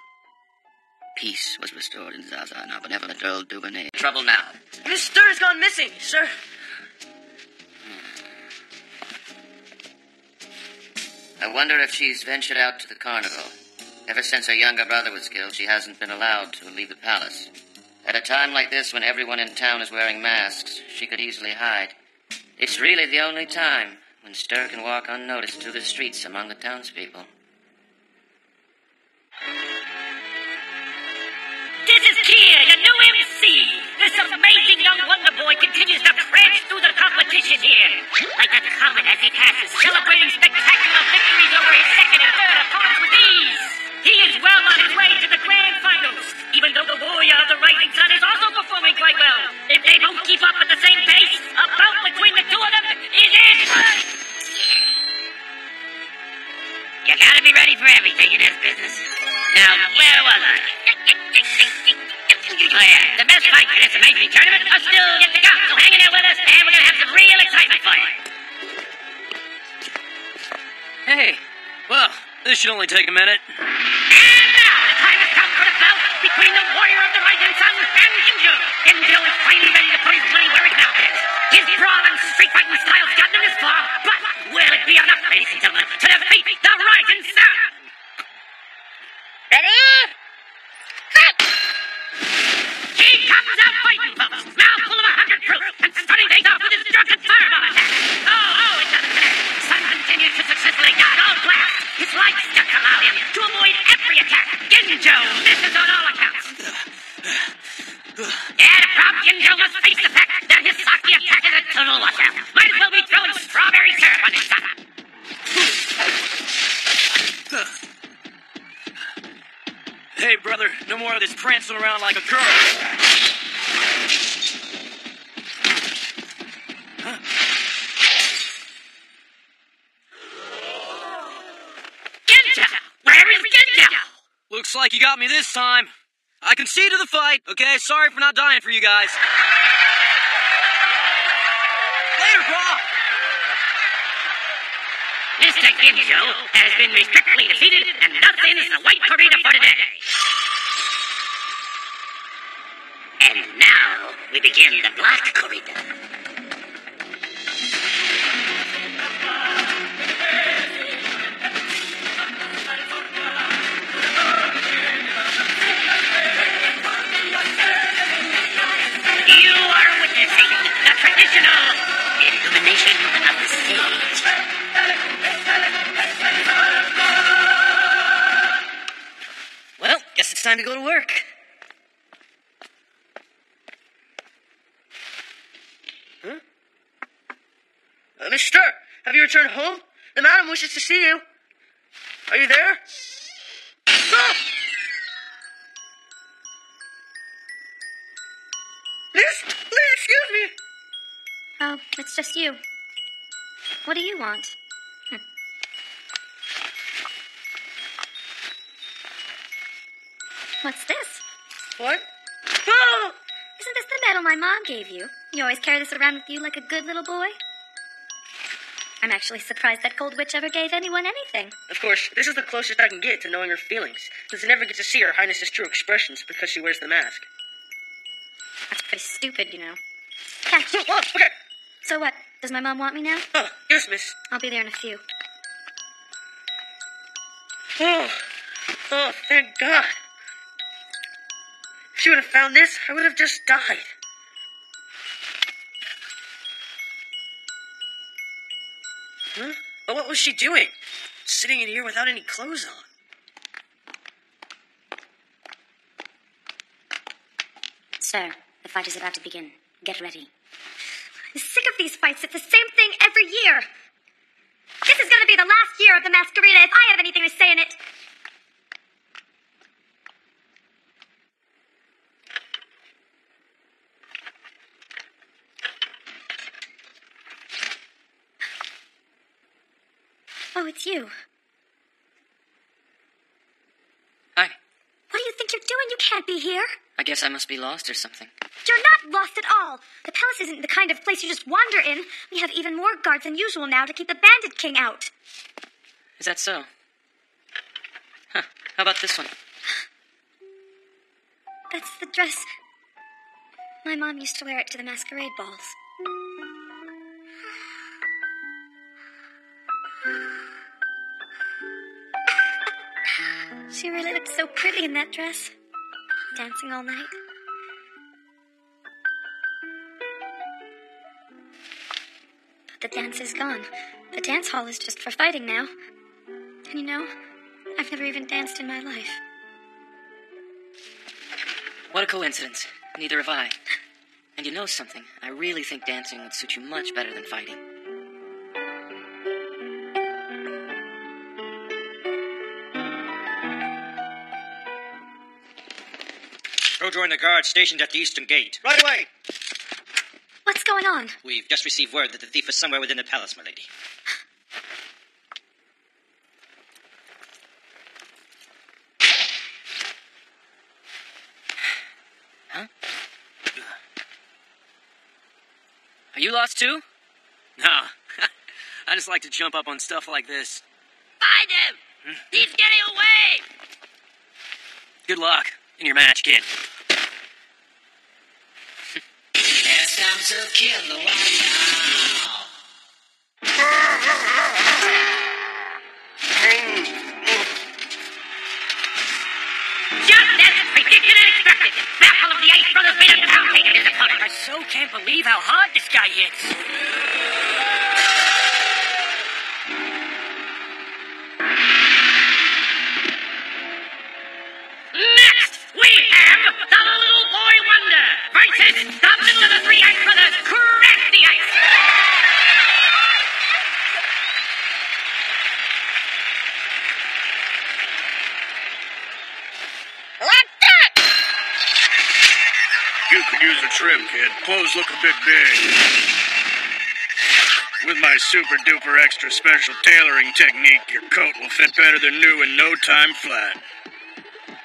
Peace was restored in Zaza, and our benevolent Earl Duvernay. Trouble now. Miss Stir's gone missing, sir. I wonder if she's ventured out to the carnival. Ever since her younger brother was killed, she hasn't been allowed to leave the palace. At a time like this, when everyone in town is wearing masks, she could easily hide. It's really the only time when Stir can walk unnoticed through the streets among the townspeople. This is Kier, your new MC. This amazing young wonder boy continues to prance through the competition here. Like a comet as he passes, celebrating spectacular victories over his second and third opponents with ease. He is well on his way to the grand finals, even though the warrior of the rising sun is also performing quite well. If they don't keep up at the same pace, a bout between the two of them is in. You gotta be ready for everything in this business. Now, where was I? Oh yeah, the best fights in this amazing tournament are still yet to come. So hang in there with us, and we're gonna have some real excitement for you. Hey, well, this should only take a minute. And now, the time has come for the bout between the warrior of the rising sun and Ginjo. Ginjo is finally ready to put his money where his mouth is. His brawl and street fighting style's gotten him this far, but will it be enough, ladies and gentlemen, to defeat the rising sun? Ready? Cut! He comes out fighting, folks, mouth full of 100 proof, and starting things off with his drunken fireball attack. Oh, it doesn't connect. Sun continues to successfully guard all blasts. His light steps allow him to avoid every attack. Ginjo misses on all accounts. Yeah, the problem Ginjo must face the fact that his Saki attack is a total washout. Might as well be throwing strawberry syrup on his son. Hey, brother, no more of this prancing around like a girl. Ginjo! Where is Ginjo? Looks like you got me this time. I concede to the fight, okay? Sorry for not dying for you guys. Later, bro! Mr. Ginjo has been respectfully defeated, and thus ends the white corrida for today. And now we begin the black corrida. You are witnessing the traditional illumination of the stage. Well, guess it's time to go to work. return home? The madam wishes to see you. Are you there? Ah! Please, excuse me. Oh, it's just you. What do you want? What's this? What? Oh! Isn't this the medal my mom gave you? You always carry this around with you like a good little boy? I'm actually surprised that cold witch ever gave anyone anything. Of course, this is the closest I can get to knowing her feelings, since I never get to see Her Highness's true expressions because she wears the mask. That's pretty stupid, you know. Catch. Oh, okay. So what? Does my mom want me now? Oh, yes, miss. I'll be there in a few. Oh, thank God. If she would have found this, I would have just died. Huh? But what was she doing? Sitting in here without any clothes on. Sir, the fight is about to begin. Get ready. I'm sick of these fights. It's the same thing every year. This is going to be the last year of the Masquerade if I have anything to say in it. Oh, it's you. Hi. What do you think you're doing? You can't be here. I guess I must be lost or something. You're not lost at all. The palace isn't the kind of place you just wander in. We have even more guards than usual now to keep the Bandit King out. Is that so? Huh. How about this one? That's the dress. My mom used to wear it to the masquerade balls. She really looked so pretty in that dress. Dancing all night. But the dance is gone. The dance hall is just for fighting now. And you know, I've never even danced in my life. What a coincidence. Neither have I. And you know something? I really think dancing would suit you much better than fighting. Go join the guard stationed at the eastern gate. Right away. What's going on? We've just received word that the thief is somewhere within the palace, my lady. Huh? Are you lost too? Nah. I just like to jump up on stuff like this. Find him! He's getting away! Good luck in your match, kid. It's time to kill the one now. Just as predicted and expected, Battle of the Ice Brothers made a pound taking his opponent. I so can't believe how hard this guy hits. Next, we have the Little Boy Wonder versus the Middle of the Three Ice Brothers, Crack the Ice. You could use a trim, kid. Clothes look a bit big. With my super duper extra special tailoring technique, your coat will fit better than new in no time flat.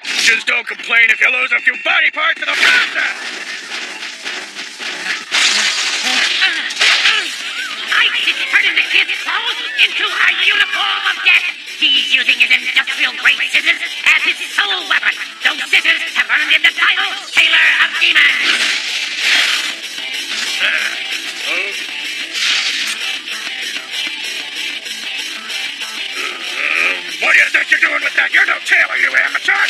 Just don't complain if you lose a few body parts in the process! Ice is turning the kid's clothes into a uniform of death. He's using his industrial-grade scissors as his sole weapon. Those scissors have earned him the title Tailor of Demons. What do you think you're doing with that? You're no tailor, you amateur!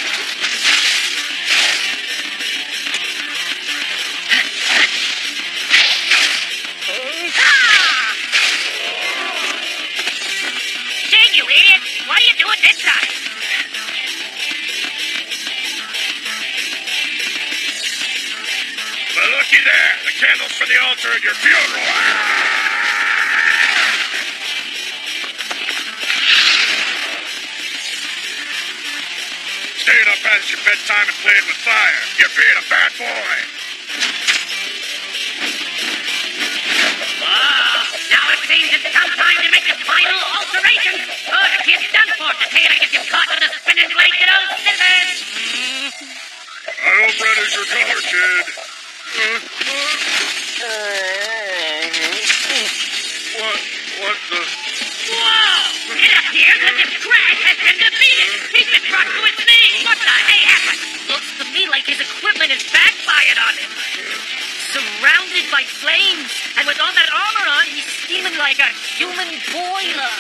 Dig, you idiot! What are you doing this time? Well, looky there. The candles for the altar at your funeral. Staying up past your bedtime and playing with fire. You're being a bad boy. Now it seems it's come time to make the final alteration. Oh, the kid's done for. The tailor gets him caught with a spinning blade to those scissors. I hope red is your color, kid. What the... Whoa! It appears that this crash has been defeated. He's been brought to his knees. What the hey happened? Looks to me like his equipment is backfired on him. Surrounded by flames, and with all that armor on, he's steaming like a human boiler.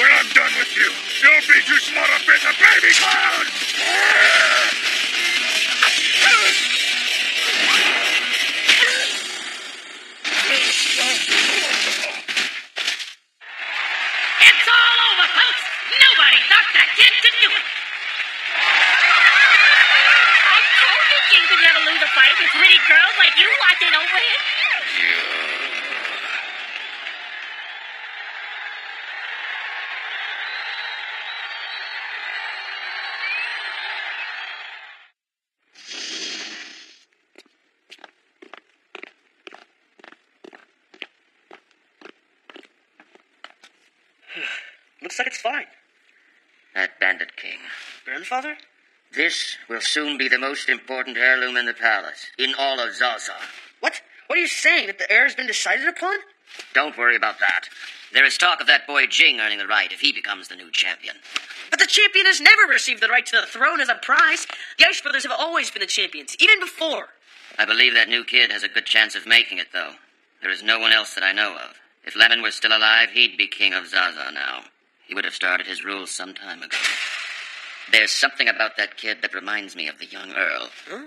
When I'm done with you, you'll be too small to fit the baby clown! It's all over, folks. Nobody thought that kid could do it. I told you Jing could never lose a fight with pretty girls like you watching over him. Looks like it's fine. That Bandit King. Grandfather? This will soon be the most important heirloom in the palace, in all of Zaza. What? What are you saying? That the heir has been decided upon? Don't worry about that. There is talk of that boy Jing earning the right if he becomes the new champion. But the champion has never received the right to the throne as a prize. The Ice Brothers have always been the champions, even before. I believe that new kid has a good chance of making it, though. There is no one else that I know of. If Lemon were still alive, he'd be king of Zaza now. He would have started his rule some time ago. There's something about that kid that reminds me of the young Earl. Huh?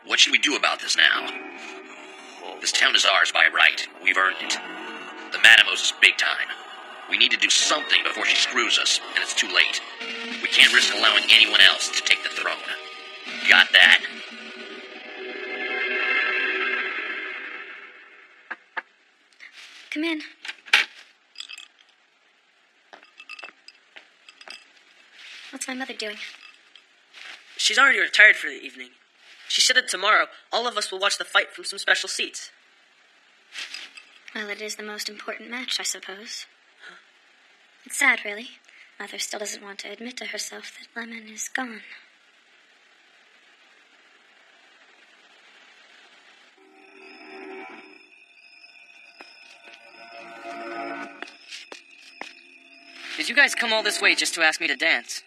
What should we do about this now? This town is ours by right. We've earned it. The Madam owes us big time. We need to do something before she screws us, and it's too late. We can't risk allowing anyone else to take the throne. Got that? Come in. What's my mother doing? She's already retired for the evening. She said that tomorrow, all of us will watch the fight from some special seats. Well, it is the most important match, I suppose. It's sad, really. Mother still doesn't want to admit to herself that Lemon is gone. Did you guys come all this way just to ask me to dance?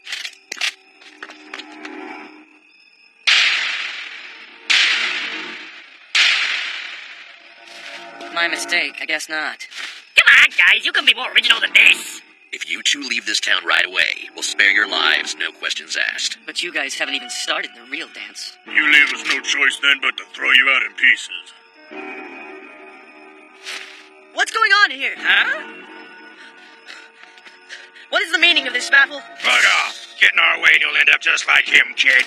My mistake, I guess not. Come on, guys, you can be more original than this. If you two leave this town right away, we'll spare your lives, no questions asked. But you guys haven't even started the real dance. You leave us no choice then but to throw you out in pieces. What's going on here, huh? What is the meaning of this battle? Bug off! Get in our way and you'll end up just like him, kid.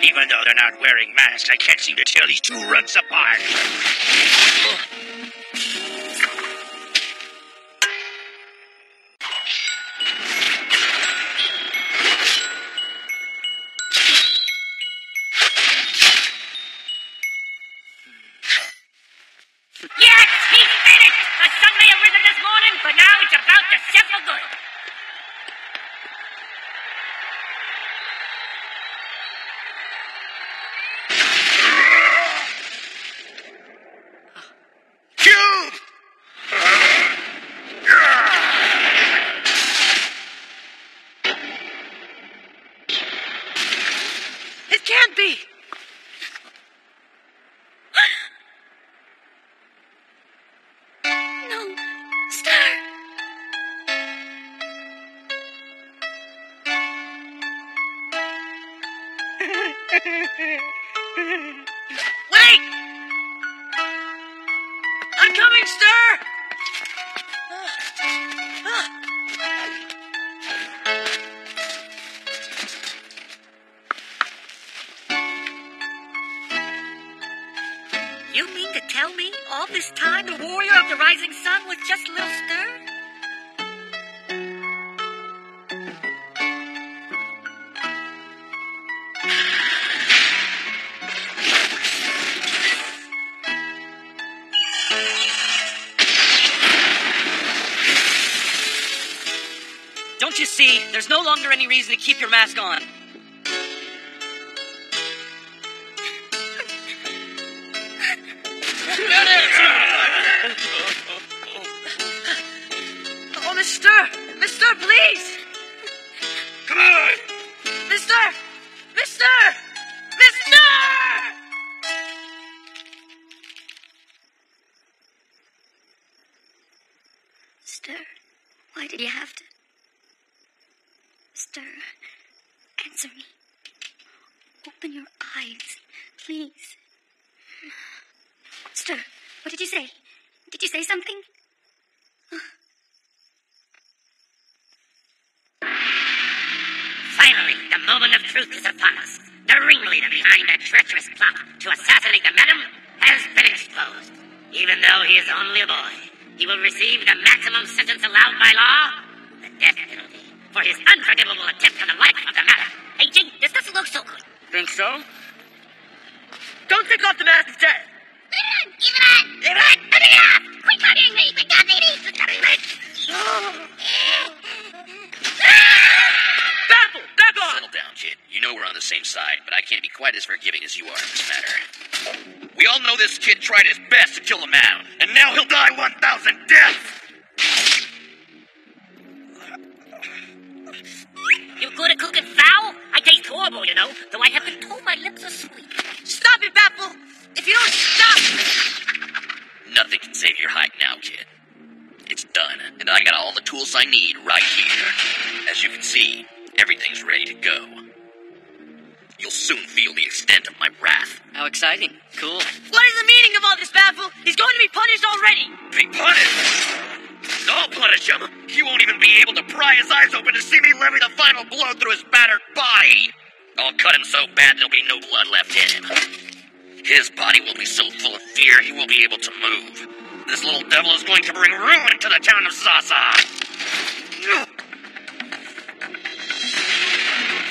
Even though they're not wearing masks, I can't seem to tell these two runts apart. Yes, he's finished! The sun may have risen this morning, but now it's about to set for good. It can't be! No, Star. Wait! I'm I'm coming, Stir! You mean to tell me all this time the warrior of the rising sun was just a little Stir? Don't you see? There's no longer any reason to keep your mask on. Oh, Mister, please! Come on! Mister! Stir, why did you have to? Stir, answer me. Open your eyes, please. Stir, what did you say? Did you say something? Finally, the moment of truth is upon us. The ringleader behind a treacherous plot to assassinate the madam has been exposed. Even though he is only a boy, he will receive the maximum sentence allowed by law, the death penalty, for his unforgivable attempt on the life of the madam. Hey, Jing, this doesn't look so good. Think so? Don't take off the mask instead! Give it on! Quit copying me! Quit copying me! Baffle! Back on! Settle down, kid. You know we're on the same side, but I can't be quite as forgiving as you are in this matter. We all know this kid tried his best to kill the man, and now he'll die 1,000 deaths! You good at cooking fowl? I taste horrible, you know, though I have been told my lips are sweet. Stop it, Baffle! If you don't stop... Nothing can save your hide now, kid. It's done, and I got all the tools I need right here. As you can see, everything's ready to go. You'll soon feel the extent of my wrath. How exciting. Cool. What is the meaning of all this, Baffle? He's going to be punished already! Be punished? I'll punish him! He won't even be able to pry his eyes open to see me levy the final blow through his battered body! I'll cut him so bad there'll be no blood left in him. His body will be so full of fear he won't be able to move. This little devil is going to bring ruin to the town of Zaza!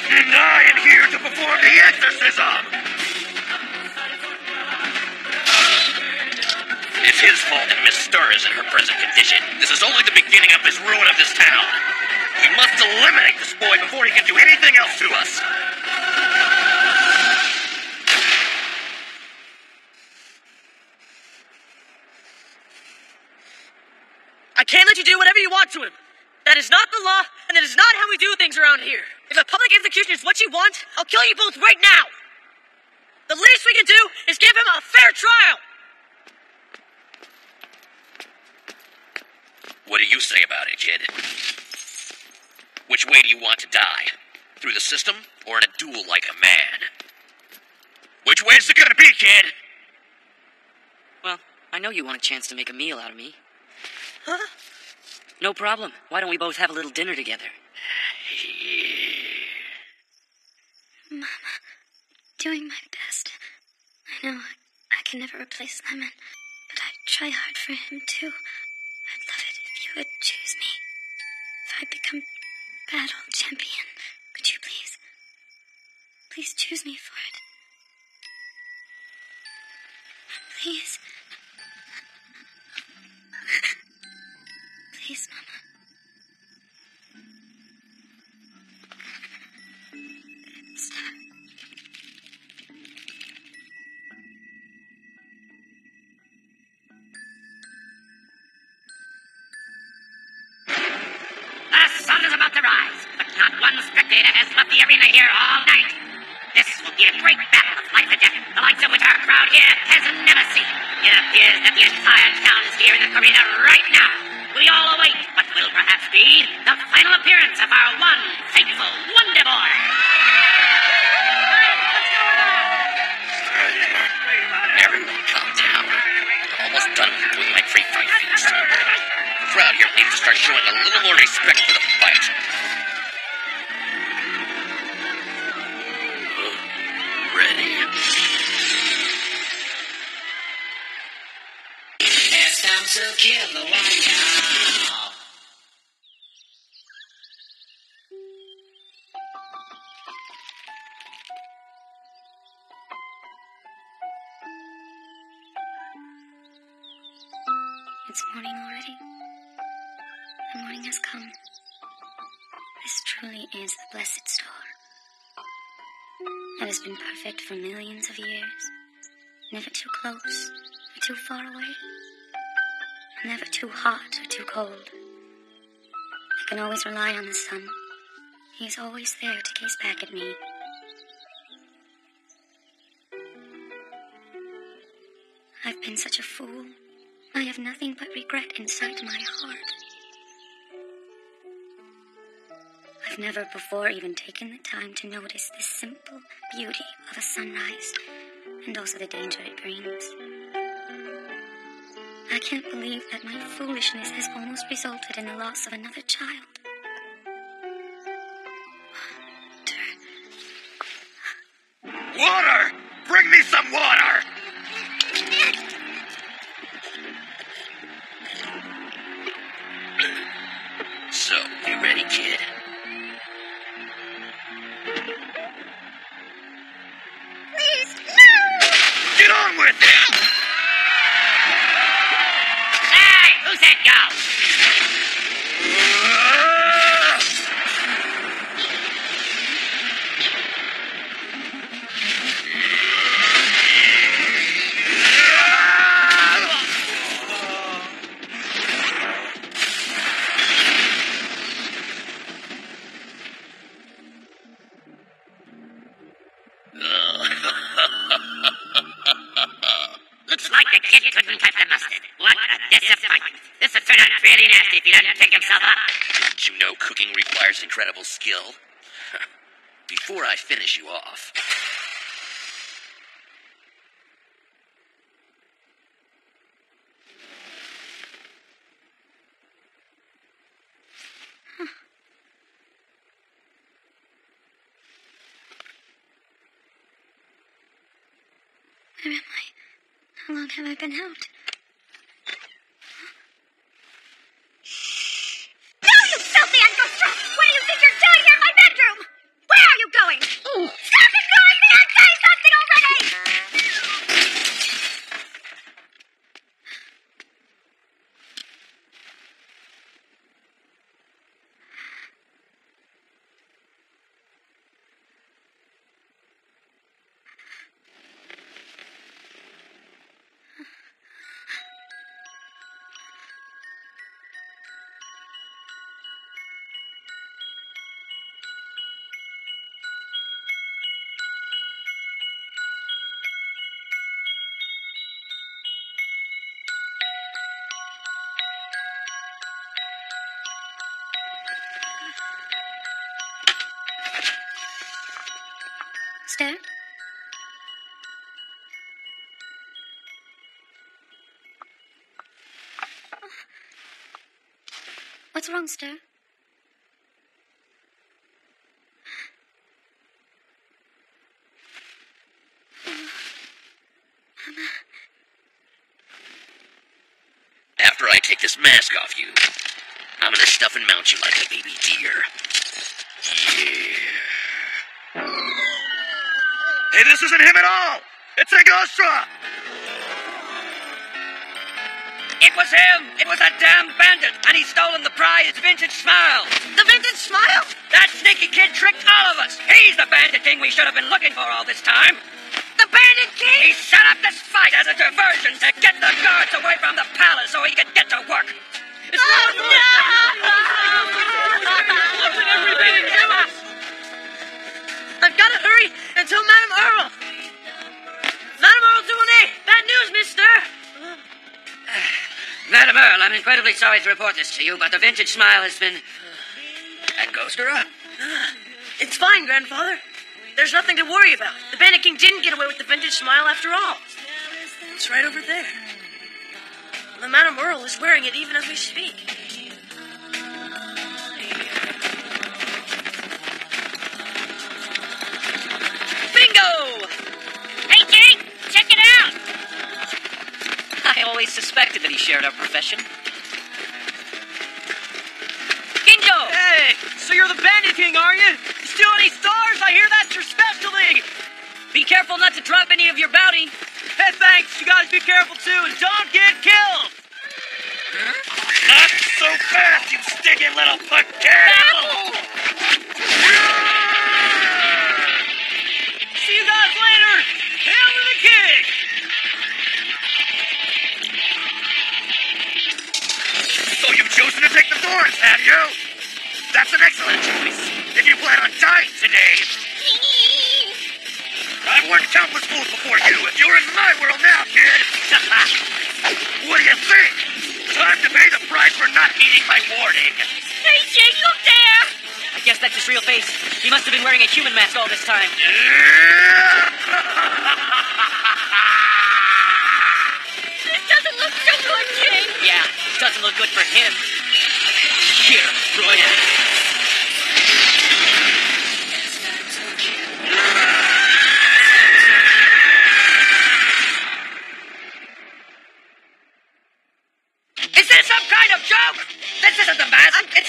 And I am here to perform the exorcism! It's his fault that Miss Stir is in her present condition. This is only the beginning of this ruin of this town. We must eliminate this boy before he can do anything else to us. I can't let you do whatever you want to him. That is not the law, and that is not how we do things around here. If a public execution is what you want, I'll kill you both right now. The least we can do is give him a fair trial. What do you say about it, kid? Which way do you want to die? Through the system, or in a duel like a man? Which way's it gonna be, kid? Well, I know you want a chance to make a meal out of me. Huh? No problem. Why don't we both have a little dinner together? Mama, doing my best. I know I can never replace Lemon, but I try hard for him too. I'd love it if you would choose me. If I become battle champion, could you please? Please choose me for it. Please. Please, Mama. Stop. The sun is about to rise, but not one spectator has left the arena here all night. This will be a great battle of life and death, the likes of which our crowd here has never seen. It appears that the entire town is here in the arena right now. We all await what will perhaps be the final appearance of our one faithful Wonder Boy. Everyone calm down. I'm almost done with my to start showing a little more respect for the fight. Ready. It's time to kill the warrior. It's morning already. The morning has come. This truly is the blessed star. It has been perfect for millions of years. Never too close or too far away. Never too hot or too cold. I can always rely on the sun. He is always there to gaze back at me. I've been such a fool. I have nothing but regret inside my heart. I've never before even taken the time to notice the simple beauty of a sunrise, and also the danger it brings. I can't believe that my foolishness has almost resulted in the loss of another child. Water! Bring me some water! So, you ready, kid? Please, no! Get on with it! Hey, who said go? Looks like the kid couldn't cut the mustard. What a disappointment. This would turn out really nasty if he doesn't pick himself up. Did you know cooking requires incredible skill? Before I finish you off... Where am I? How long have I been out? No, you filthy Angostra! What do you think you're doing here in my bedroom? Where are you going? Stop ignoring me and say something already! Stir? What's wrong, Stir? After I take this mask off you, I'm gonna stuff and mount you like a baby deer. Yeah. Hey, this isn't him at all! It's Angostra! It was him! It was that damn bandit! And he's stolen the prize vintage smile! The vintage smile? That sneaky kid tricked all of us! He's the bandit king we should have been looking for all this time! The bandit king? He set up this fight as a diversion to get the guards away from the palace so he could get to work! I've got to hurry and tell Madame Earl. Madame Earl Douanet, bad news, mister. Madam Earl, I'm incredibly sorry to report this to you, but the vintage smile has been... Angostra? It's fine, Grandfather. There's nothing to worry about. The Bandit King didn't get away with the vintage smile after all. It's right over there. The Madame Earl is wearing it even as we speak. Gingo! Hey, Jing! Check it out! I always suspected that he shared our profession. Gingo! Hey, so you're the Bandit King, are you? You steal any stars? I hear that's your specialty. Be careful not to drop any of your bounty. Hey, thanks. You guys be careful, too, and don't get killed. Not so fast, you stinking little potato! See you guys later. Hail to the king. So you've chosen to take the thorns, have you? That's an excellent choice. If you plan on dying today... I've warned countless fools before you. If you're in my world now, kid... What do you think? Time to pay the price for not heeding my warning. Hey, Jing, look there! I guess that's his real face. He must have been wearing a human mask all this time. This doesn't look so good, Jing. Yeah, it doesn't look good for him. Here, Royale. Is this some kind of joke? This isn't the mask. It's